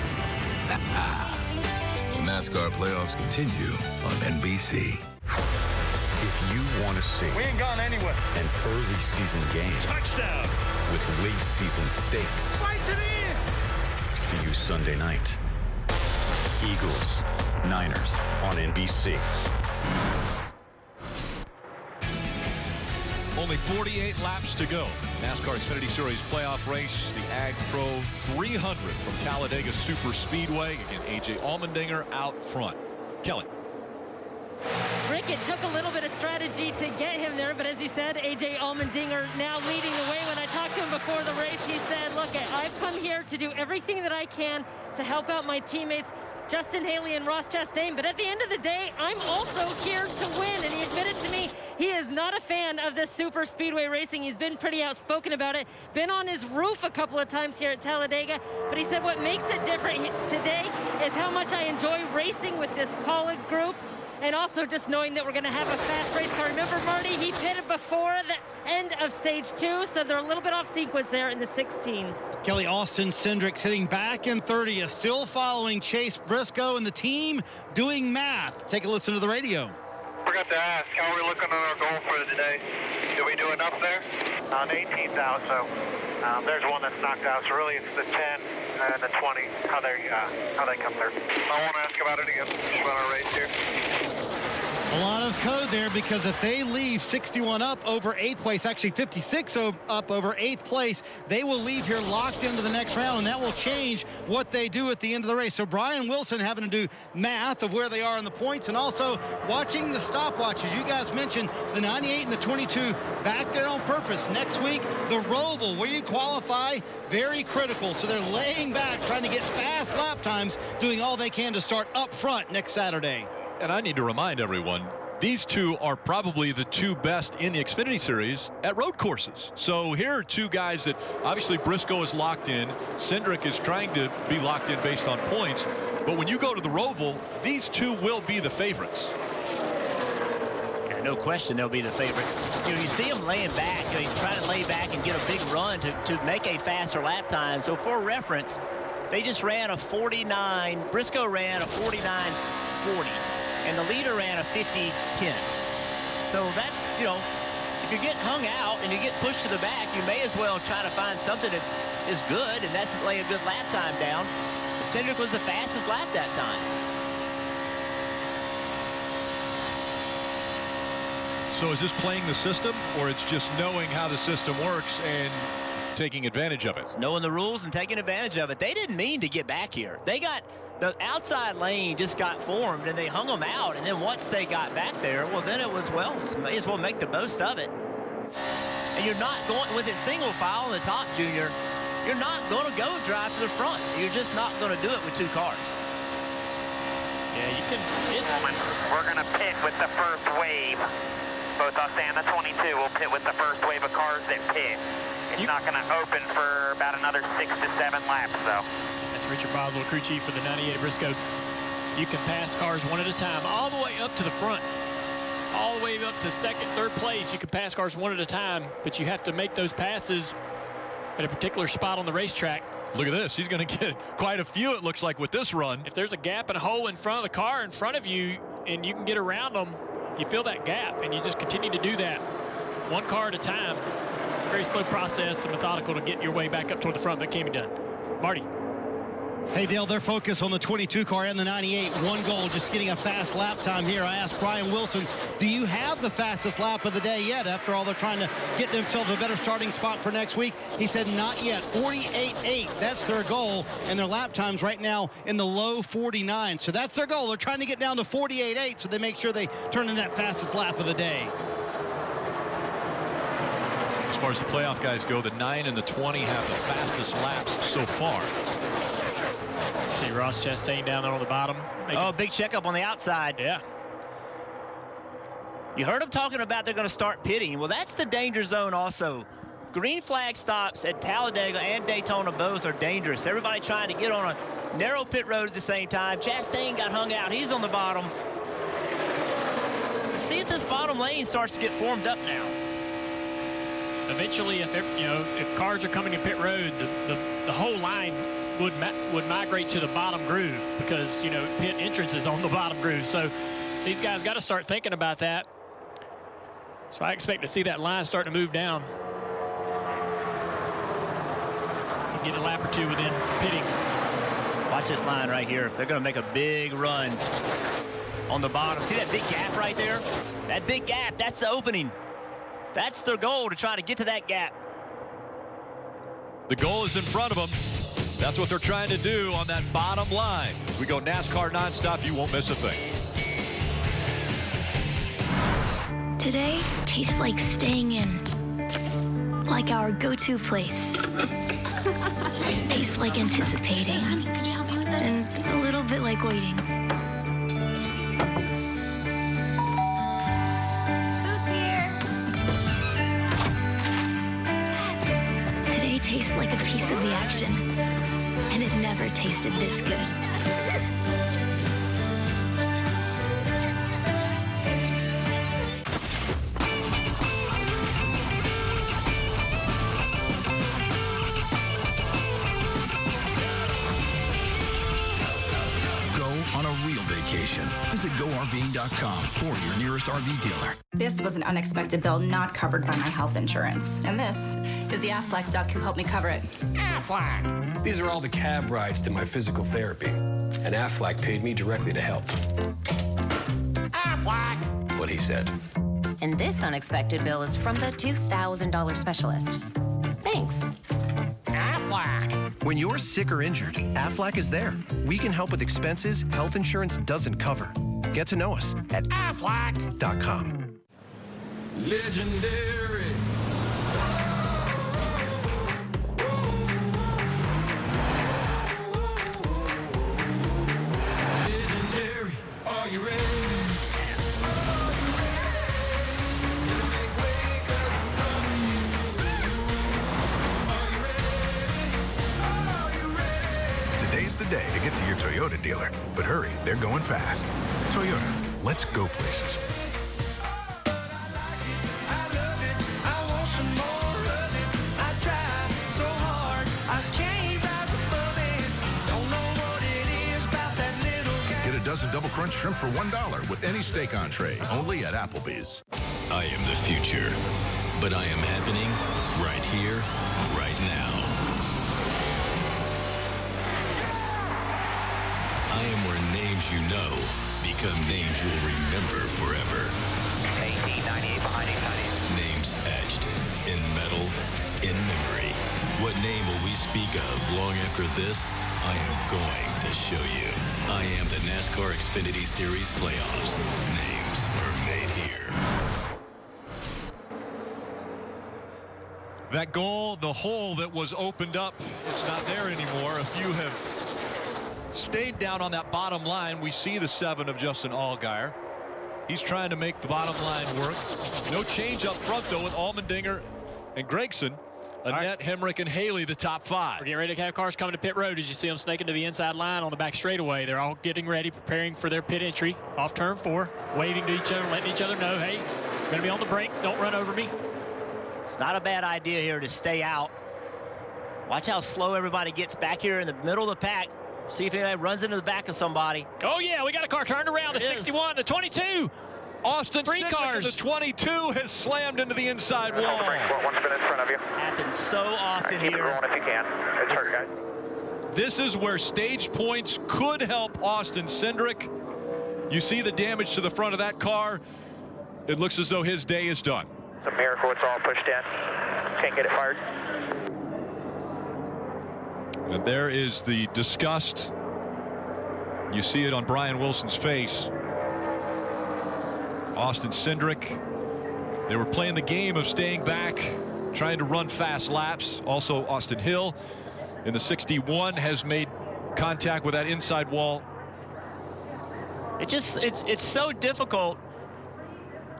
The NASCAR playoffs continue on NBC. If you want to see We ain't gone anywhere. an early season game Touchdown. with late season stakes, Right to the end. see you Sunday night. Eagles, Niners on NBC. Only 48 laps to go. NASCAR Xfinity Series playoff race, the Ag Pro 300 from Talladega Superspeedway. Again, A.J. Allmendinger out front. Kelly. Rick, it took a little bit of strategy to get him there, but as he said, A.J. Allmendinger now leading the way. When I talked to him before the race, he said, look, I've come here to do everything that I can to help out my teammates, Justin Haley and Ross Chastain, but at the end of the day, I'm also here to win. And he admitted to me he is not a fan of this super speedway racing. He's been pretty outspoken about it, been on his roof a couple of times here at Talladega, but he said what makes it different today is how much I enjoy racing with this colleague group, and also just knowing that we're going to have a fast race car. Remember, Marty, he pitted before the end of stage 2, so they're a little bit off sequence there in the 16. Kelly, Austin Cindric sitting back in 30th, still following Chase Briscoe and the team doing math. Take a listen to the radio. Forgot to ask, how are we looking on our goal for today? Did we do enough there? On 18th out, so there's one that's knocked out. So really, it's the 10 and the 20, how they come through. I won't ask about it again. Just run our race here. A lot of code there, because if they leave 61 up over 8th place, actually 56 up over 8th place, they will leave here locked into the next round, and that will change what they do at the end of the race. So Brian Wilson having to do math of where they are in the points, and also watching the stopwatches. You guys mentioned the 98 and the 22 back there on purpose. Next week, the Roval, where you qualify, very critical. So they're laying back, trying to get fast lap times, doing all they can to start up front next Saturday. And I need to remind everyone, these two are probably the two best in the Xfinity Series at road courses. So here are two guys that obviously Briscoe is locked in. Cindric is trying to be locked in based on points. But when you go to the Roval, these two will be the favorites. Yeah, no question they'll be the favorites. You know, you see them laying back. You know, he's trying to lay back and get a big run to make a faster lap time. So for reference, they just ran a 49. Briscoe ran a 49.40. And the leader ran a 50.10. So that's, you know, if you get hung out and you get pushed to the back, you may as well try to find something that is good, and that's lay a good lap time down. Cindric was the fastest lap that time. So is this playing the system, or it's just knowing how the system works and taking advantage of it? Knowing the rules and taking advantage of it. They didn't mean to get back here. They got the outside lane just got formed, and they hung them out. And then once they got back there, well, then it was, well, may as well make the most of it. And you're not going with it single file on the top, Junior. You're not going to go drive to the front. You're just not going to do it with two cars. Yeah, you can. We're going to pit with the first wave. Both us and the 22 will pit with the first wave of cars that pit. It's not going to open for about another 6 to 7 laps, though. That's Richard Boswell, crew chief for the 98 at Briscoe. You can pass cars one at a time, all the way up to the front. All the way up to second, third place. You can pass cars one at a time, but you have to make those passes at a particular spot on the racetrack. Look at this. He's going to get quite a few, it looks like, with this run. If there's a gap and a hole in front of the car in front of you and you can get around them, you fill that gap, and you just continue to do that one car at a time. It's a very slow process and methodical to get your way back up toward the front, but it can be done. Marty. Hey, Dale, their focus on the 22 car and the 98. One goal, just getting a fast lap time here. I asked Brian Wilson, do you have the fastest lap of the day yet? After all, they're trying to get themselves a better starting spot for next week. He said not yet. 48.8, that's their goal. And their lap time's right now in the low 49. So that's their goal. They're trying to get down to 48.8 so they make sure they turn in that fastest lap of the day. As far as the playoff guys go, the 9 and the 20 have the fastest laps so far. See Ross Chastain down there on the bottom. Oh, big checkup on the outside. Yeah. You heard them talking about they're going to start pitting. Well, that's the danger zone also. Green flag stops at Talladega and Daytona both are dangerous. Everybody trying to get on a narrow pit road at the same time. Chastain got hung out. He's on the bottom. Let's see if this bottom lane starts to get formed up now. Eventually, if cars are coming to pit road, the whole line would migrate to the bottom groove, because pit entrance is on the bottom groove. So these guys got to start thinking about that. So I expect to see that line starting to move down. Get a lap or two within pitting. Watch this line right here. They're going to make a big run on the bottom. See that big gap right there? That big gap, that's the opening. That's their goal, to try to get to that gap. The goal is in front of them. That's what they're trying to do on that bottom line. We go NASCAR nonstop. You won't miss a thing. Today tastes like staying in, like our go-to place. Tastes like anticipating, and a little bit like waiting. Food's here. Today tastes like a piece of the action, and it never tasted this good. On a real vacation, visit GoRVing.com or your nearest RV dealer. This was an unexpected bill not covered by my health insurance. And this is the Aflac duck who helped me cover it. Aflac! These are all the cab rides to my physical therapy. And Aflac paid me directly to help. Aflac! Affleck! What he said. And this unexpected bill is from the $2,000 specialist. Thanks. Affleck! When you're sick or injured, Aflac is there. We can help with expenses health insurance doesn't cover. Get to know us at Aflac.com. Legendary. Legendary. Are you ready? Today's the day to get to your Toyota dealer. But hurry, they're going fast. Toyota, let's go places. Get a dozen double crunch shrimp for $1 with any steak entree, only at Applebee's. I am the future, but I am happening right here, right now. I am where names you know become names you'll remember forever. 1898 behind 890. Names etched in metal, in memory. What name will we speak of long after this? I am going to show you. I am the NASCAR Xfinity Series playoffs. Names are made here. That goal, the hole that was opened up, it's not there anymore. A few have stayed down on that bottom line. We see the 7 of Justin Allgaier. He's trying to make the bottom line work. No change up front, though, with Allmendinger and Gregson. Annette, Hemrick, and Haley, the top 5. We're getting ready to have cars coming to pit road as you see them snaking to the inside line on the back straightaway. They're all getting ready, preparing for their pit entry off turn 4, waving to each other, letting each other know, hey, we're going to be on the brakes. Don't run over me. It's not a bad idea here to stay out. Watch how slow everybody gets back here in the middle of the pack. See if anybody runs into the back of somebody. Oh, yeah, we got a car turned around. The 61, the 22. Austin Three cars. The 22 has slammed into the inside wall. One spin in front of you. Happens so often Keep it here. rolling if you can. It's hurt, guys. This is where stage points could help Austin Cindric. You see the damage to the front of that car. It looks as though his day is done. It's a miracle it's all pushed in. Can't get it fired. And there is the disgust. You see it on Brian Wilson's face. Austin Cindric. They were playing the game of staying back, trying to run fast laps. Also, Austin Hill in the 61 has made contact with that inside wall. It's so difficult.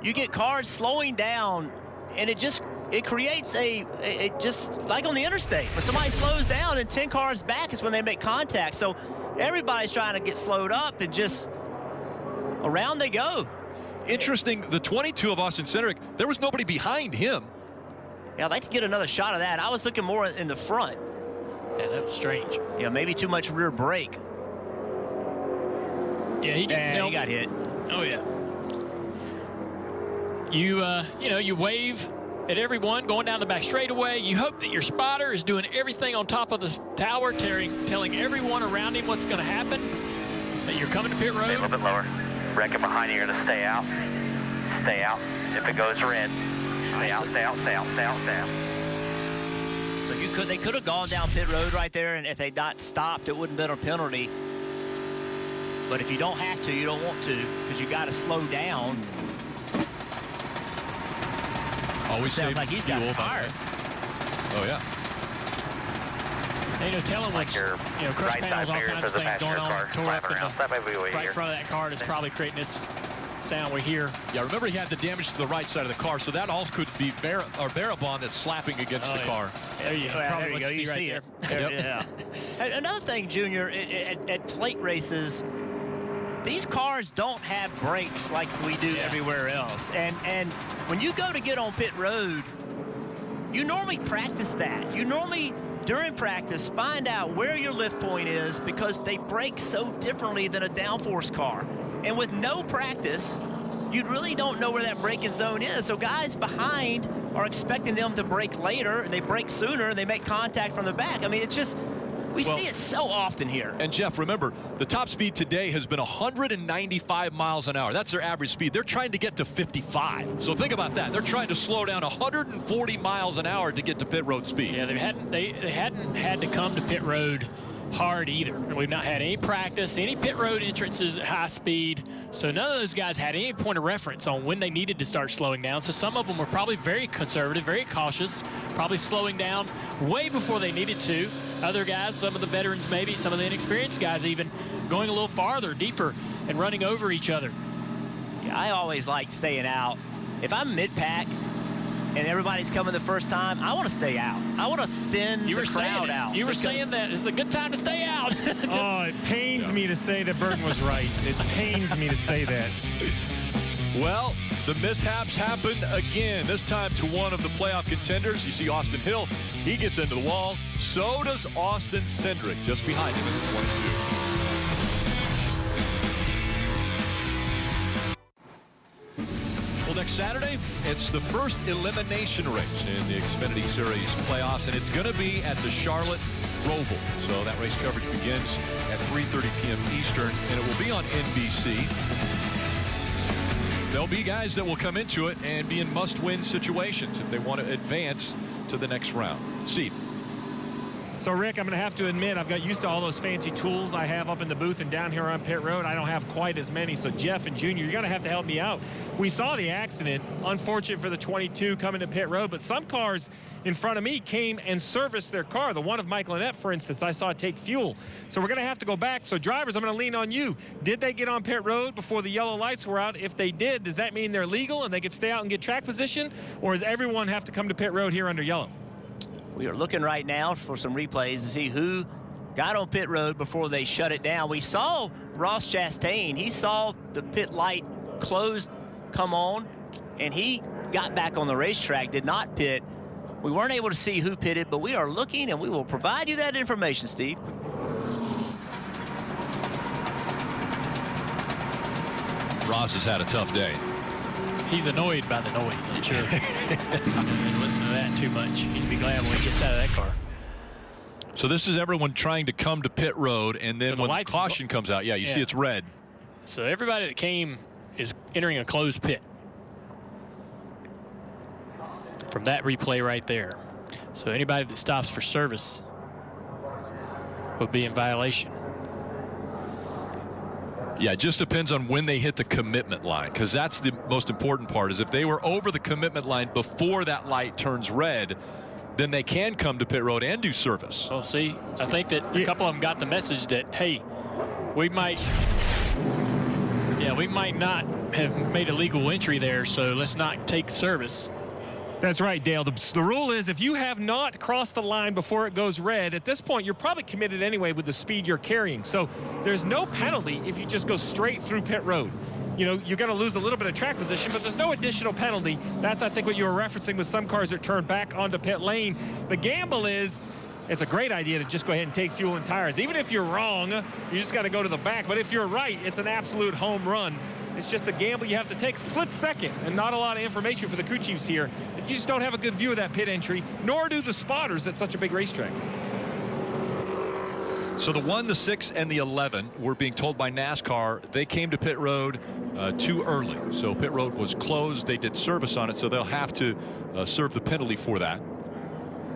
You get cars slowing down, and it creates just like on the interstate. When somebody slows down and 10 cars back is when they make contact. So everybody's trying to get slowed up, and just around they go. Interesting, the 22 of Austin Cindric, there was nobody behind him. Yeah, I'd like to get another shot of that. I was looking more in the front. Yeah, that's strange. Yeah, maybe too much rear brake. Yeah, he got hit. Oh, yeah. You wave at everyone going down the back straightaway. You hope that your spotter is doing everything on top of the tower, telling everyone around him what's going to happen, that you're coming to pit road. Stay a little bit lower. Wreck it behind you, you're going to stay out. Stay out. If it goes red, stay out, stay out, stay out, stay out, stay out. So they could have gone down pit road right there, and if they'd not stopped, it wouldn't have been a penalty. But if you don't have to, you don't want to, because you got to slow down. Always sounds like he's got tired. Oh, yeah. And, telling what's, crush right panels, all side kinds of figure things going on. Tore up in That might be the way right here. front of that car is probably creating this sound we hear. Yeah, remember he had the damage to the right side of the car, so that all could be Barabon that's slapping against the car. There you go. There you go. You see it. Yeah. Another thing, Junior, at plate races, these cars don't have brakes like we do everywhere else. And when you go to get on pit road, you normally practice that. You normally, during practice, find out where your lift point is, because they brake so differently than a downforce car. And with no practice, you really don't know where that braking zone is. So guys behind are expecting them to brake later, and they brake sooner, and they make contact from the back. I mean, it's just We see it so often here. And Jeff, remember, the top speed today has been 195 miles an hour. That's their average speed. They're trying to get to 55. So think about that. They're trying to slow down 140 miles an hour to get to pit road speed. Yeah, they hadn't had to come to pit road hard either. We've not had any practice, any pit road entrances at high speed. So none of those guys had any point of reference on when they needed to start slowing down. So some of them were probably very conservative, very cautious, probably slowing down way before they needed to. Other guys, some of the veterans maybe, some of the inexperienced guys even, going a little farther, deeper, and running over each other. Yeah, I always like staying out. If I'm mid-pack and everybody's coming the first time, I want to stay out. I want to thin the crowd out. You were saying that it's a good time to stay out. It pains me to say that Burton was right. It pains me to say that. Well, the mishaps happened again, this time to one of the playoff contenders. You see Austin Hill, he gets into the wall. So does Austin Cindric, just behind him in the 22. Well, next Saturday, it's the first elimination race in the Xfinity Series playoffs, and it's going to be at the Charlotte Roval. So that race coverage begins at 3:30 p.m. Eastern, and it will be on NBC. There'll be guys that will come into it and be in must-win situations if they want to advance to the next round. Steve. So, Rick, I'm going to have to admit I've got used to all those fancy tools I have up in the booth and down here on pit road. I don't have quite as many. So, Jeff and Junior, you're going to have help me out. We saw the accident. Unfortunate for the 22 coming to pit road, but some cars in front of me came and serviced their car. The one of Michael Annette, for instance, I saw take fuel. So we're going to have to go back. So, drivers, I'm going to lean on you. Did they get on pit road before the yellow lights were out? If they did, does that mean they're legal and they could stay out and get track position? Or does everyone have to come to pit road here under yellow? We are looking right now for some replays to see who got on pit road before they shut it down. We saw Ross Chastain. He saw the pit light closed come on, and he got back on the racetrack, did not pit. We weren't able to see who pitted, but we are looking, and we will provide you that information, Steve. Ross has had a tough day. He's annoyed by the noise, I'm sure. Didn't listen to that too much. He'd be glad when he gets out of that car. So this is everyone trying to come to pit road, and then when the caution comes out, you see it's red. So everybody that came is entering a closed pit from that replay right there. So anybody that stops for service will be in violation. Yeah, it just depends on when they hit the commitment line, because that's the most important part. Is if they were over the commitment line before that light turns red, then they can come to pit road and do service. Well, see, I think that a couple of them got the message that, hey, we might not have made a legal entry there, so let's not take service. That's right, Dale. The rule is if you have not crossed the line before it goes red, at this point, you're probably committed anyway with the speed you're carrying. So there's no penalty if you just go straight through pit road. You know, you're going to lose a little bit of track position, but there's no additional penalty. That's, I think, what you were referencing with some cars that turn back onto pit lane. The gamble is it's a great idea to just go ahead and take fuel and tires. Even if you're wrong, you just got to go to the back. But if you're right, it's an absolute home run. It's just a gamble you have to take split second, and not a lot of information for the crew chiefs here. You just don't have a good view of that pit entry, nor do the spotters at such a big racetrack. So the 1, the 6, and the 11 were being told by NASCAR they came to pit road too early. So pit road was closed. They did service on it, so they'll have to serve the penalty for that.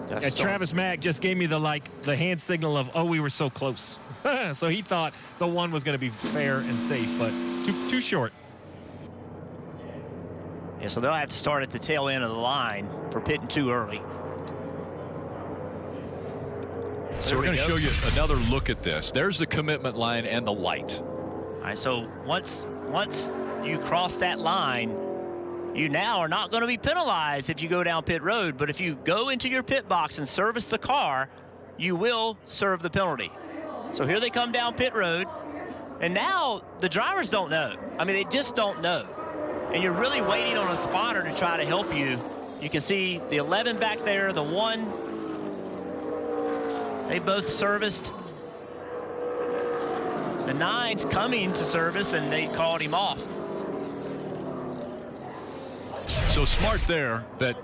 Yeah, Travis Mack just gave me the hand signal of, oh, we were so close. So he thought the 1 was going to be fair and safe, but too short. Yeah, so they'll have to start at the tail end of the line for pitting too early. So we're going to show you another look at this. There's the commitment line and the light. All right, so once you cross that line, you now are not going to be penalized if you go down pit road, but if you go into your pit box and service the car, you will serve the penalty. So here they come down pit road, and now the drivers don't know. I mean, they just don't know. And you're really waiting on a spotter to try to help you. You can see the 11 back there, the 1. They both serviced. The 9's coming to service, and they called him off. So smart there that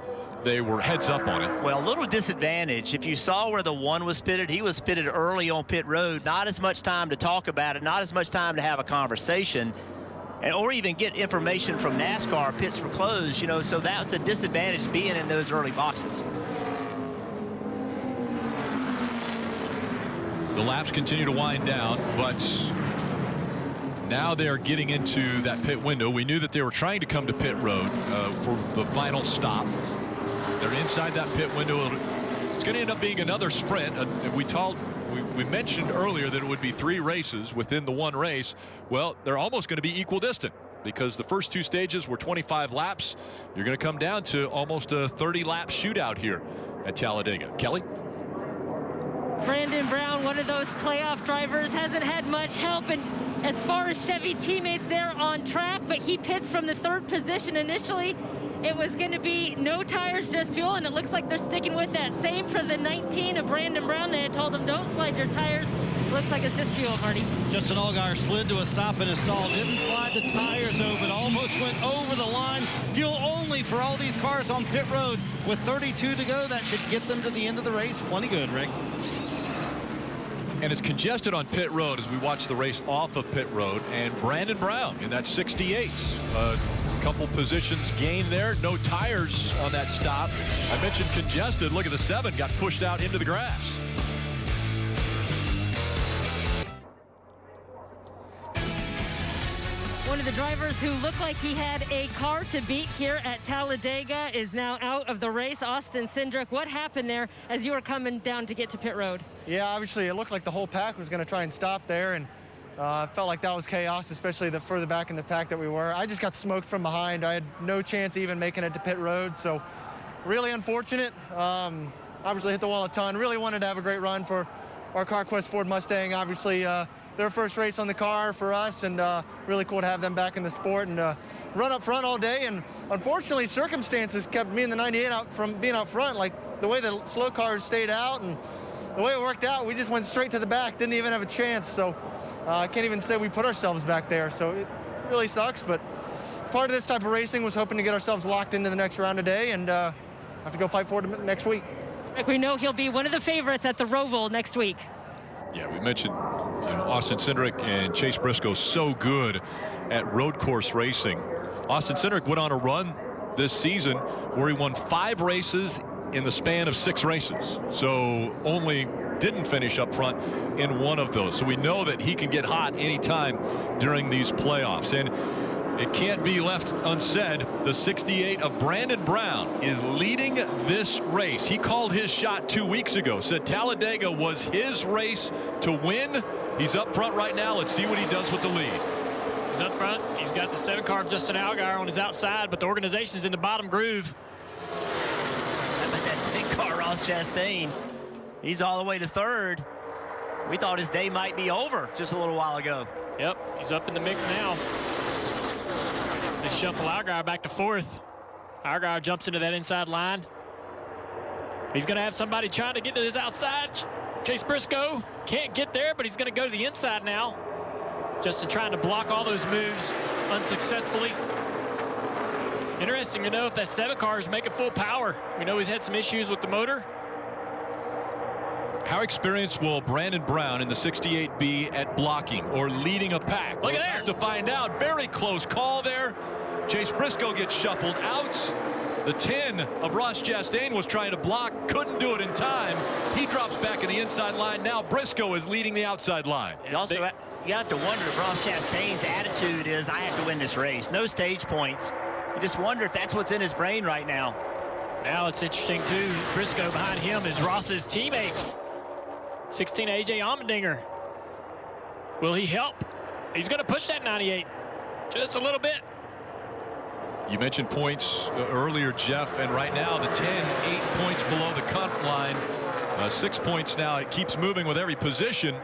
they were heads up on it. Well, a little disadvantage. If you saw where the 1 was pitted, he was pitted early on pit road. Not as much time to talk about it, not as much time to have a conversation, or even get information from NASCAR. Pits were closed, you know, so that's a disadvantage being in those early boxes. The laps continue to wind down, but now they're getting into that pit window. We knew that they were trying to come to pit road for the final stop. They're inside that pit window. It's going to end up being another sprint. We mentioned earlier that it would be 3 races within the 1 race. Well, they're almost going to be equidistant because the first 2 stages were 25 laps. You're going to come down to almost a 30-lap shootout here at Talladega. Kelly? Brandon Brown, one of those playoff drivers, hasn't had much help and as far as Chevy teammates there on track, but he pits from the 3rd position. Initially, it was going to be no tires, just fuel, and it looks like they're sticking with that. Same for the 19 of Brandon Brown. They had told him, don't slide your tires. Looks like it's just fuel, Marty. Justin Allgaier slid to a stop in his stall, didn't slide the tires over, almost went over the line. Fuel only for all these cars on pit road. With 32 to go, that should get them to the end of the race. Plenty good, Rick. And it's congested on pit road as we watch the race off of pit road. And Brandon Brown in that 68. A couple positions gained there. No tires on that stop. I mentioned congested. Look at the 7. Got pushed out into the grass. One of the drivers who looked like he had a car to beat here at Talladega is now out of the race. Austin Cindric, what happened there as you were coming down to get to pit road? Yeah, obviously it looked like the whole pack was going to try and stop there, and I felt like that was chaos, especially the further back in the pack that we were. I just got smoked from behind. I had no chance even making it to pit road, so really unfortunate. Obviously hit the wall a ton. Really wanted to have a great run for our CarQuest Ford Mustang. Obviously, their first race on the car for us, and really cool to have them back in the sport and run up front all day. And unfortunately, circumstances kept me and the 98 out from being out front. Like the way the slow cars stayed out and the way it worked out, we just went straight to the back, didn't even have a chance. So I can't even say we put ourselves back there. So it really sucks, but part of this type of racing was hoping to get ourselves locked into the next round today and have to go fight for it next week. We know he'll be one of the favorites at the Roval next week. Yeah, we mentioned Austin Cindric and Chase Briscoe so good at road course racing. Austin Cindric went on a run this season where he won 5 races in the span of 6 races. So only didn't finish up front in 1 of those. So we know that he can get hot anytime during these playoffs. And it can't be left unsaid. The 68 of Brandon Brown is leading this race. He called his shot 2 weeks ago, said Talladega was his race to win. He's up front right now. Let's see what he does with the lead. He's up front. He's got the 7 car of Justin Allgaier on his outside, but the organization's in the bottom groove. How about that 10 car Ross Chastain? He's all the way to 3rd. We thought his day might be over just a little while ago. Yep, he's up in the mix now. They shuffle Allgaier back to 4th. Allgaier jumps into that inside line. He's going to have somebody trying to get to his outside. Chase Briscoe can't get there, but he's going to go to the inside now. Justin trying to block all those moves unsuccessfully. Interesting to know if that 7 car is making full power. We know he's had some issues with the motor. How experienced will Brandon Brown in the 68B at blocking or leading a pack? Look at there. To find out. Very close call there. Chase Briscoe gets shuffled out. The 10 of Ross Chastain was trying to block, couldn't do it in time. He drops back in the inside line. Now Briscoe is leading the outside line. You also you have to wonder if Ross Chastain's attitude is, I have to win this race. No stage points. You just wonder if that's what's in his brain right now. Now it's interesting, too. Briscoe behind him is Ross's teammate, 16 A.J. Allmendinger. Will he help? He's going to push that 98 just a little bit. You mentioned points earlier, Jeff, and right now the 10, 8 points below the cut line. 6 points now. It keeps moving with every position.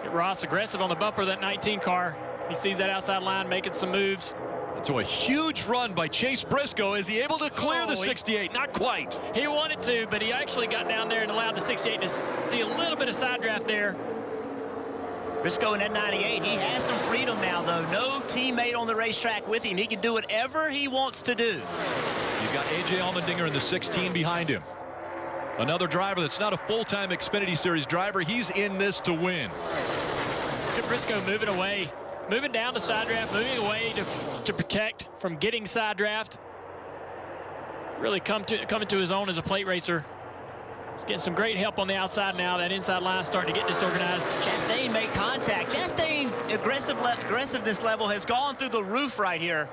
Get Ross aggressive on the bumper of that 19 car. He sees that outside line making some moves. So a huge run by Chase Briscoe. Is he able to clear the 68? Not quite. He wanted to, but he actually got down there and allowed the 68 to see a little bit of side draft there. Briscoe in that 98, he has some freedom now, though. No teammate on the racetrack with him. He can do whatever he wants to do. He He's got A.J. Allmendinger in the 16 behind him. Another driver that's not a full-time Xfinity Series driver. He's in this to win. Look at Briscoe moving away, moving down the side draft, moving away to protect from getting side draft. Really coming to his own as a plate racer. He's getting some great help on the outside now. That inside line starting to get disorganized. Chastain made contact. Chastain's aggressiveness level has gone through the roof right here.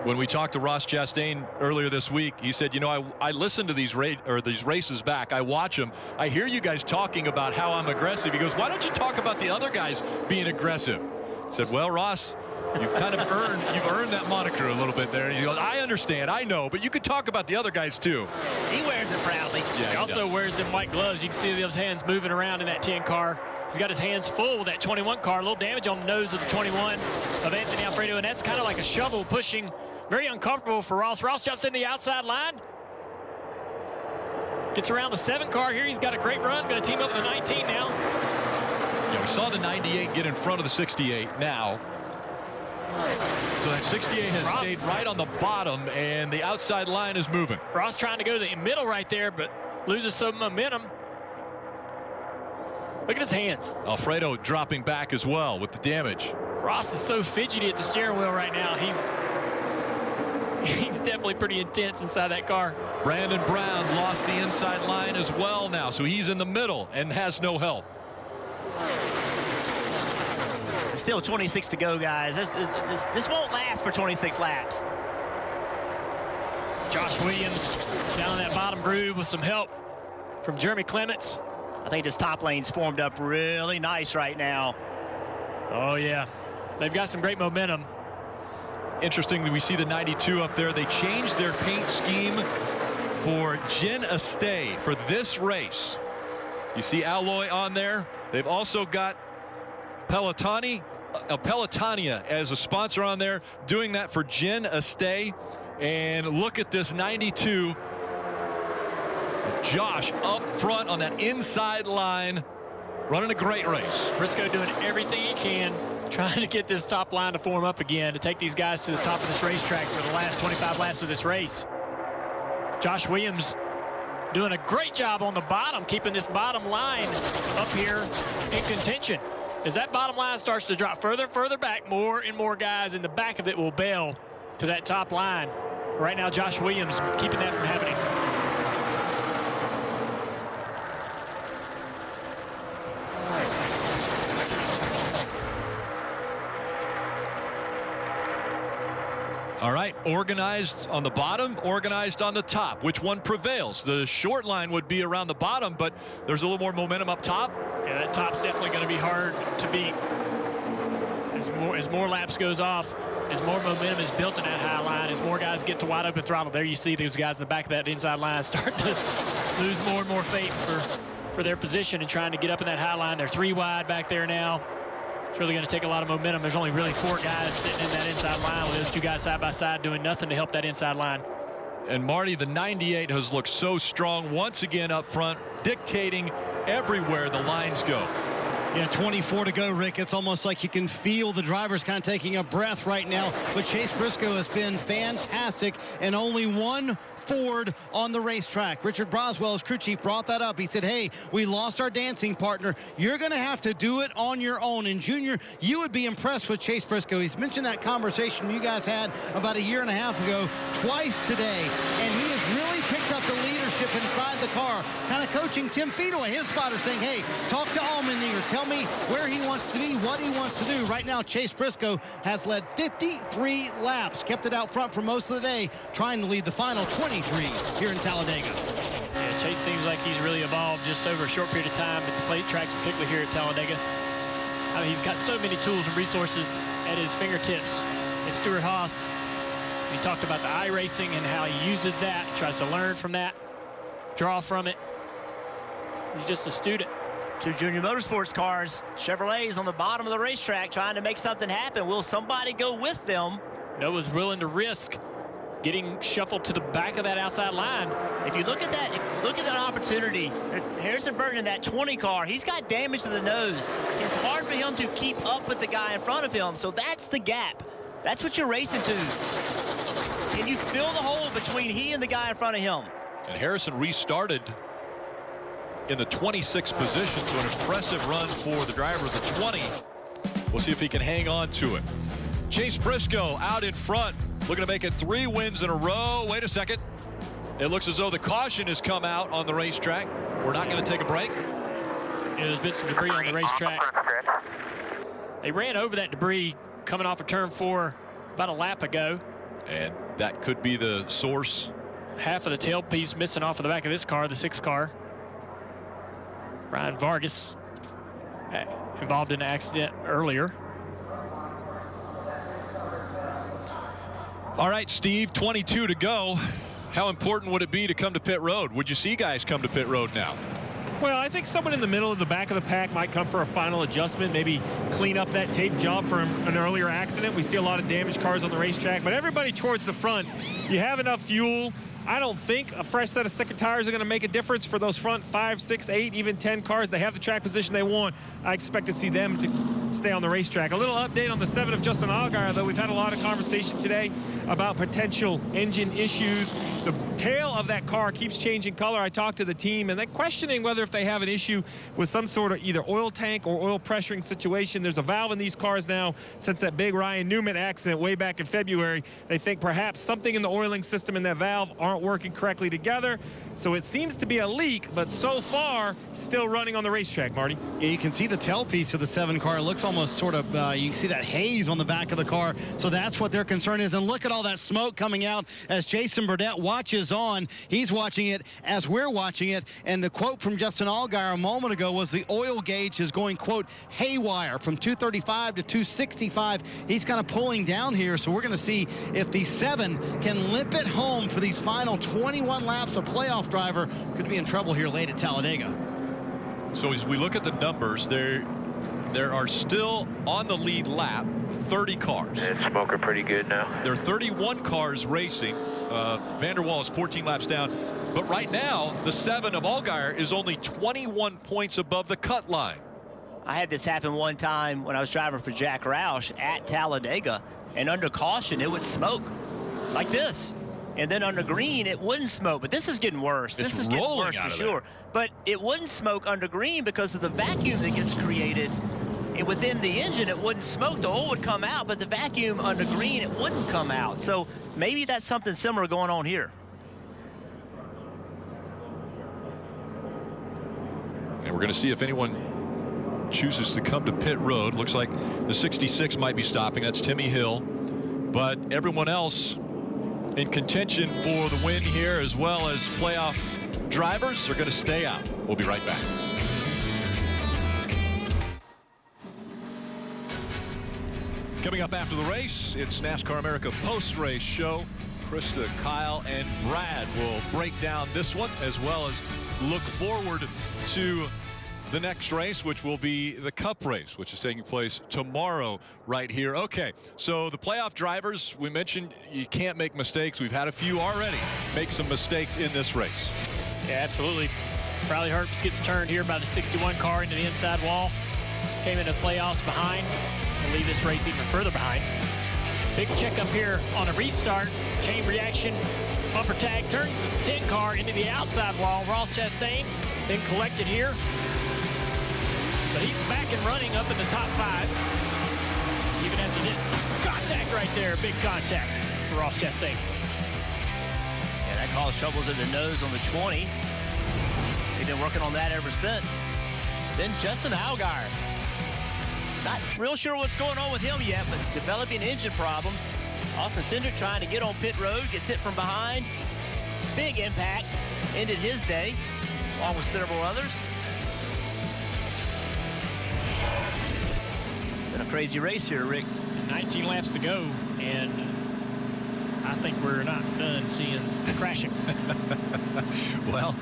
When we talked to Ross Chastain earlier this week, he said, you know, I listen to these races back. I watch them. I hear you guys talking about how I'm aggressive. He goes, why don't you talk about the other guys being aggressive? I said, well, Ross, you've kind of earned that moniker a little bit there. He goes, I understand, I know, but you could talk about the other guys too. He wears it proudly. Yeah, he also wears them white gloves. You can see those hands moving around in that 10 car. He's got his hands full with that 21 car. A little damage on the nose of the 21 of Anthony Alfredo, and that's kind of like a shovel pushing. Very uncomfortable for Ross. Ross jumps in the outside line. Gets around the 7 car here. He's got a great run. Going to team up with the 19 now. Yeah, we saw the 98 get in front of the 68 now. So that 68 has stayed right on the bottom, and the outside line is moving. Ross trying to go to the middle right there, but loses some momentum. Look at his hands. Alfredo dropping back as well with the damage. Ross is so fidgety at the steering wheel right now. He's definitely pretty intense inside that car. Brandon Brown lost the inside line as well now, so he's in the middle and has no help. Still 26 to go, guys. This won't last for 26 laps. Josh Williams down in that bottom groove with some help from Jeremy Clements. I think this top lane's formed up really nice right now. Oh, yeah. They've got some great momentum. Interestingly, we see the 92 up there. They changed their paint scheme for Jen Estee for this race. You see Alloy on there. They've also got Pelotania as a sponsor on there, doing that for Jen Estee. And look at this 92. Josh up front on that inside line, running a great race. Briscoe doing everything he can, trying to get this top line to form up again, to take these guys to the top of this racetrack for the last 25 laps of this race. Josh Williams doing a great job on the bottom, keeping this bottom line up here in contention. As that bottom line starts to drop further and further back, more and more guys in the back of it will bail to that top line. Right now, Josh Williams keeping that from happening. All right, organized on the bottom, organized on the top. Which one prevails? The short line would be around the bottom, but there's a little more momentum up top. Yeah, that top's definitely going to be hard to beat. As more laps goes off, as more momentum is built in that high line, as more guys get to wide open throttle. There you see those guys in the back of that inside line starting to lose more and more faith for their position and trying to get up in that high line. They're 3 wide back there now. It's really going to take a lot of momentum. There's only really 4 guys sitting in that inside line with those 2 guys side by side doing nothing to help that inside line. And Marty, the 98 has looked so strong once again up front, dictating everywhere the lines go. Yeah, 24 to go, Rick. It's almost like you can feel the drivers kind of taking a breath right now. But Chase Briscoe has been fantastic, and only 1 Ford on the racetrack. Richard Broswell, as crew chief, brought that up. He said, hey, we lost our dancing partner. You're going to have to do it on your own. And Junior, you would be impressed with Chase Briscoe. He's mentioned that conversation you guys had about a year and a half ago twice today, and he has really picked up the leadership inside the car, kind of coaching Tim Fedoy, his spotter, saying, hey, talk to Allmendinger, tell me where he wants to be, what he wants to do. Right now, Chase Briscoe has led 53 laps, kept it out front for most of the day, trying to lead the final 23 here in Talladega. Yeah, Chase seems like he's really evolved just over a short period of time at the plate tracks, particularly here at Talladega. I mean, he's got so many tools and resources at his fingertips. And Stuart Haas, he talked about the iRacing and how he uses that, tries to learn from that, draw from it. He's just a student. 2 Junior Motorsports cars, Chevrolets on the bottom of the racetrack trying to make something happen. Will somebody go with them? Noah's willing to risk getting shuffled to the back of that outside line. If you look at that opportunity, Harrison Burton in that 20 car, he's got damage to the nose. It's hard for him to keep up with the guy in front of him, so that's the gap. That's what you're racing to. Can you fill the hole between he and the guy in front of him? And Harrison restarted in the 26th position, so an impressive run for the driver of the 20. We'll see if he can hang on to it. Chase Briscoe out in front, looking to make it 3 wins in a row. Wait a second. It looks as though the caution has come out on the racetrack. We're not going to take a break. Yeah, there's been some debris on the racetrack. They ran over that debris coming off of turn 4 about a lap ago. And that could be the source. Half of the tailpiece missing off of the back of this car, the 6th car. Ryan Vargas involved in an accident earlier. All right, Steve, 22 to go. How important would it be to come to pit road? Would you see guys come to pit road now? Well, I think someone in the middle of the back of the pack might come for a final adjustment, maybe clean up that tape job from an earlier accident. We see a lot of damaged cars on the racetrack, but everybody towards the front, you have enough fuel. I don't think a fresh set of sticker tires are going to make a difference for those front 5, 6, 8, even 10 cars. They have the track position they want. I expect to see them to stay on the racetrack. A little update on the 7 of Justin Allgaier, though. We've had a lot of conversation today about potential engine issues. The tail of that car keeps changing color. I talked to the team, and they're questioning whether if they have an issue with some sort of either oil tank or oil pressuring situation. There's a valve in these cars now since that big Ryan Newman accident way back in February. They think perhaps something in the oiling system and that valve aren't working correctly together. So it seems to be a leak, but so far still running on the racetrack, Marty. Yeah, you can see the tailpiece of the 7 car. It looks almost sort of, you can see that haze on the back of the car. So that's what their concern is. And look at all that smoke coming out as Jason Burdett watches on. He's watching it as we're watching it. And the quote from Justin Allgaier a moment ago was the oil gauge is going, quote, haywire from 235 to 265. He's kind of pulling down here. So we're going to see if the 7 can limp it home for these final 21 laps of playoff driver. Could be in trouble here late at Talladega. So as we look at the numbers, there are still on the lead lap 30 cars. It's smoking pretty good now. There are 31 cars racing. Vanderwall is 14 laps down. But right now, the 7 of Allgaier is only 21 points above the cut line. I had this happen one time when I was driving for Jack Roush at Talladega, and under caution, it would smoke like this. And then under green, it wouldn't smoke. But this is getting worse. This is getting worse for sure. But it wouldn't smoke under green because of the vacuum that gets created. And within the engine, it wouldn't smoke. The oil would come out, but the vacuum under green, it wouldn't come out. So maybe that's something similar going on here. And we're going to see if anyone chooses to come to pit road. Looks like the 66 might be stopping. That's Timmy Hill. But everyone else in contention for the win here, as well as playoff drivers, are going to stay out. We'll be right back. Coming up after the race, it's NASCAR America post-race show. Krista, Kyle, and Brad will break down this one, as well as look forward to the next race, which will be the Cup race, which is taking place tomorrow right here. Okay, so the playoff drivers, we mentioned you can't make mistakes. We've had a few already make some mistakes in this race. Yeah, absolutely. Riley Herbst gets turned here by the 61 car into the inside wall. Came into playoffs behind. Will leave this race even further behind. Big check up here on a restart. Chain reaction. Bumper tag turns the 10 car into the outside wall. Ross Chastain then collected here. But he's back and running up in the top 5. Even after this contact right there, big contact for Ross Chastain. And that caused troubles in the nose on the 20. They've been working on that ever since. Then Justin Allgaier. Not real sure what's going on with him yet, but developing engine problems. Austin Cindric trying to get on pit road, gets hit from behind. Big impact, ended his day, along with several others. Been a crazy race here, Rick. 19 laps to go, and I think we're not done seeing crashing. Well,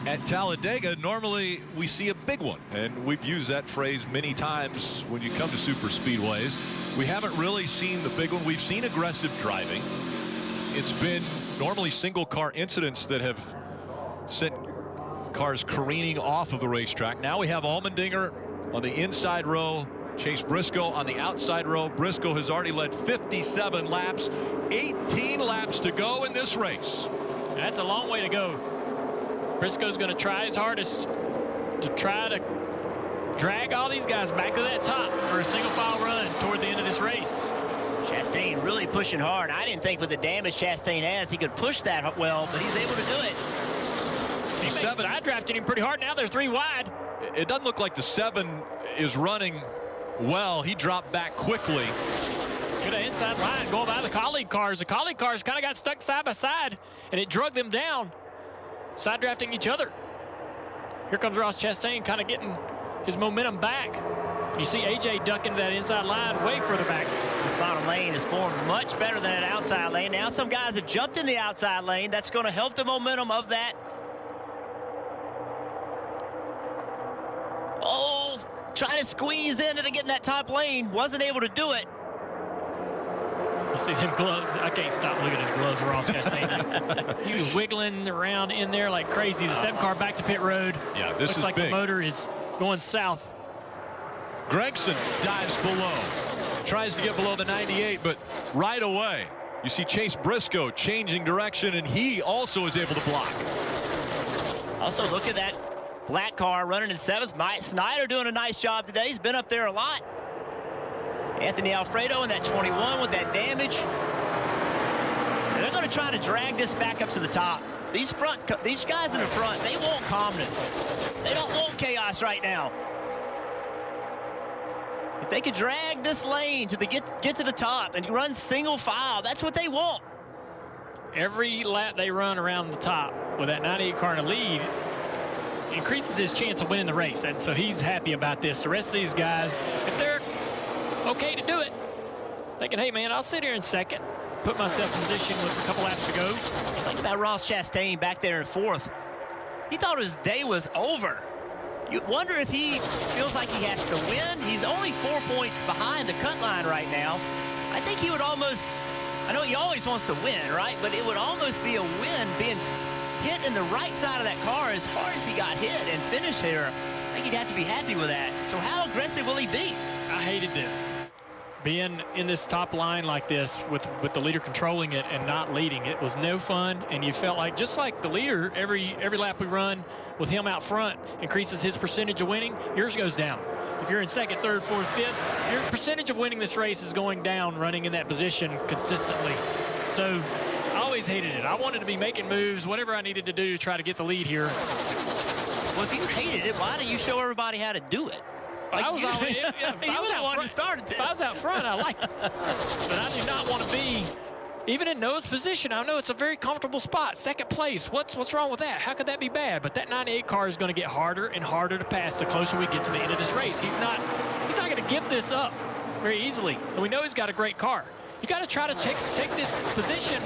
at Talladega, normally we see a big one, and we've used that phrase many times when you come to super speedways. We haven't really seen the big one. We've seen aggressive driving. It's been normally single car incidents that have sent cars careening off of the racetrack. Now we have Allmendinger on the inside row Chase Briscoe on the outside row. Briscoe has already led 57 laps, 18 laps to go in this race. That's a long way to go. Briscoe's going to try his hardest to try to drag all these guys back to that top for a single file run toward the end of this race. Chastain really pushing hard. I didn't think with the damage Chastain has, he could push that well, but he's able to do it. Teammates side drafting him pretty hard. Now they're 3 wide. It doesn't look like the 7 is running well. He dropped back quickly. Good inside line going by the colleague cars. The colleague cars kind of got stuck side by side, and it drug them down, side drafting each other. Here comes Ross Chastain kind of getting his momentum back. You see AJ duck into that inside line way further back. This bottom lane is formed much better than an outside lane. Now some guys have jumped in the outside lane. That's going to help the momentum of that. Oh, trying to squeeze into to get in that top lane. Wasn't able to do it. You see them gloves. I can't stop looking at the gloves of Ross Chastain. He was wiggling around in there like crazy. The 7 car back to pit road. Yeah, this looks is like big. The motor is going south. Gregson dives below. Tries to get below the 98, but right away, you see Chase Briscoe changing direction, and he also is able to block. Also, look at that black car running in 7th. Mike Snyder doing a nice job today. He's been up there a lot. Anthony Alfredo in that 21 with that damage. And they're going to try to drag this back up to the top. These guys in the front, they want calmness. They don't want chaos right now. If they could drag this lane to get to the top and run single file, that's what they want. Every lap they run around the top with that 98 car in the lead increases his chance of winning the race. And so he's happy about this. The rest of these guys, if they're okay to do it, thinking, hey, man, I'll sit here in 2nd, put myself in position with a couple laps to go. Think about Ross Chastain back there in 4th. He thought his day was over. You wonder if he feels like he has to win. He's only 4 points behind the cut line right now. I think he would almost, I know he always wants to win, right? But it would almost be a win being hit in the right side of that car as hard as he got hit and finished here. I think he'd have to be happy with that. So how aggressive will he be? I hated this. Being in this top line like this with the leader controlling it and not leading, it was no fun. And you felt like, just like the leader, every lap we run with him out front increases his percentage of winning, yours goes down. If you're in 2nd, 3rd, 4th, 5th, your percentage of winning this race is going down running in that position consistently. So I always hated it. I wanted to be making moves, whatever I needed to do to try to get the lead here. Well, if you hated it, why didn't you show everybody how to do it? Like, I was always, you were the one who started this. If I was out front, I liked it. But I do not want to be, even in Noah's position. I know it's a very comfortable spot, 2nd place. What's wrong with that? How could that be bad? But that 98 car is going to get harder and harder to pass the closer we get to the end of this race. He's not going to give this up very easily. And we know he's got a great car. You got to try to take this position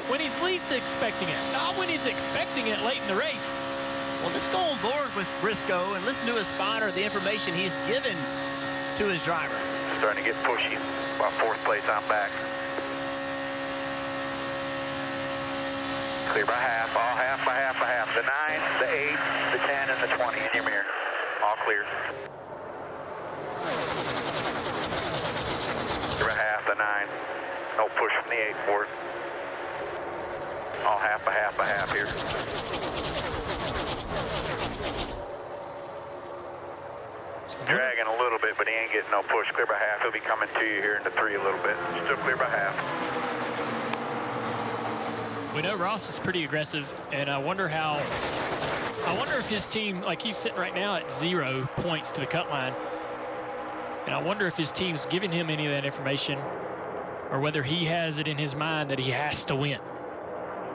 when he's least expecting it, not when he's expecting it late in the race. Well, let's go on board with Briscoe and listen to his spotter, the information he's given to his driver. Starting to get pushy. About 4th place out back. Clear by half, all half by half by half. The 9, the 8, the 10, and the 20 in your mirror. All clear. Clear by half, the 9. No push from the 8 forward. All half by half by half here. Dragging a little bit, but he ain't getting no push. Clear by half. He'll be coming to you here in the 3 a little bit. Still clear by half. We know Ross is pretty aggressive, and I wonder if his team, like he's sitting right now at 0 points to the cut line, and I wonder if his team's giving him any of that information, or whether he has it in his mind that he has to win.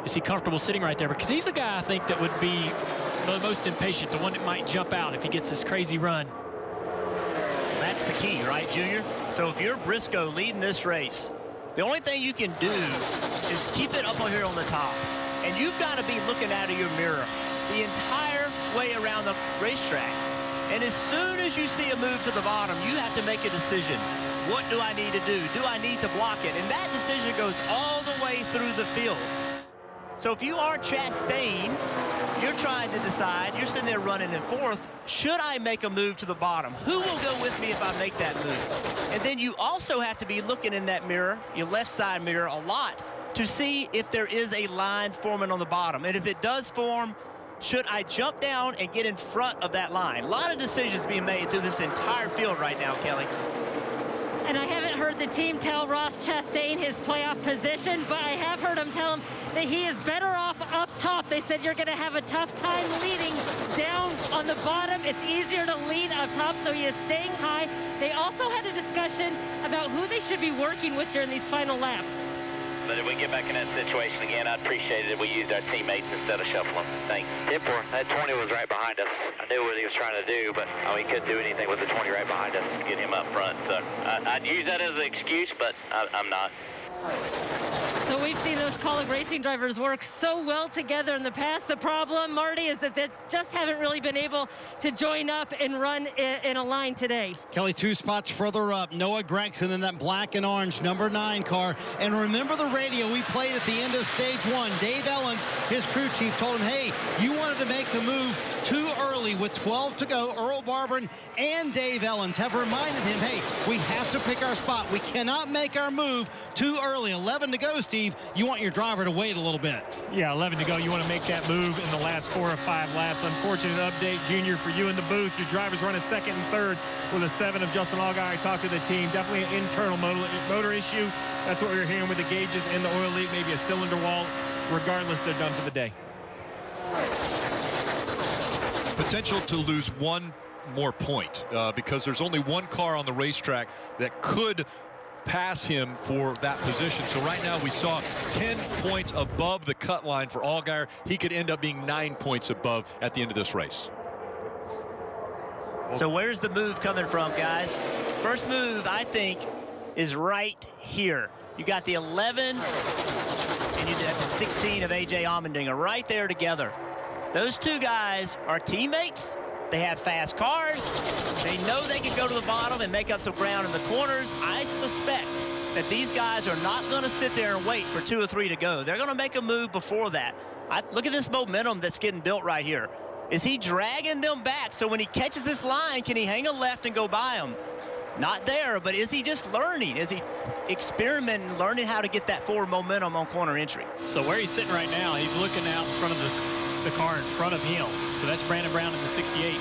Is he comfortable sitting right there? Because he's the guy I think that would be the most impatient, the one that might jump out if he gets this crazy run. That's the key, right, Junior? So if you're Briscoe leading this race, the only thing you can do is keep it up here on the top. And you've got to be looking out of your mirror the entire way around the racetrack. And as soon as you see a move to the bottom, you have to make a decision. What do I need to do? Do I need to block it? And that decision goes all the way through the field. So if you are Chastain, you're trying to decide, you're sitting there running in fourth, should I make a move to the bottom? Who will go with me if I make that move? And then you also have to be looking in that mirror, your left side mirror, a lot to see if there is a line forming on the bottom. And if it does form, should I jump down and get in front of that line? A lot of decisions being made through this entire field right now, Kelly. And I haven't heard the team tell Ross Chastain his playoff position, but I have heard them tell him that he is better off up top. They said you're going to have a tough time leading down on the bottom. It's easier to lead up top, so he is staying high. They also had a discussion about who they should be working with during these final laps. But if we get back in that situation again, I'd appreciate it if we used our teammates instead of shuffling. Thanks. 10-4. That 20 was right behind us. I knew what he was trying to do, but he couldn't do anything with the 20 right behind us to get him up front. So I'd use that as an excuse, but I'm not. So we've seen those Kaulig racing drivers work so well together in the past. The problem, Marty, is that they just haven't really been able to join up and run in a line today. Kelly, 2 spots further up, Noah Gregson in that black and orange number 9 car. And remember the radio we played at the end of stage 1. Dave Ellens, his crew chief, told him, hey, you wanted to make the move too early with 12 to go. Earl Barberin and Dave Ellens have reminded him, hey, we have to pick our spot. We cannot make our move too early. 11 to go, Steve. You want your driver to wait a little bit. Yeah, 11 to go. You want to make that move in the last 4 or 5 laps. Unfortunate update, Junior, for you in the booth. Your driver's running second and third with a 7 of Justin Allgaier. I talked to the team. Definitely an internal motor issue. That's what we're hearing with the gauges and the oil leak, maybe a cylinder wall. Regardless, they're done for the day. Potential to lose one more point because there's only one car on the racetrack that could pass him for that position. So right now we saw 10 points above the cut line for Allgaier. He could end up being 9 points above at the end of this race. So where's the move coming from, guys? First move, I think, is right here. You got the 11 and you got the 16 of A.J. Allmendinger right there together. Those two guys are teammates. They have fast cars. They know they can go to the bottom and make up some ground in the corners. I suspect that these guys are not going to sit there and wait for 2 or 3 to go. They're going to make a move before that. Look at this momentum that's getting built right here. Is he dragging them back so when he catches this line, can he hang a left and go by them? Not there, but is he just learning? Is he experimenting, learning how to get that forward momentum on corner entry? So where he's sitting right now, he's looking out in front of the car in front of him. So that's Brandon Brown in the 68.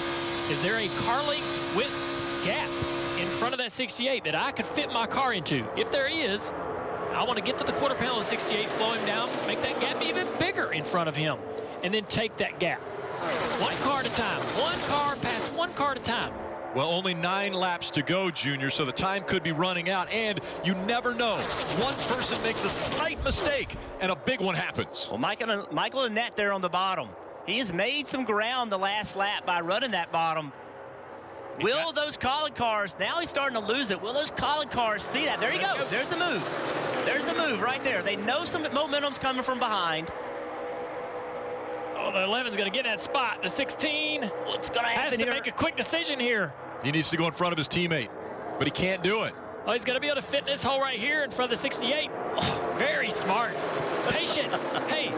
Is there a car length width gap in front of that 68 that I could fit my car into? If there is, I want to get to the quarter panel of the 68, slow him down, make that gap even bigger in front of him, and then take that gap. One car at a time. One car past one car at a time. Well, only 9 laps to go, Junior, so the time could be running out, and you never know. One person makes a slight mistake, and a big one happens. Well, Michael Annett there on the bottom. He has made some ground the last lap by running that bottom. Will those Kaulig cars, now he's starting to lose it, will those Kaulig cars see that? There you go. There's the move. There's the move right there. They know some momentum's coming from behind. Oh, the 11's going to get that spot. The 16. What's going to happen here? Has to make a quick decision here. He needs to go in front of his teammate, but he can't do it. Oh, he's going to be able to fit in this hole right here in front of the 68. Oh, very smart. Patience. Hey,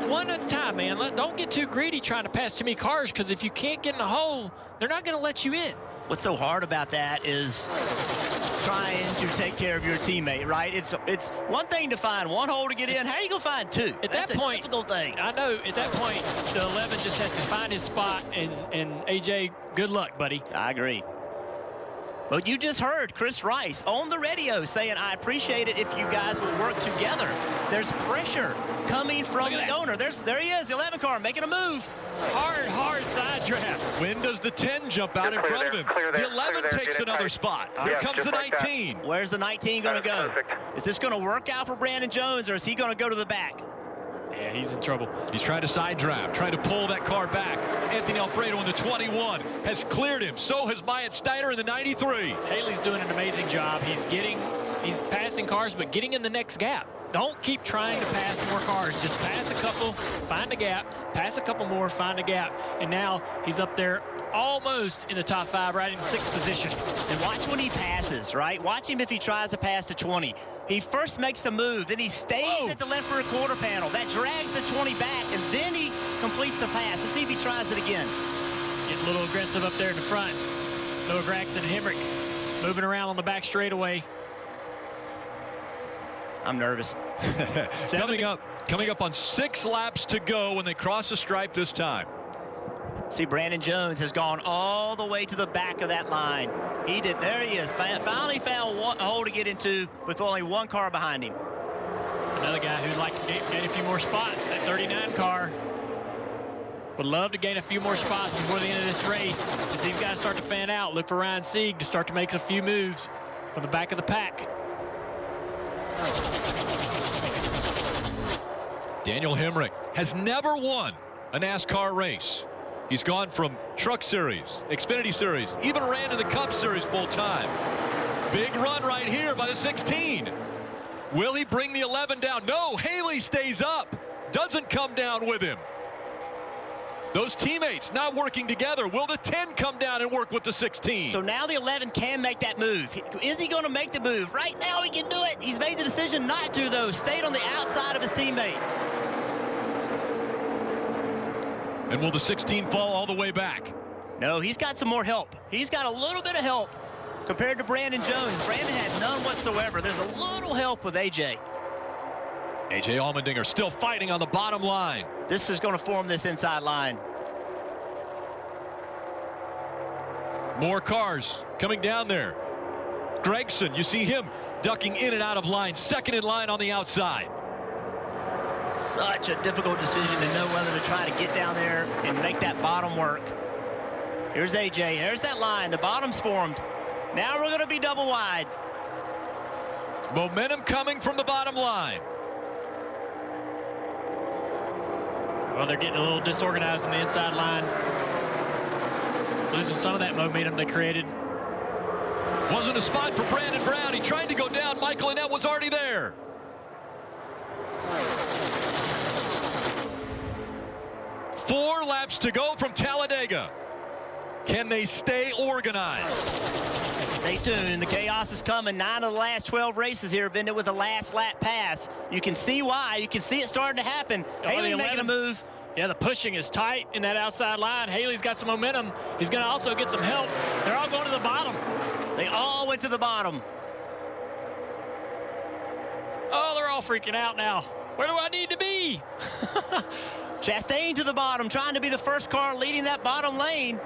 one at a time, man. Don't get too greedy trying to pass too many cars, because if you can't get in the hole, they're not going to let you in. What's so hard about that is trying to take care of your teammate, right? It's one thing to find one hole to get in. How are you going to find 2? That's a difficult thing. I know. At that point, the 11 just has to find his spot, and AJ, good luck, buddy. I agree. But you just heard Chris Rice on the radio saying, I appreciate it if you guys will work together. There's pressure coming from the owner. There he is, the 11 car, making a move. Hard side drafts. When does the 10 jump out in front of him? The 11 takes another spot. Here comes the 19. Where's the 19 going to go? Is this going to work out for Brandon Jones, or is he going to go to the back? Yeah, he's in trouble. He's trying to side draft, trying to pull that car back. Anthony Alfredo in the 21 has cleared him. So has Myatt Steiner in the 93. Haley's doing an amazing job. He's passing cars, but getting in the next gap. don't keep trying to pass more cars. Just pass a couple, find a gap, pass a couple more, find a gap. And now he's up there almost in the top 5, right in 6th position. And watch when he passes, right? Watch him if he tries to pass to 20. He first makes the move, then he stays at the left rear quarter panel. That drags the 20 back, and then he completes the pass. Let's see if he tries it again. Getting a little aggressive up there in the front. Noah Gragson Hemrick moving around on the back straightaway. I'm nervous. Coming up on 6 laps to go when they cross the stripe this time. See, Brandon Jones has gone all the way to the back of that line. He did. There he is. Finally found a hole to get into with only 1 car behind him. Another guy who'd like to gain a few more spots. That 39 car would love to gain a few more spots before the end of this race. As these guys start to fan out, look for Ryan Sieg to start to make a few moves from the back of the pack. Daniel Hemrick has never won a NASCAR race. He's gone from Truck Series, Xfinity Series, even ran in the Cup Series full time. Big run right here by the 16. Will he bring the 11 down? No, Haley stays up. Doesn't come down with him. Those teammates not working together. Will the 10 come down and work with the 16? So now the 11 can make that move. Is he going to make the move? Right now he can do it. He's made the decision not to, though. Stayed on the outside of his teammate. And will the 16 fall all the way back? No, he's got some more help. He's got a little bit of help compared to Brandon Jones. Brandon had none whatsoever. There's a little help with AJ. AJ Allmendinger still fighting on the bottom line. This is going to form this inside line. More cars coming down there. Gragson, you see him ducking in and out of line. Second in line on the outside. Such a difficult decision to know whether to try to get down there and make that bottom work. Here's AJ. There's that line. The bottom's formed. Now we're going to be double wide. Momentum coming from the bottom line. Well, they're getting a little disorganized in the inside line. Losing some of that momentum they created. Wasn't a spot for Brandon Brown. He tried to go down. Michael Annett was already there. Four laps to go from Talladega. Can they stay organized? Stay tuned. The chaos is coming. 9 of the last 12 races here have ended with a last lap pass. You can see why. You can see it starting to happen. Haley making a move. Yeah, the pushing is tight in that outside line. Haley's got some momentum. He's going to also get some help. They're all going to the bottom. They all went to the bottom. Oh, they're all freaking out now. Where do I need to be? Chastain to the bottom, trying to be the first car leading that bottom lane.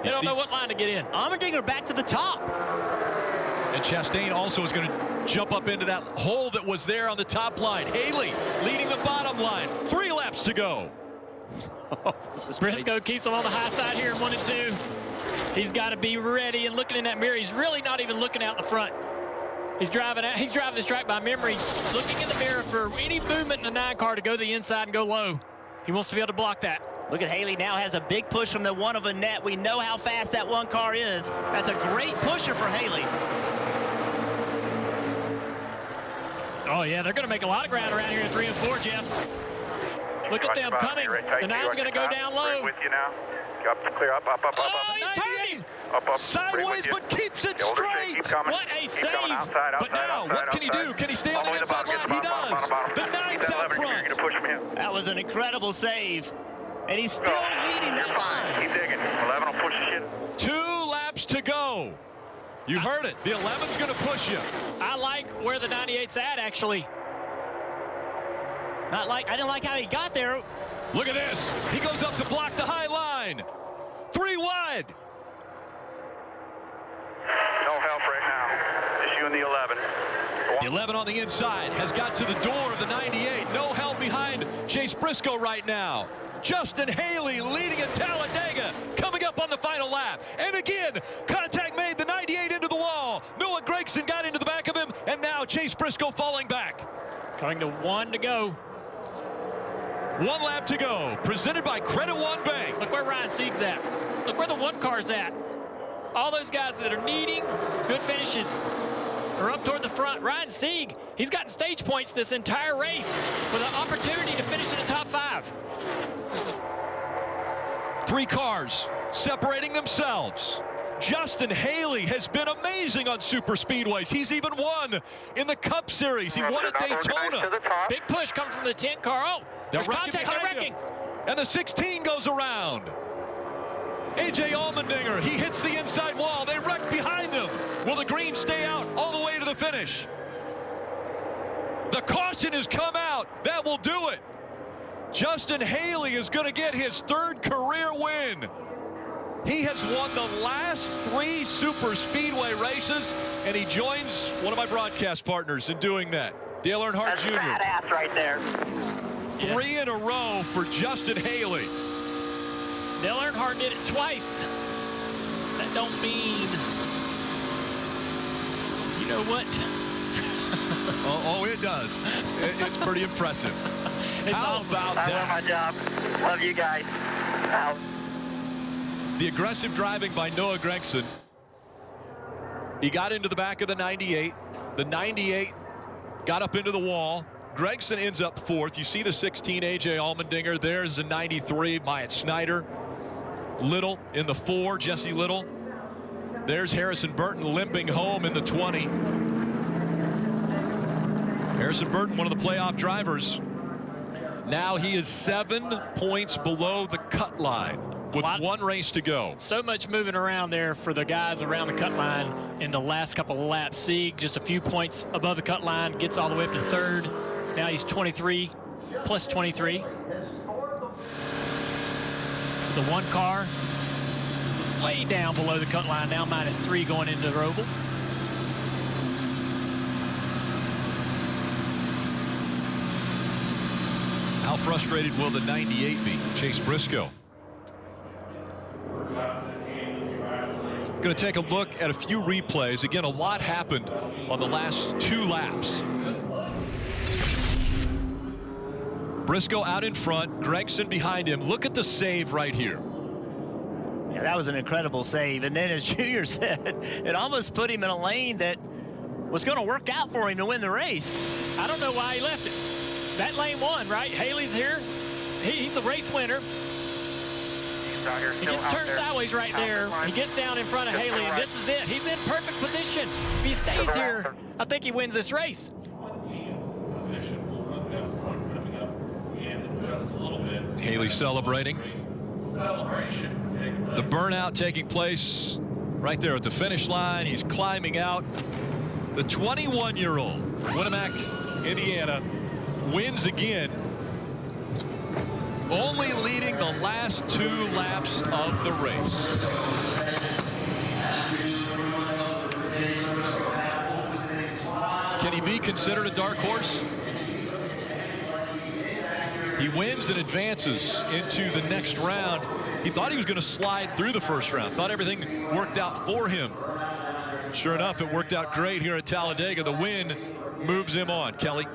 They don't know what line to get in. Allmendinger back to the top. And Chastain also is going to jump up into that hole that was there on the top line. Haley leading the bottom line. 3 laps to go. Briscoe keeps him on the high side here in 1 and 2. He's got to be ready and looking in that mirror. He's really not even looking out the front. He's driving this track by memory, looking in the mirror for any movement in the 9 car to go to the inside and go low. He wants to be able to block that. Look at Haley now has a big push from the one of Annett. We know how fast that 1 car is. That's a great pusher for Haley. Oh, yeah, they're going to make a lot of ground around here in 3 and 4, Jeff. Look at them coming. The 9's going to go down low. With you now. Clear up. Oh, he's turning. Up. Sideways, but keeps it straight. What a save. But now, what can he do? Can he stay on the inside line? He does. The 9's out front. That was an incredible save. And he's still leading that line. Keep digging. 11 will push the shit. 2 laps to go. You heard it. The 11's going to push you. I like where the 98's at, actually. I didn't like how he got there. Look at this. He goes up to block the high line. 3 wide. No help right now. Just you and the 11. The 11 on the inside has got to the door of the 98. No help behind Chase Briscoe right now. Justin Haley leading at Talladega, coming up on the final lap. And again, contact made, the 98 into the wall. Noah Gragson got into the back of him, and now Chase Briscoe falling back. Coming to 1 to go. 1 lap to go, presented by Credit One Bank. Look where Ryan Sieg's at. Look where the 1 car's at. All those guys that are needing good finishes. or up toward the front. Ryan Sieg, he's gotten stage points this entire race with an opportunity to finish in the top 5. 3 cars separating themselves. Justin Haley has been amazing on super speedways. He's even won in the Cup Series. He won at Daytona. Big push coming from the 10 car. Oh, there's contact. They're wrecking. And the 16 goes around. A.J. Allmendinger, he hits the inside wall. They wreck behind them. Will the green stay out all the way to the finish? The caution has come out. That will do it. Justin Haley is going to get his 3rd career win. He has won the last 3 super speedway races, and he joins one of my broadcast partners in doing that. Dale Earnhardt Jr. That's badass right there. 3 in a row for Justin Haley. Dale Earnhardt did it twice. That don't mean, you know what? Oh, it does. It's pretty impressive. How about that? I love my job. Love you guys. Out. The aggressive driving by Noah Gragson. He got into the back of the 98. The 98 got up into the wall. Gragson ends up 4th. You see the 16, A.J. Allmendinger. There's the 93, Myatt Snyder. Little in the 4, Jesse Little. There's Harrison Burton limping home in the 20. Harrison Burton, one of the playoff drivers. Now he is 7 points below the cut line with 1 race to go. So much moving around there for the guys around the cut line in the last couple of laps. Sieg just a few points above the cut line, gets all the way up to 3rd. Now he's 23 plus 23. The 1 car way down below the cut line, now -3 going into the oval. How frustrated will the 98 be? Chase Briscoe. Going to take a look at a few replays. Again, a lot happened on the last 2 laps. Briscoe out in front, Gragson behind him. Look at the save right here. Yeah, that was an incredible save. And then, as Junior said, it almost put him in a lane that was going to work out for him to win the race. I don't know why he left it. That lane won, right? Haley's here. He's the race winner. He gets turned sideways right there. He gets down in front of Haley, and this is it. He's in perfect position. If he stays here, I think he wins this race. Haley celebrating. The burnout taking place right there at the finish line. He's climbing out. The 21-year-old, Winamac, Indiana, wins again, only leading the last 2 laps of the race. Can he be considered a dark horse? He wins and advances into the next round. He thought he was going to slide through the first round. Thought everything worked out for him. Sure enough, it worked out great here at Talladega. The win moves him on. Kelly.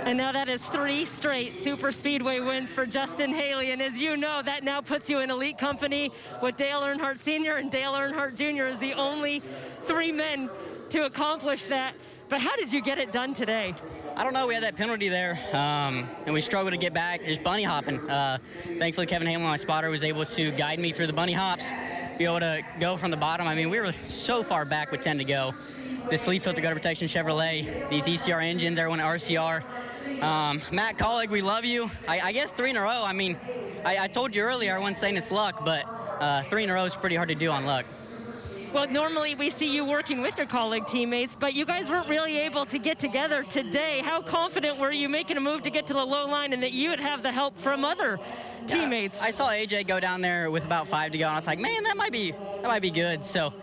And now that is 3 straight super speedway wins for Justin Haley. And as you know, that now puts you in elite company with Dale Earnhardt Sr. and Dale Earnhardt Jr. is the only 3 men to accomplish that. But how did you get it done today? I don't know. We had that penalty there, and we struggled to get back, just bunny hopping. Thankfully, Kevin Hamlin, my spotter, was able to guide me through the bunny hops, be able to go from the bottom. I mean, we were so far back with 10 to go. This leaf filter gutter protection Chevrolet, these ECR engines, everyone at RCR. Matt Colleague, we love you. I guess 3 in a row. I mean, I told you earlier, I wasn't saying it's luck, but 3 in a row is pretty hard to do on luck. Well, normally we see you working with your colleague teammates, but you guys weren't really able to get together today. How confident were you making a move to get to the low line and that you would have the help from other teammates? I saw AJ go down there with about 5 to go, and I was like, man, that might be good. So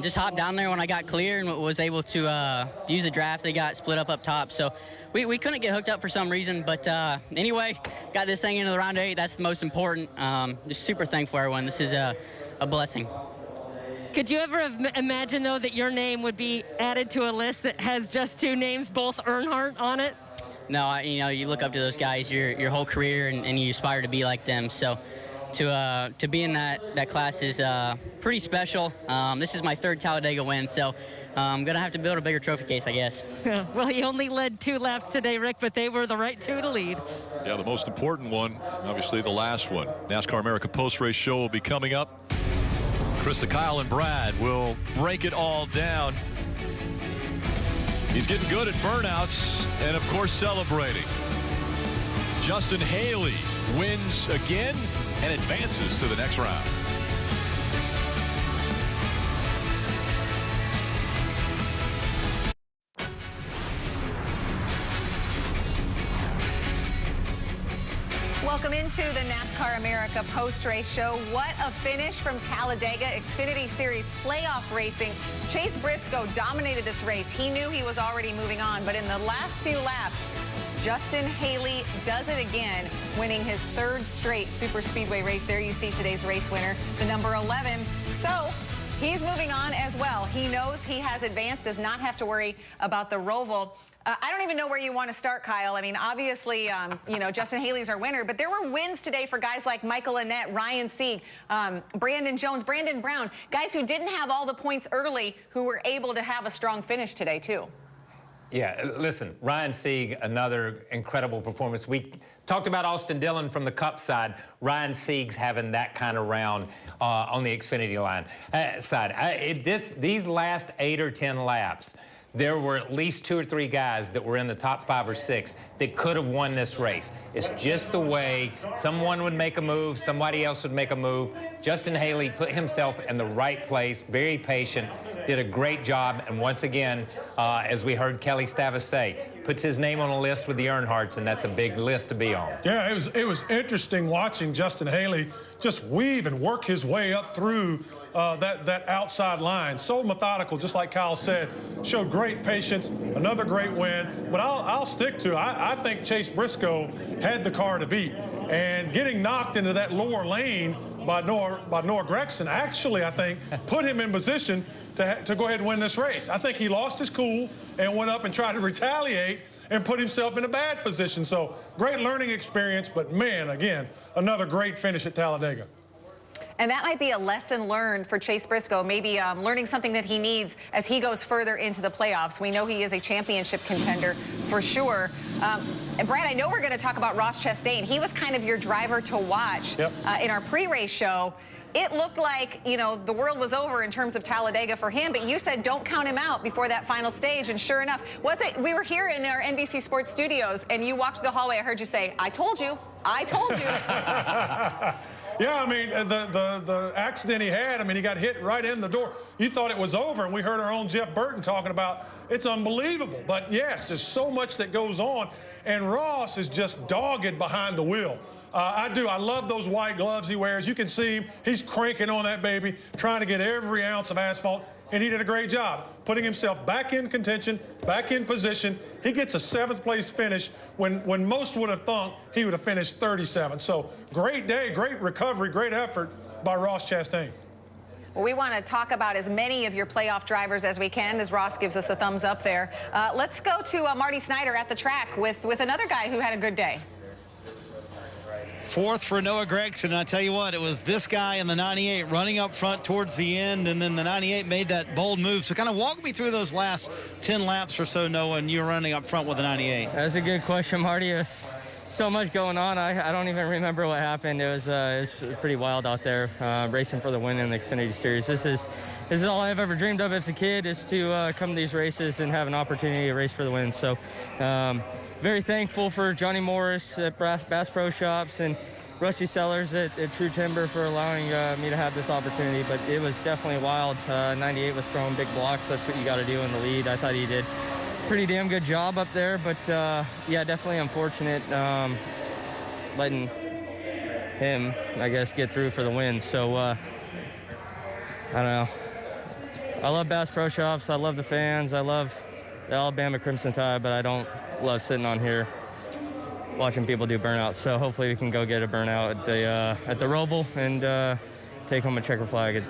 just hopped down there when I got clear and was able to use the draft. They got split up top, so we couldn't get hooked up for some reason. But anyway, got this thing into the round 8. That's the most important. Just super thankful for everyone. This is a blessing. Could you ever imagine, though, that your name would be added to a list that has just 2 names, both Earnhardt, on it? No, you look up to those guys your whole career, and you aspire to be like them. So to be in that class is pretty special. This is my third Talladega win, so I'm going to have to build a bigger trophy case, I guess. Well, he only led 2 laps today, Rick, but they were the right 2 to lead. Yeah, the most important one, obviously the last one. NASCAR America post-race show will be coming up. Krista, Kyle, and Brad will break it all down. He's getting good at burnouts and, of course, celebrating. Justin Haley wins again and advances to the next round. Welcome into the NASCAR America post-race show. What a finish from Talladega Xfinity Series playoff racing. Chase Briscoe dominated this race. He knew he was already moving on, but in the last few laps, Justin Haley does it again, winning his 3rd straight Superspeedway race. There you see today's race winner, the number 11. So he's moving on as well. He knows he has advanced, does not have to worry about the Roval. I don't even know where you want to start, Kyle. I mean, obviously, you know, Justin Haley's our winner, but there were wins today for guys like Michael Annett, Ryan Sieg, Brandon Jones, Brandon Brown, guys who didn't have all the points early who were able to have a strong finish today, too. Yeah, listen, Ryan Sieg, another incredible performance. We talked about Austin Dillon from the Cup side. Ryan Sieg's having that kind of round on the Xfinity line side. These last 8 or 10 laps, there were at least 2 or 3 guys that were in the top 5 or 6 that could have won this race. It's just the way someone would make a move, somebody else would make a move. Justin Haley put himself in the right place, very patient, did a great job, and once again, as we heard Kelly Stavas say, puts his name on a list with the Earnhardts, and that's a big list to be on. Yeah, it was interesting watching Justin Haley just weave and work his way up through that outside line. So methodical, just like Kyle said. Showed great patience, another great win. But I'll stick to, I think Chase Briscoe had the car to beat. And getting knocked into that lower lane by Noah Gregson actually, I think, put him in position to go ahead and win this race. I think he lost his cool and went up and tried to retaliate and put himself in a bad position. So great learning experience, but man, again, another great finish at Talladega. And that might be a lesson learned for Chase Briscoe, maybe learning something that he needs as he goes further into the playoffs. We know he is a championship contender for sure. And Brad, I know we're going to talk about Ross Chastain. He was kind of your driver to watch in our pre-race show. It looked like, you know, the world was over in terms of Talladega for him, but you said don't count him out before that final stage, and sure enough, we were here in our NBC Sports studios, and you walked the hallway. I heard you say, I told you. I told you. Yeah, I mean, the accident he had, I mean, he got hit right in the door. You thought it was over, and we heard our own Jeff Burton talking about it's unbelievable. But yes, there's so much that goes on, and Ross is just dogged behind the wheel. I love those white gloves he wears. You can see him. He's cranking on that baby, trying to get every ounce of asphalt, and he did a great job putting himself back in contention, back in position. He gets a 7th place finish when most would have thought he would have finished 37th. So great day, great recovery, great effort by Ross Chastain. Well, we want to talk about as many of your playoff drivers as we can, as Ross gives us the thumbs up there. Let's go to Marty Snyder at the track with another guy who had a good day. 4th for Noah Gregson. I tell you what, it was this guy in the 98 running up front towards the end, and then the 98 made that bold move. So kind of walk me through those last 10 laps or so, Noah, and you were running up front with the 98. That's a good question, Marty. There's so much going on. I don't even remember what happened. It was pretty wild out there, racing for the win in the Xfinity Series. This is all I've ever dreamed of as a kid, is to come to these races and have an opportunity to race for the win. So very thankful for Johnny Morris at Bass Pro Shops and Rusty Sellers at True Timber for allowing me to have this opportunity. But it was definitely wild. 98 was throwing big blocks. That's what you got to do in the lead. I thought he did a pretty damn good job up there. But, yeah, definitely unfortunate letting him, I guess, get through for the win. So, I don't know. I love Bass Pro Shops. I love the fans. I love the Alabama Crimson Tide, but I don't love sitting on here watching people do burnouts. So hopefully we can go get a burnout at the Roval and take home a checker flag.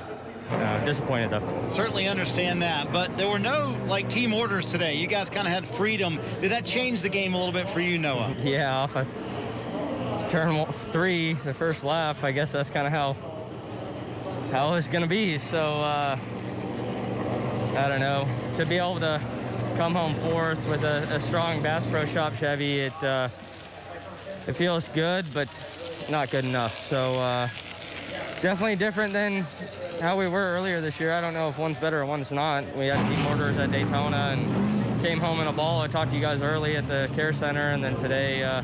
Disappointed though. Certainly understand that, but there were no team orders today. You guys kind of had freedom. Did that change the game a little bit for you, Noah? Yeah, turn 3, the first lap, I guess that's kind of how it's going to be. So, I don't know. To be able to come home 4th with a strong Bass Pro Shop Chevy, it feels good, but not good enough. So, definitely different than how we were earlier this year. I don't know if one's better or one's not. We had team orders at Daytona and came home in a ball. I talked to you guys early at the Care Center, and then today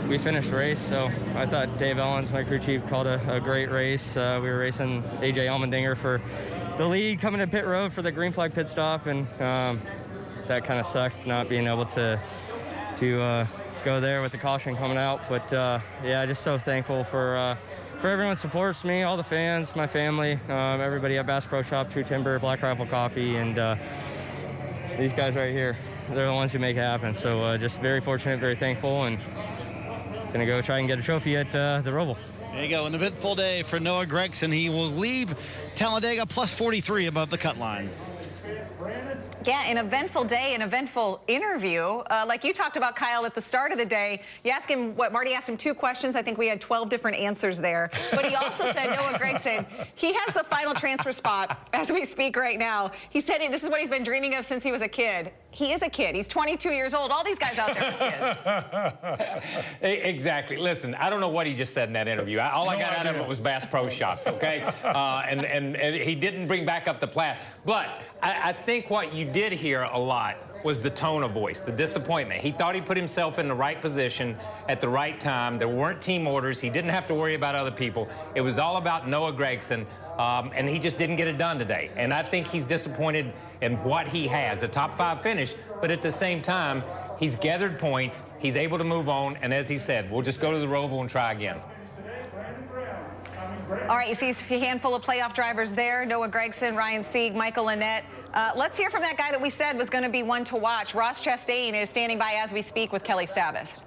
we finished the race. So I thought Dave Owens, my crew chief, called a great race. We were racing AJ Allmendinger for the lead coming to pit road for the green flag pit stop, and that kind of sucked not being able to go there with the caution coming out. But yeah, just so thankful for everyone that supports me, all the fans, my family, everybody at Bass Pro Shop, True Timber, Black Rifle Coffee, and these guys right here. They're the ones who make it happen. So just very fortunate, very thankful, and gonna go try and get a trophy at the Roval. There you go, an eventful day for Noah Gragson. He will leave Talladega plus 43 above the cut line. Yeah, an eventful day, an eventful interview. Like you talked about, Kyle, at the start of the day, you asked him, Marty asked him 2 questions. I think we had 12 different answers there. But he also said, Noah Gragson, he has the final transfer spot as we speak right now. He said this is what he's been dreaming of since he was a kid. He is a kid. He's 22 years old. All these guys out there are kids. Exactly. Listen, I don't know what he just said in that interview. All I got out of it was Bass Pro Shops, okay? And he didn't bring back up the plat. But I think what you did hear a lot was the tone of voice, the disappointment. He thought he put himself in the right position at the right time. There weren't team orders. He didn't have to worry about other people. It was all about Noah Gragson, and he just didn't get it done today. And I think he's disappointed in what he has, a top 5 finish, but at the same time, he's gathered points, he's able to move on, and as he said, we'll just go to the Roval and try again. All right, you see a handful of playoff drivers there, Noah Gragson, Ryan Sieg, Michael Annett. Let's hear from that guy that we said was going to be one to watch. Ross Chastain is standing by as we speak with Kelly Stavis.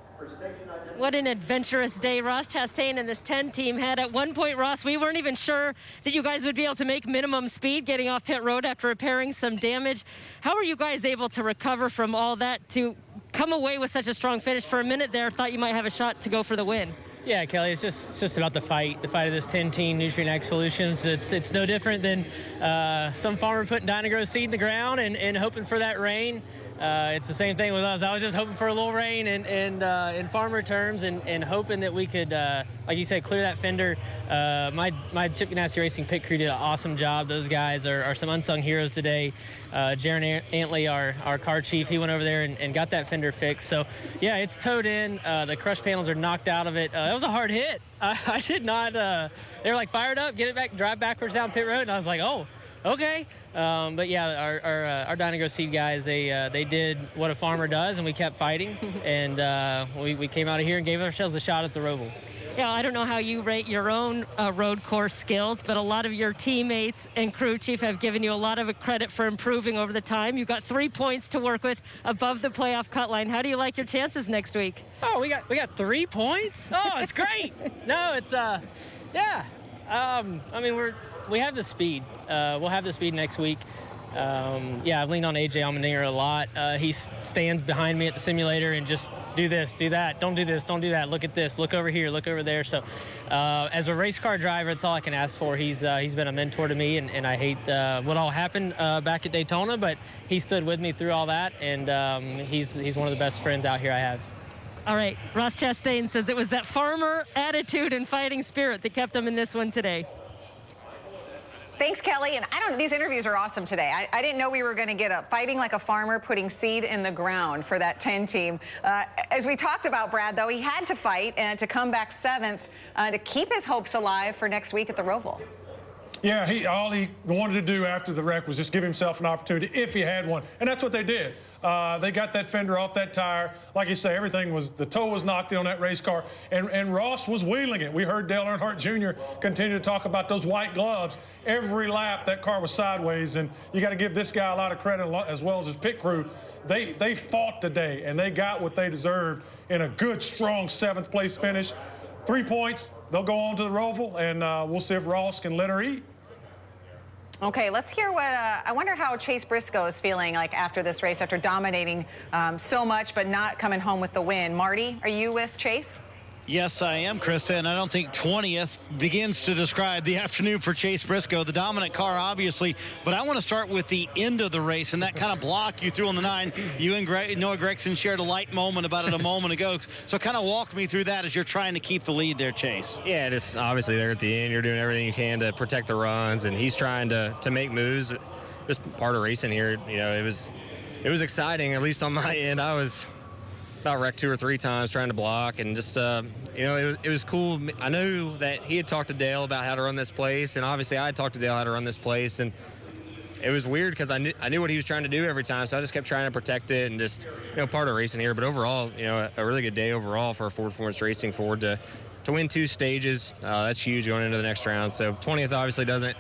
What an adventurous day Ross Chastain and this 10 team had. At one point, Ross, we weren't even sure that you guys would be able to make minimum speed getting off pit road after repairing some damage. How are you guys able to recover from all that to come away with such a strong finish? For a minute there, thought you might have a shot to go for the win. Yeah, Kelly, it's just about the fight of this 10-team Nutrient Ag Solutions. It's no different than some farmer putting Dyna-Gro seed in the ground and hoping for that rain. It's the same thing with us. I was just hoping for a little rain in farmer terms and hoping that we could, like you said, clear that fender. My Chip Ganassi Racing pit crew did an awesome job. Those guys are some unsung heroes today. Jaron Antley, our car chief, he went over there and got that fender fixed. So, yeah, it's towed in. The crush panels are knocked out of it. That was a hard hit. I did not, they were like, fired up, get it back, drive backwards down pit road. And I was like, oh, okay. But yeah, our Dyna-Gro seed guys, they did what a farmer does, and we kept fighting, and we came out of here and gave ourselves a shot at the Roval. Yeah, I don't know how you rate your own road course skills, but a lot of your teammates and crew chief have given you a lot of credit for improving over the time. You've got 3 points to work with above the playoff cut line. How do you like your chances next week? Oh, we got 3 points? Oh, it's great. No, it's yeah. I mean, we have the speed. We'll have the speed next week. Yeah, I've leaned on AJ Allmendinger a lot. He stands behind me at the simulator and just do this, do that, don't do this, don't do that, look at this, look over here, look over there. So as a race car driver, it's all I can ask for. He's been a mentor to me, and I hate what all happened back at Daytona, but he stood with me through all that, and he's one of the best friends out here I have. All right, Ross Chastain says it was that farmer attitude and fighting spirit that kept him in this one today. Thanks, Kelly. And I don't know, these interviews are awesome today. I didn't know we were going to get up fighting like a farmer, putting seed in the ground for that 10 team. As we talked about, Brad, though, he had to fight and to come back 7th to keep his hopes alive for next week at the Roval. Yeah, all he wanted to do after the wreck was just give himself an opportunity if he had one. And that's what they did. They got that fender off that tire. Like you say, the toe was knocked in on that race car, and Ross was wheeling it. We heard Dale Earnhardt Jr. continue to talk about those white gloves. Every lap, that car was sideways, and you got to give this guy a lot of credit as well as his pit crew. They fought today, and they got what they deserved in a good, strong 7th place finish. 3 points. They'll go on to the Roval, and we'll see if Ross can let her eat. Okay, let's hear what, I wonder how Chase Briscoe is feeling like after this race, after dominating so much but not coming home with the win. Marty, are you with Chase? Yes, I am, Krista, and I don't think 20th begins to describe the afternoon for Chase Briscoe. The dominant car, obviously, but I want to start with the end of the race and that kind of block you threw on the 9. You and Noah Gregson shared a light moment about it a moment ago. So kind of walk me through that as you're trying to keep the lead there, Chase. Yeah, just obviously there at the end, you're doing everything you can to protect the runs, and he's trying to make moves. Just part of racing here. You know, it was exciting, at least on my end. I was about wrecked 2 or 3 times trying to block, and just you know, it was cool. I knew that he had talked to Dale about how to run this place, and obviously I had talked to Dale how to run this place, and it was weird because I knew what he was trying to do every time, so I just kept trying to protect it, and just, you know, part of racing here. But overall, you know, a really good day overall for Ford Performance Racing. Ford to win 2 stages, that's huge going into the next round. So 20th obviously doesn't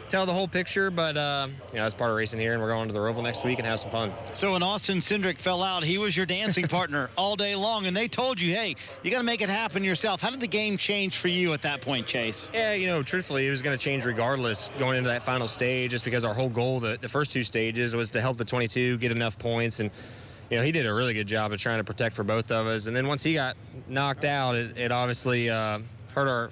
tell the whole picture, but you know, that's part of racing here, and we're going to the Roval next week and have some fun. So when Austin Cindric fell out, he was your dancing partner all day long, and they told you, hey, you got to make it happen yourself. How did the game change for you at that point, Chase? Yeah, you know, truthfully, it was going to change regardless going into that final stage, just because our whole goal, the first 2 stages, was to help the 22 get enough points, and you know, he did a really good job of trying to protect for both of us. And then once he got knocked out, it obviously hurt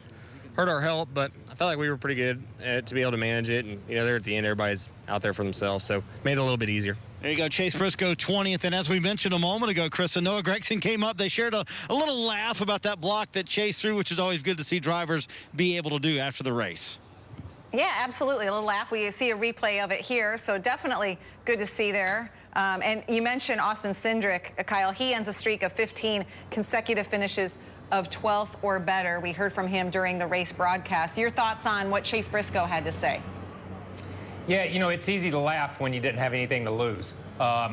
our health, but I felt like we were pretty good to be able to manage it. And, you know, there at the end, everybody's out there for themselves, so made it a little bit easier. There you go, Chase Briscoe, 20th. And as we mentioned a moment ago, Chris, and Noah Gregson came up. They shared a little laugh about that block that Chase threw, which is always good to see drivers be able to do after the race. Yeah, absolutely. A little laugh. We see a replay of it here, so definitely good to see there. And you mentioned Austin Cindric, Kyle. He ends a streak of 15 consecutive finishes of 12th or better. We heard from him during the race broadcast. Your thoughts on what Chase Briscoe had to say? Yeah, you know, it's easy to laugh when you didn't have anything to lose.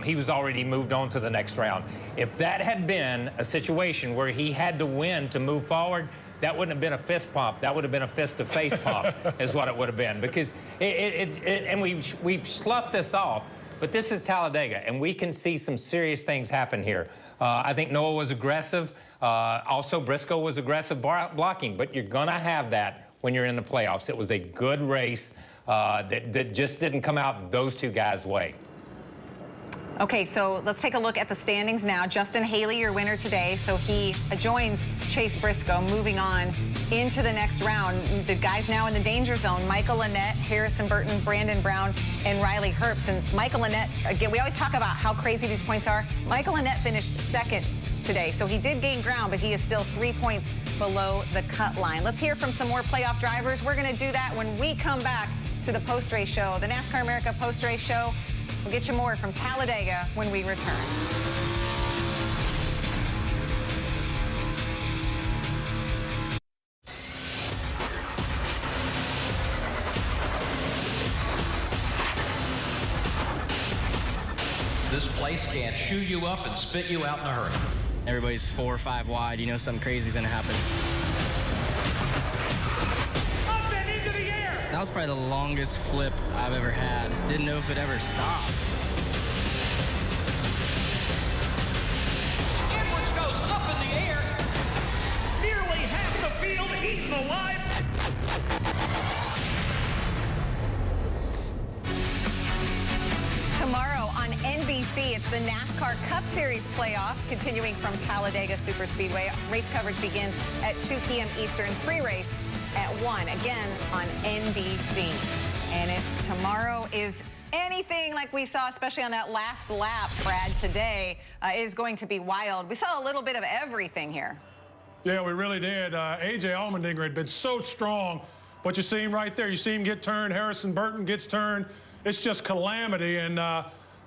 He was already moved on to the next round. If that had been a situation where he had to win to move forward, that wouldn't have been a fist pump. That would have been a fist-to-face pump is what it would have been. Because and we've sloughed this off, but this is Talladega, and we can see some serious things happen here. I think Noah was aggressive. Also, Briscoe was aggressive blocking, but you're going to have that when you're in the playoffs. It was a good race that just didn't come out those 2 guys' way. Okay, so let's take a look at the standings now. Justin Haley, your winner today, so he joins Chase Briscoe, moving on into the next round. The guys now in the danger zone: Michael Annett, Harrison Burton, Brandon Brown, and Riley Herbst. And Michael Annett, again, we always talk about how crazy these points are. Michael Annett finished 2nd today, so he did gain ground, but he is still 3 points below the cut line. Let's hear from some more playoff drivers. We're going to do that when we come back to the post-race show, the NASCAR America post-race show. We'll get you more from Talladega when we return. This place can't shoe you up and spit you out in a hurry. Everybody's 4 or 5 wide. You know something crazy's going to happen. Up and into the air! That was probably the longest flip I've ever had. Didn't know if it ever stopped. Edwards goes up in the air. Nearly half the field eaten alive. Tomorrow on NBC, it's the NASCAR Cup Series playoffs continuing from Talladega Superspeedway. Race coverage begins at 2 p.m. Eastern, pre-race at 1, again on NBC. And if tomorrow is anything like we saw, especially on that last lap, Brad, today, is going to be wild. We saw a little bit of everything here. Yeah, we really did. A.J. Allmendinger had been so strong, but you see him right there. You see him get turned. Harrison Burton gets turned. It's just calamity and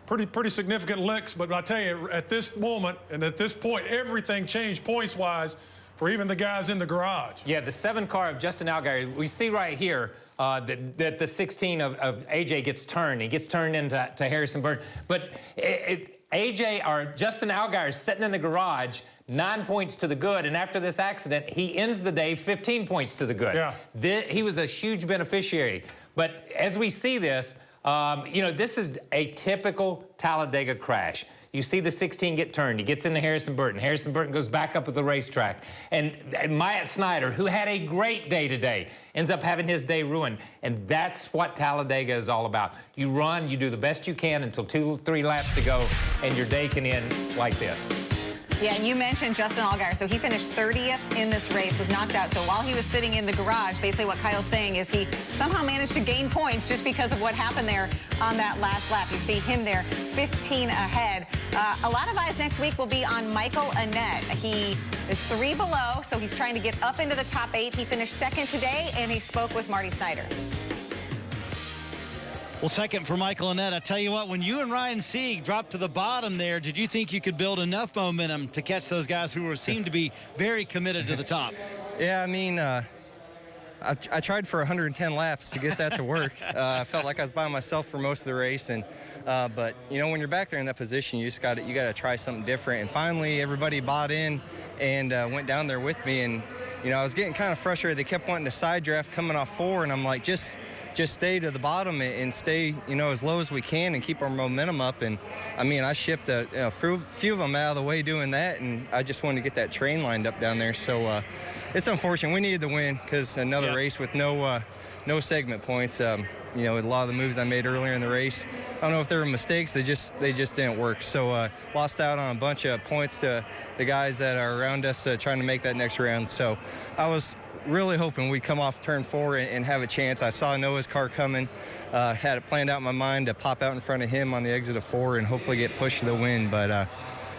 pretty significant licks. But I tell you, at this moment and at this point, everything changed points-wise for even the guys in the garage. Yeah, the 7 car of Justin Allgaier, we see right here that the 16 of AJ gets turned. He gets turned into Harrison Burton. But AJ or Justin Allgaier is sitting in the garage, 9 points to the good, and after this accident, he ends the day 15 points to the good. Yeah. He was a huge beneficiary. But as we see this, you know, this is a typical Talladega crash. You see the 16 get turned. He gets into Harrison Burton. Harrison Burton goes back up at the racetrack. And Myatt Snyder, who had a great day today, ends up having his day ruined. And that's what Talladega is all about. You run, you do the best you can until 2 or 3 laps to go, and your day can end like this. Yeah, you mentioned Justin Allgaier. So he finished 30th in this race, was knocked out. So while he was sitting in the garage, basically what Kyle's saying is he somehow managed to gain points just because of what happened there on that last lap. You see him there 15 ahead. A lot of eyes next week will be on Michael Annett. He is 3 below, so he's trying to get up into the top 8. He finished second today, and he spoke with Marty Snyder. Well, second for Michael Annett. I tell you what, when you and Ryan Sieg dropped to the bottom there, did you think you could build enough momentum to catch those guys who seemed to be very committed to the top? Yeah, I mean, I tried for 110 laps to get that to work. I felt like I was by myself for most of the race, and but you know, when you're back there in that position, you got to try something different. And finally, everybody bought in and went down there with me. And you know, I was getting kind of frustrated. They kept wanting to side draft coming off 4, and I'm like, just stay to the bottom and stay, you know, as low as we can and keep our momentum up. And I mean, I shipped a few of them out of the way doing that, and I just wanted to get that train lined up down there. So it's unfortunate. We needed the win because another race with no segment points. You know, with a lot of the moves I made earlier in the race, I don't know if they were mistakes. They just didn't work. So lost out on a bunch of points to the guys that are around us trying to make that next round. So I was really hoping we'd come off turn 4 and have a chance. I saw Noah's car coming, had it planned out in my mind to pop out in front of him on the exit of 4 and hopefully get pushed to the win. But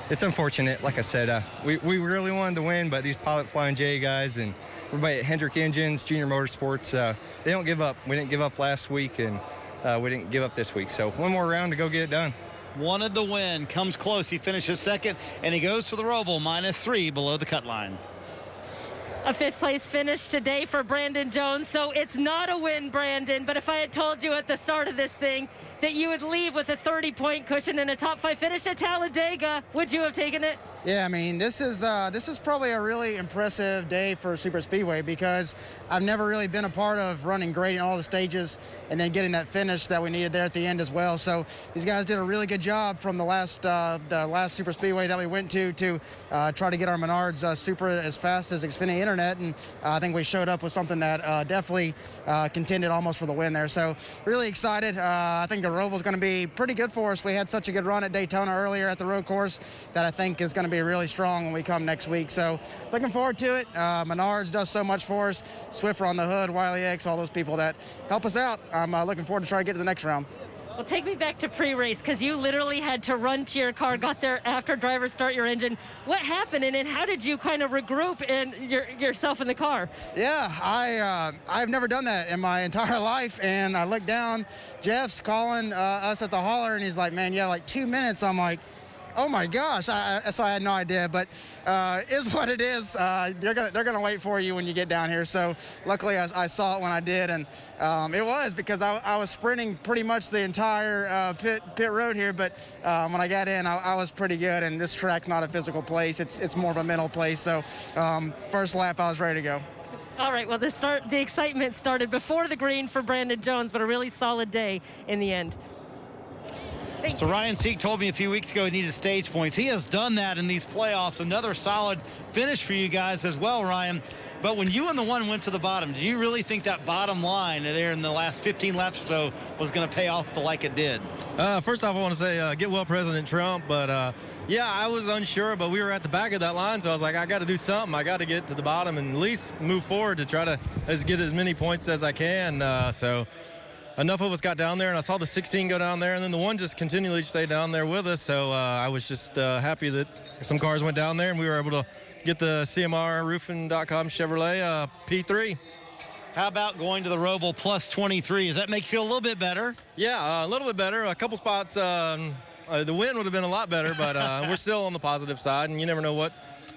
it's unfortunate. Like I said, we really wanted to win, but these Pilot Flying J guys and everybody at Hendrick Engines, Junior Motorsports, they don't give up. We didn't give up last week, and we didn't give up this week. So one more round to go get it done. Wanted the win, comes close. He finishes second, and he goes to the Roval, -3 below the cut line. A 5th place finish today for Brandon Jones. So it's not a win, Brandon, but if I had told you at the start of this thing that you would leave with a 30-point cushion and a top 5 finish at Talladega, would you have taken it? Yeah, I mean, this is probably a really impressive day for Superspeedway because I've never really been a part of running great in all the stages and then getting that finish that we needed there at the end as well. So these guys did a really good job from the last Superspeedway that we went to try to get our Menards super as fast as Xfinity Internet, and I think we showed up with something that definitely contended almost for the win there. So really excited. I think the Roval's going to be pretty good for us. We had such a good run at Daytona earlier at the road course that I think is going to be really strong when we come next week. So looking forward to it. Menards does so much for us. Swiffer on the hood, Wiley X, all those people that help us out. I'm looking forward to trying to get to the next round. Well, take me back to pre-race because you literally had to run to your car, got there after drivers start your engine. What happened, and then how did you kind of regroup and yourself in the car? Yeah, I've never done that in my entire life, and I looked down. Jeff's calling us at the hauler, and he's like, "Man, you have like 2 minutes." I'm like, oh my gosh, so I had no idea, but is what it is. They're gonna wait for you when you get down here. So luckily I saw it when I did, and it was because I was sprinting pretty much the entire pit road here, but when I got in, I was pretty good, and this track's not a physical place. It's more of a mental place, so first lap I was ready to go. All right, well, the excitement started before the green for Brandon Jones, but a really solid day in the end. So Ryan Sieg told me a few weeks ago he needed stage points. He has done that in these playoffs. Another solid finish for you guys as well, Ryan. But when you and the one went to the bottom, did you really think that bottom line there in the last 15 laps or so was going to pay off like it did? First off, I want to say get well, President Trump. But yeah, I was unsure, but we were at the back of that line, so I was like, I got to do something. I got to get to the bottom and at least move forward to try to get as many points as I can. So enough of us got down there, and I saw the 16 go down there, and then the one just continually stayed down there with us. So I was just happy that some cars went down there, and we were able to get the CMR Roofing.com Chevrolet P3. How about going to the Roval plus 23? Does that make you feel a little bit better? Yeah, a little bit better. A couple spots, the win would have been a lot better, but we're still on the positive side, and you never know what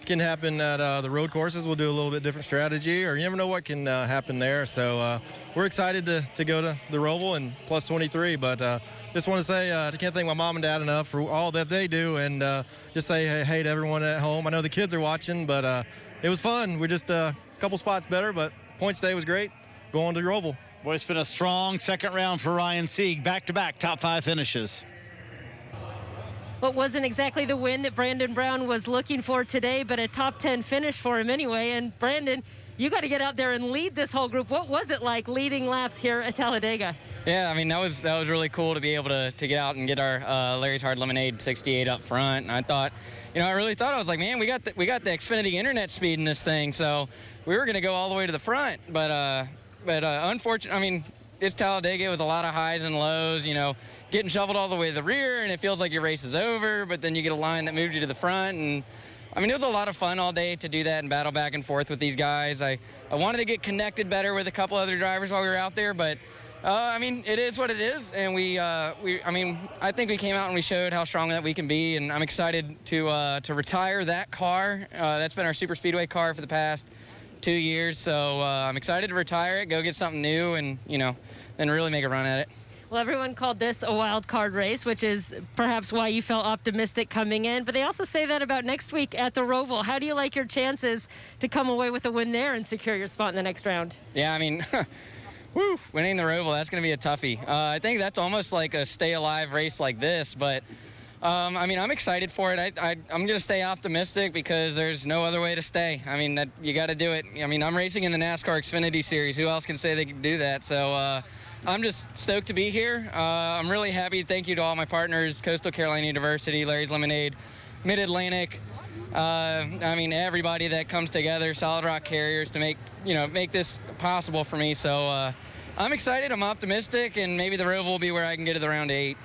can happen at the road courses. We'll do a little bit different strategy, or you never know what can happen there. So we're excited to go to the Roval and plus 23, but just want to say I can't thank my mom and dad enough for all that they do, and just say hey to everyone at home. I know the kids are watching, but it was fun. We're just a couple spots better, but points day was great. Going to the Roval. Boy, it's been a strong second round for Ryan Sieg. Back-to-back top 5 finishes. What wasn't exactly the win that Brandon Brown was looking for today, but a top 10 finish for him anyway. And Brandon, you got to get out there and lead this whole group. What was it like leading laps here at Talladega? Yeah, I mean, that was really cool to be able to get out and get our Larry's Hard Lemonade 68 up front. And I thought, I really thought, I was like, man, we got the Xfinity internet speed in this thing, so we were going to go all the way to the front. But unfortunately, I mean, it's Talladega. It was a lot of highs and lows, getting shoveled all the way to the rear, and it feels like your race is over, but then you get a line that moves you to the front. And I mean, it was a lot of fun all day to do that and battle back and forth with these guys. I wanted to get connected better with a couple other drivers while we were out there, but I mean, it is what it is, and I mean, I think we came out and we showed how strong that we can be, and I'm excited to retire that car. That's been our Superspeedway car for the past 2 years, so I'm excited to retire it, go get something new, and then really make a run at it. Well, everyone called this a wild card race, which is perhaps why you felt optimistic coming in. But they also say that about next week at the Roval. How do you like your chances to come away with a win there and secure your spot in the next round? Yeah, I mean, woo, winning the Roval, that's going to be a toughie. I think that's almost like a stay-alive race like this. But, I mean, I'm excited for it. I'm going to stay optimistic because there's no other way to stay. I mean, you got to do it. I mean, I'm racing in the NASCAR Xfinity Series. Who else can say they can do that? So, I'm just stoked to be here. I'm really happy. Thank you to all my partners, Coastal Carolina University, Larry's Lemonade, Mid-Atlantic. I mean, everybody that comes together, Solid Rock Carriers, to make this possible for me. So I'm excited. I'm optimistic, and maybe the Roval will be where I can get to the round 8.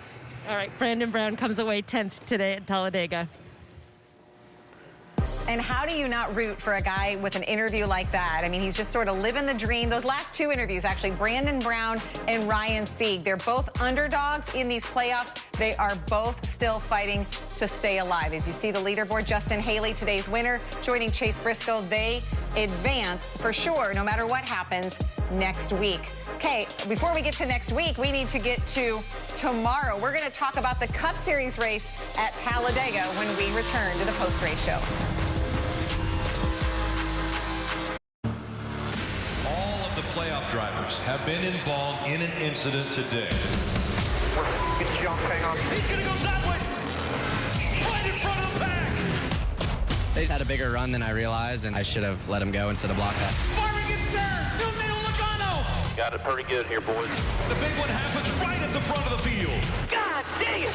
All right, Brandon Brown comes away 10th today at Talladega. And how do you not root for a guy with an interview like that? I mean, he's just sort of living the dream. Those last 2 interviews, actually, Brandon Brown and Ryan Sieg, they're both underdogs in these playoffs. They are both still fighting to stay alive. As you see the leaderboard, Justin Haley, today's winner, joining Chase Briscoe. They advance for sure, no matter what happens next week. Okay, before we get to next week, we need to get to tomorrow. We're going to talk about the Cup Series race at Talladega when we return to the post-race show. Playoff drivers have been involved in an incident today. Get John hang on. He's going to go sideways. Right in front of the pack. They had a bigger run than I realized, and I should have let him go instead of block that. Farmer gets turned. Romeo Logano. Got it pretty good here, boys. The big one happens right at the front of the field. God dang it.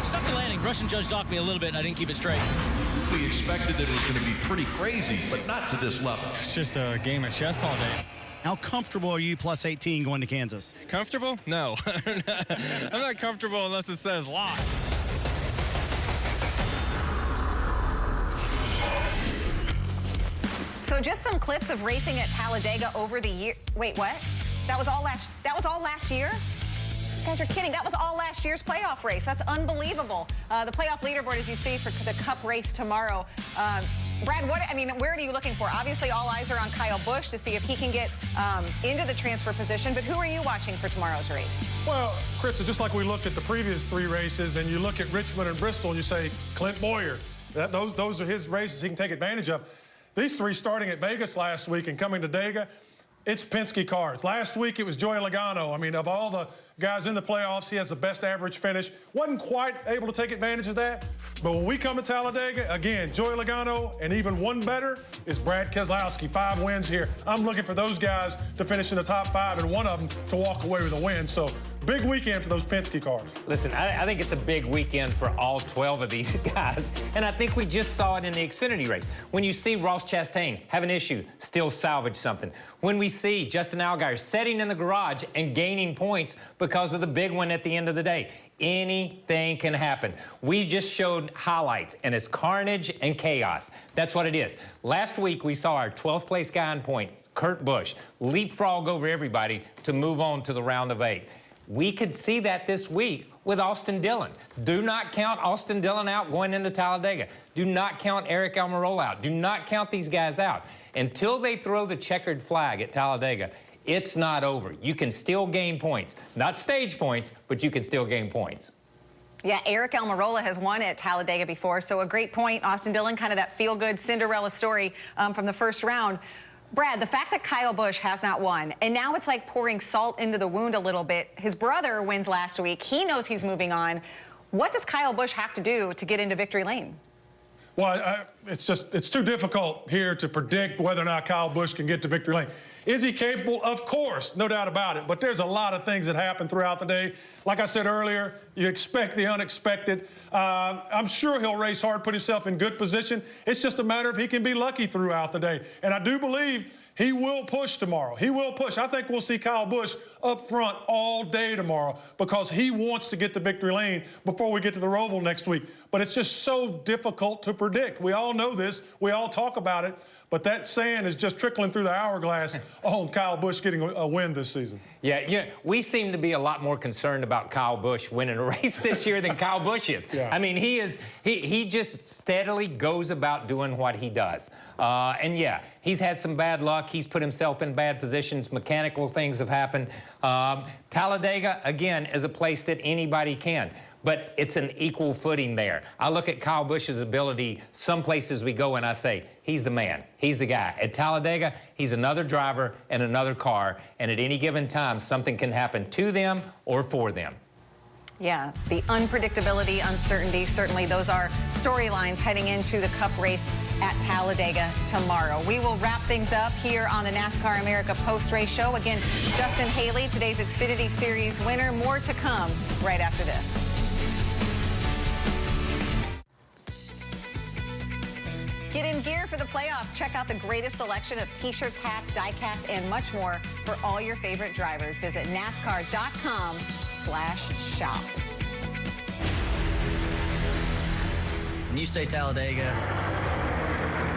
Stuck the landing. Russian judge docked me a little bit. I didn't keep it straight. We expected that it was going to be pretty crazy, but not to this level. It's just a game of chess all day. How comfortable are you plus 18 going to Kansas? Comfortable? No. I'm not comfortable unless it says lock. So just some clips of racing at Talladega over the year. Wait, what? That was all last year? You guys are kidding. That was all last year's playoff race. That's unbelievable. The playoff leaderboard, as you see, for the Cup race tomorrow. Brad, where are you looking for? Obviously, all eyes are on Kyle Busch to see if he can get into the transfer position. But who are you watching for tomorrow's race? Well, Krista, just like we looked at the previous 3 races, and you look at Richmond and Bristol, and you say, Clint Boyer, those are his races he can take advantage of. These 3 starting at Vegas last week and coming to Dega, it's Penske cars. Last week, it was Joey Logano. I mean, of all the guys in the playoffs, he has the best average finish. Wasn't quite able to take advantage of that. But when we come to Talladega, again, Joey Logano, and even one better is Brad Keselowski. 5 wins here. I'm looking for those guys to finish in the top 5 and one of them to walk away with a win. So big weekend for those Penske cars. Listen, I think it's a big weekend for all 12 of these guys. And I think we just saw it in the Xfinity race. When you see Ross Chastain have an issue, still salvage something. When we see Justin Allgaier sitting in the garage and gaining points because of the big one at the end of the day. Anything can happen. We just showed highlights, and it's carnage and chaos. That's what it is. Last week, we saw our 12th place guy in points, Kurt Busch, leapfrog over everybody to move on to the round of 8. We could see that this week with Austin Dillon. Do not count Austin Dillon out going into Talladega. Do not count Eric Almirola out. Do not count these guys out. Until they throw the checkered flag at Talladega, it's not over. You can still gain points. Not stage points, but you can still gain points. Yeah, Eric Almirola has won at Talladega before, so a great point. Austin Dillon, kind of that feel-good Cinderella story from the first round. Brad, the fact that Kyle Busch has not won, and now it's like pouring salt into the wound a little bit. His brother wins last week. He knows he's moving on. What does Kyle Busch have to do to get into victory lane? Well, it's too difficult here to predict whether or not Kyle Busch can get to victory lane. Is he capable? Of course, no doubt about it. But there's a lot of things that happen throughout the day. Like I said earlier, you expect the unexpected. I'm sure he'll race hard, put himself in good position. It's just a matter of he can be lucky throughout the day. And I do believe he will push tomorrow. He will push. I think we'll see Kyle Busch up front all day tomorrow because he wants to get to victory lane before we get to the Roval next week. But it's just so difficult to predict. We all know this. We all talk about it. But that sand is just trickling through the hourglass on Kyle Busch getting a win this season. Yeah, we seem to be a lot more concerned about Kyle Busch winning a race this year than Kyle Busch is. Yeah. I mean, he just steadily goes about doing what he does. And yeah, he's had some bad luck. He's put himself in bad positions. Mechanical things have happened. Talladega, again, is a place that anybody can. But it's an equal footing there. I look at Kyle Busch's ability. Some places we go and I say, he's the man. He's the guy. At Talladega, he's another driver and another car. And at any given time, something can happen to them or for them. Yeah, the unpredictability, uncertainty, certainly those are storylines heading into the Cup race at Talladega tomorrow. We will wrap things up here on the NASCAR America post-race show. Again, Justin Haley, today's Xfinity Series winner. More to come right after this. Get in gear for the playoffs. Check out the greatest selection of T-shirts, hats, die-casts, and much more for all your favorite drivers. Visit NASCAR.com/shop. When you say Talladega,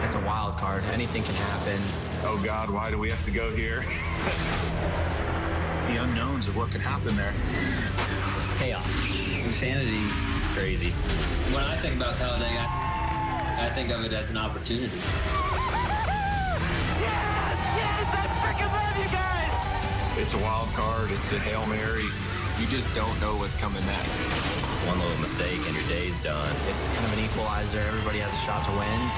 it's a wild card. Anything can happen. Oh, God, why do we have to go here? The unknowns of what could happen there. Chaos. Insanity. Crazy. When I think about Talladega, I think of it as an opportunity. Yes! I freaking love you guys! It's a wild card. It's a Hail Mary. You just don't know what's coming next. One little mistake and your day's done. It's kind of an equalizer. Everybody has a shot to win.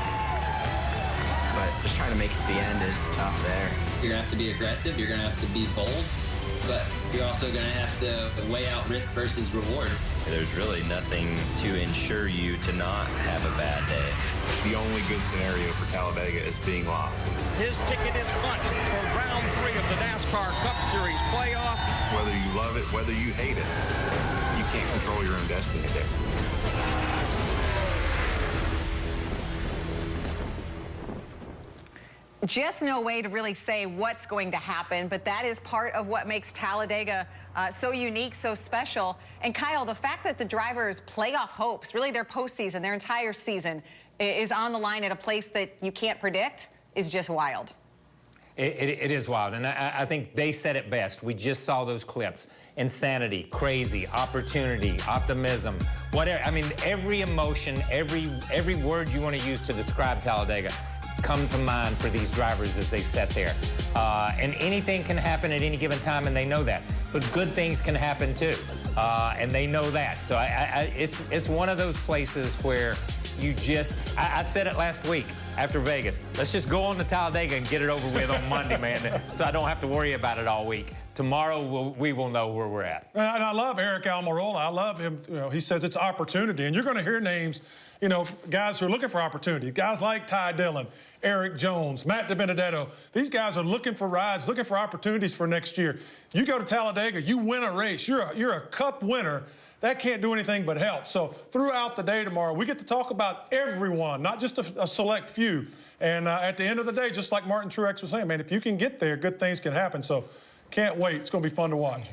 But just trying to make it to the end is tough there. You're going to have to be aggressive. You're going to have to be bold. But you're also going to have to weigh out risk versus reward. There's really nothing to ensure you to not have a bad day. The only good scenario for Talladega is being locked. His ticket is punched for round 3 of the NASCAR Cup Series playoff. Whether you love it, whether you hate it, you can't control your own destiny there. Just no way to really say what's going to happen, but that is part of what makes Talladega so unique, so special. And Kyle, the fact that the drivers' playoff hopes, really their postseason, their entire season, is on the line at a place that you can't predict is just wild. It is wild, and I think they said it best. We just saw those clips. Insanity, crazy, opportunity, optimism, whatever. I mean, every emotion, every word you want to use to describe Talladega come to mind for these drivers as they sat there. And anything can happen at any given time, and they know that. But good things can happen too, and they know that. So it's one of those places where you just, I said it last week after Vegas, let's just go on to Talladega and get it over with on Monday, man, so I don't have to worry about it all week. Tomorrow, we will know where we're at. And I love Eric Almirola. I love him. You know, he says it's opportunity, and you're going to hear names, you know, guys who are looking for opportunity. Guys like Ty Dillon, Eric Jones, Matt DiBenedetto. These guys are looking for rides, looking for opportunities for next year. You go to Talladega, you win a race. You're a Cup winner. That can't do anything but help. So throughout the day tomorrow, we get to talk about everyone, not just a select few. And at the end of the day, just like Martin Truex was saying, man, if you can get there, good things can happen. So can't wait. It's going to be fun to watch.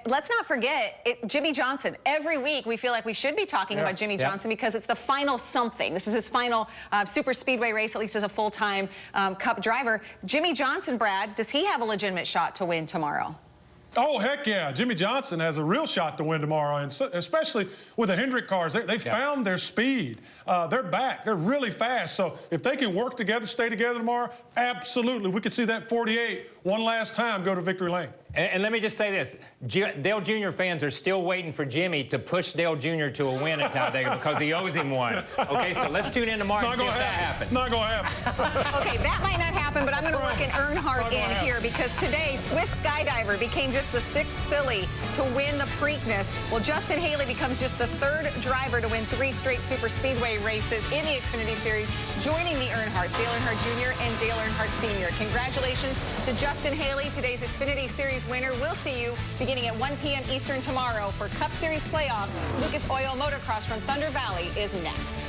Let's not forget Jimmy Johnson. Every week we feel like we should be talking about Jimmy Johnson because it's the final something. This is his final super speedway race, at least as a full-time Cup driver. Jimmy Johnson, Brad, does he have a legitimate shot to win tomorrow? Oh, heck yeah. Jimmy Johnson has a real shot to win tomorrow, and especially with the Hendrick cars. They found their speed. They're back. They're really fast. So if they can work together, stay together tomorrow, absolutely. We could see that 48 one last time go to victory lane. And let me just say this. Dale Jr. fans are still waiting for Jimmy to push Dale Jr. to a win at Talladega because he owes him one. Okay, so let's tune in tomorrow and see if that happens. It's not going to happen. Okay, that might not happen, but I'm going to work an Earnhardt in here because today, Swiss Skydiver became just the 6th Philly to win the Preakness. Well, Justin Haley becomes just the 3rd driver to win 3 straight Superspeedway races in the Xfinity Series, joining the Earnhardts, Dale Earnhardt Jr. and Dale Earnhardt Sr. Congratulations to Justin Haley, today's Xfinity Series winner. We'll see you beginning at 1 p.m. Eastern tomorrow for Cup Series playoffs. Lucas Oil Motocross from Thunder Valley is next.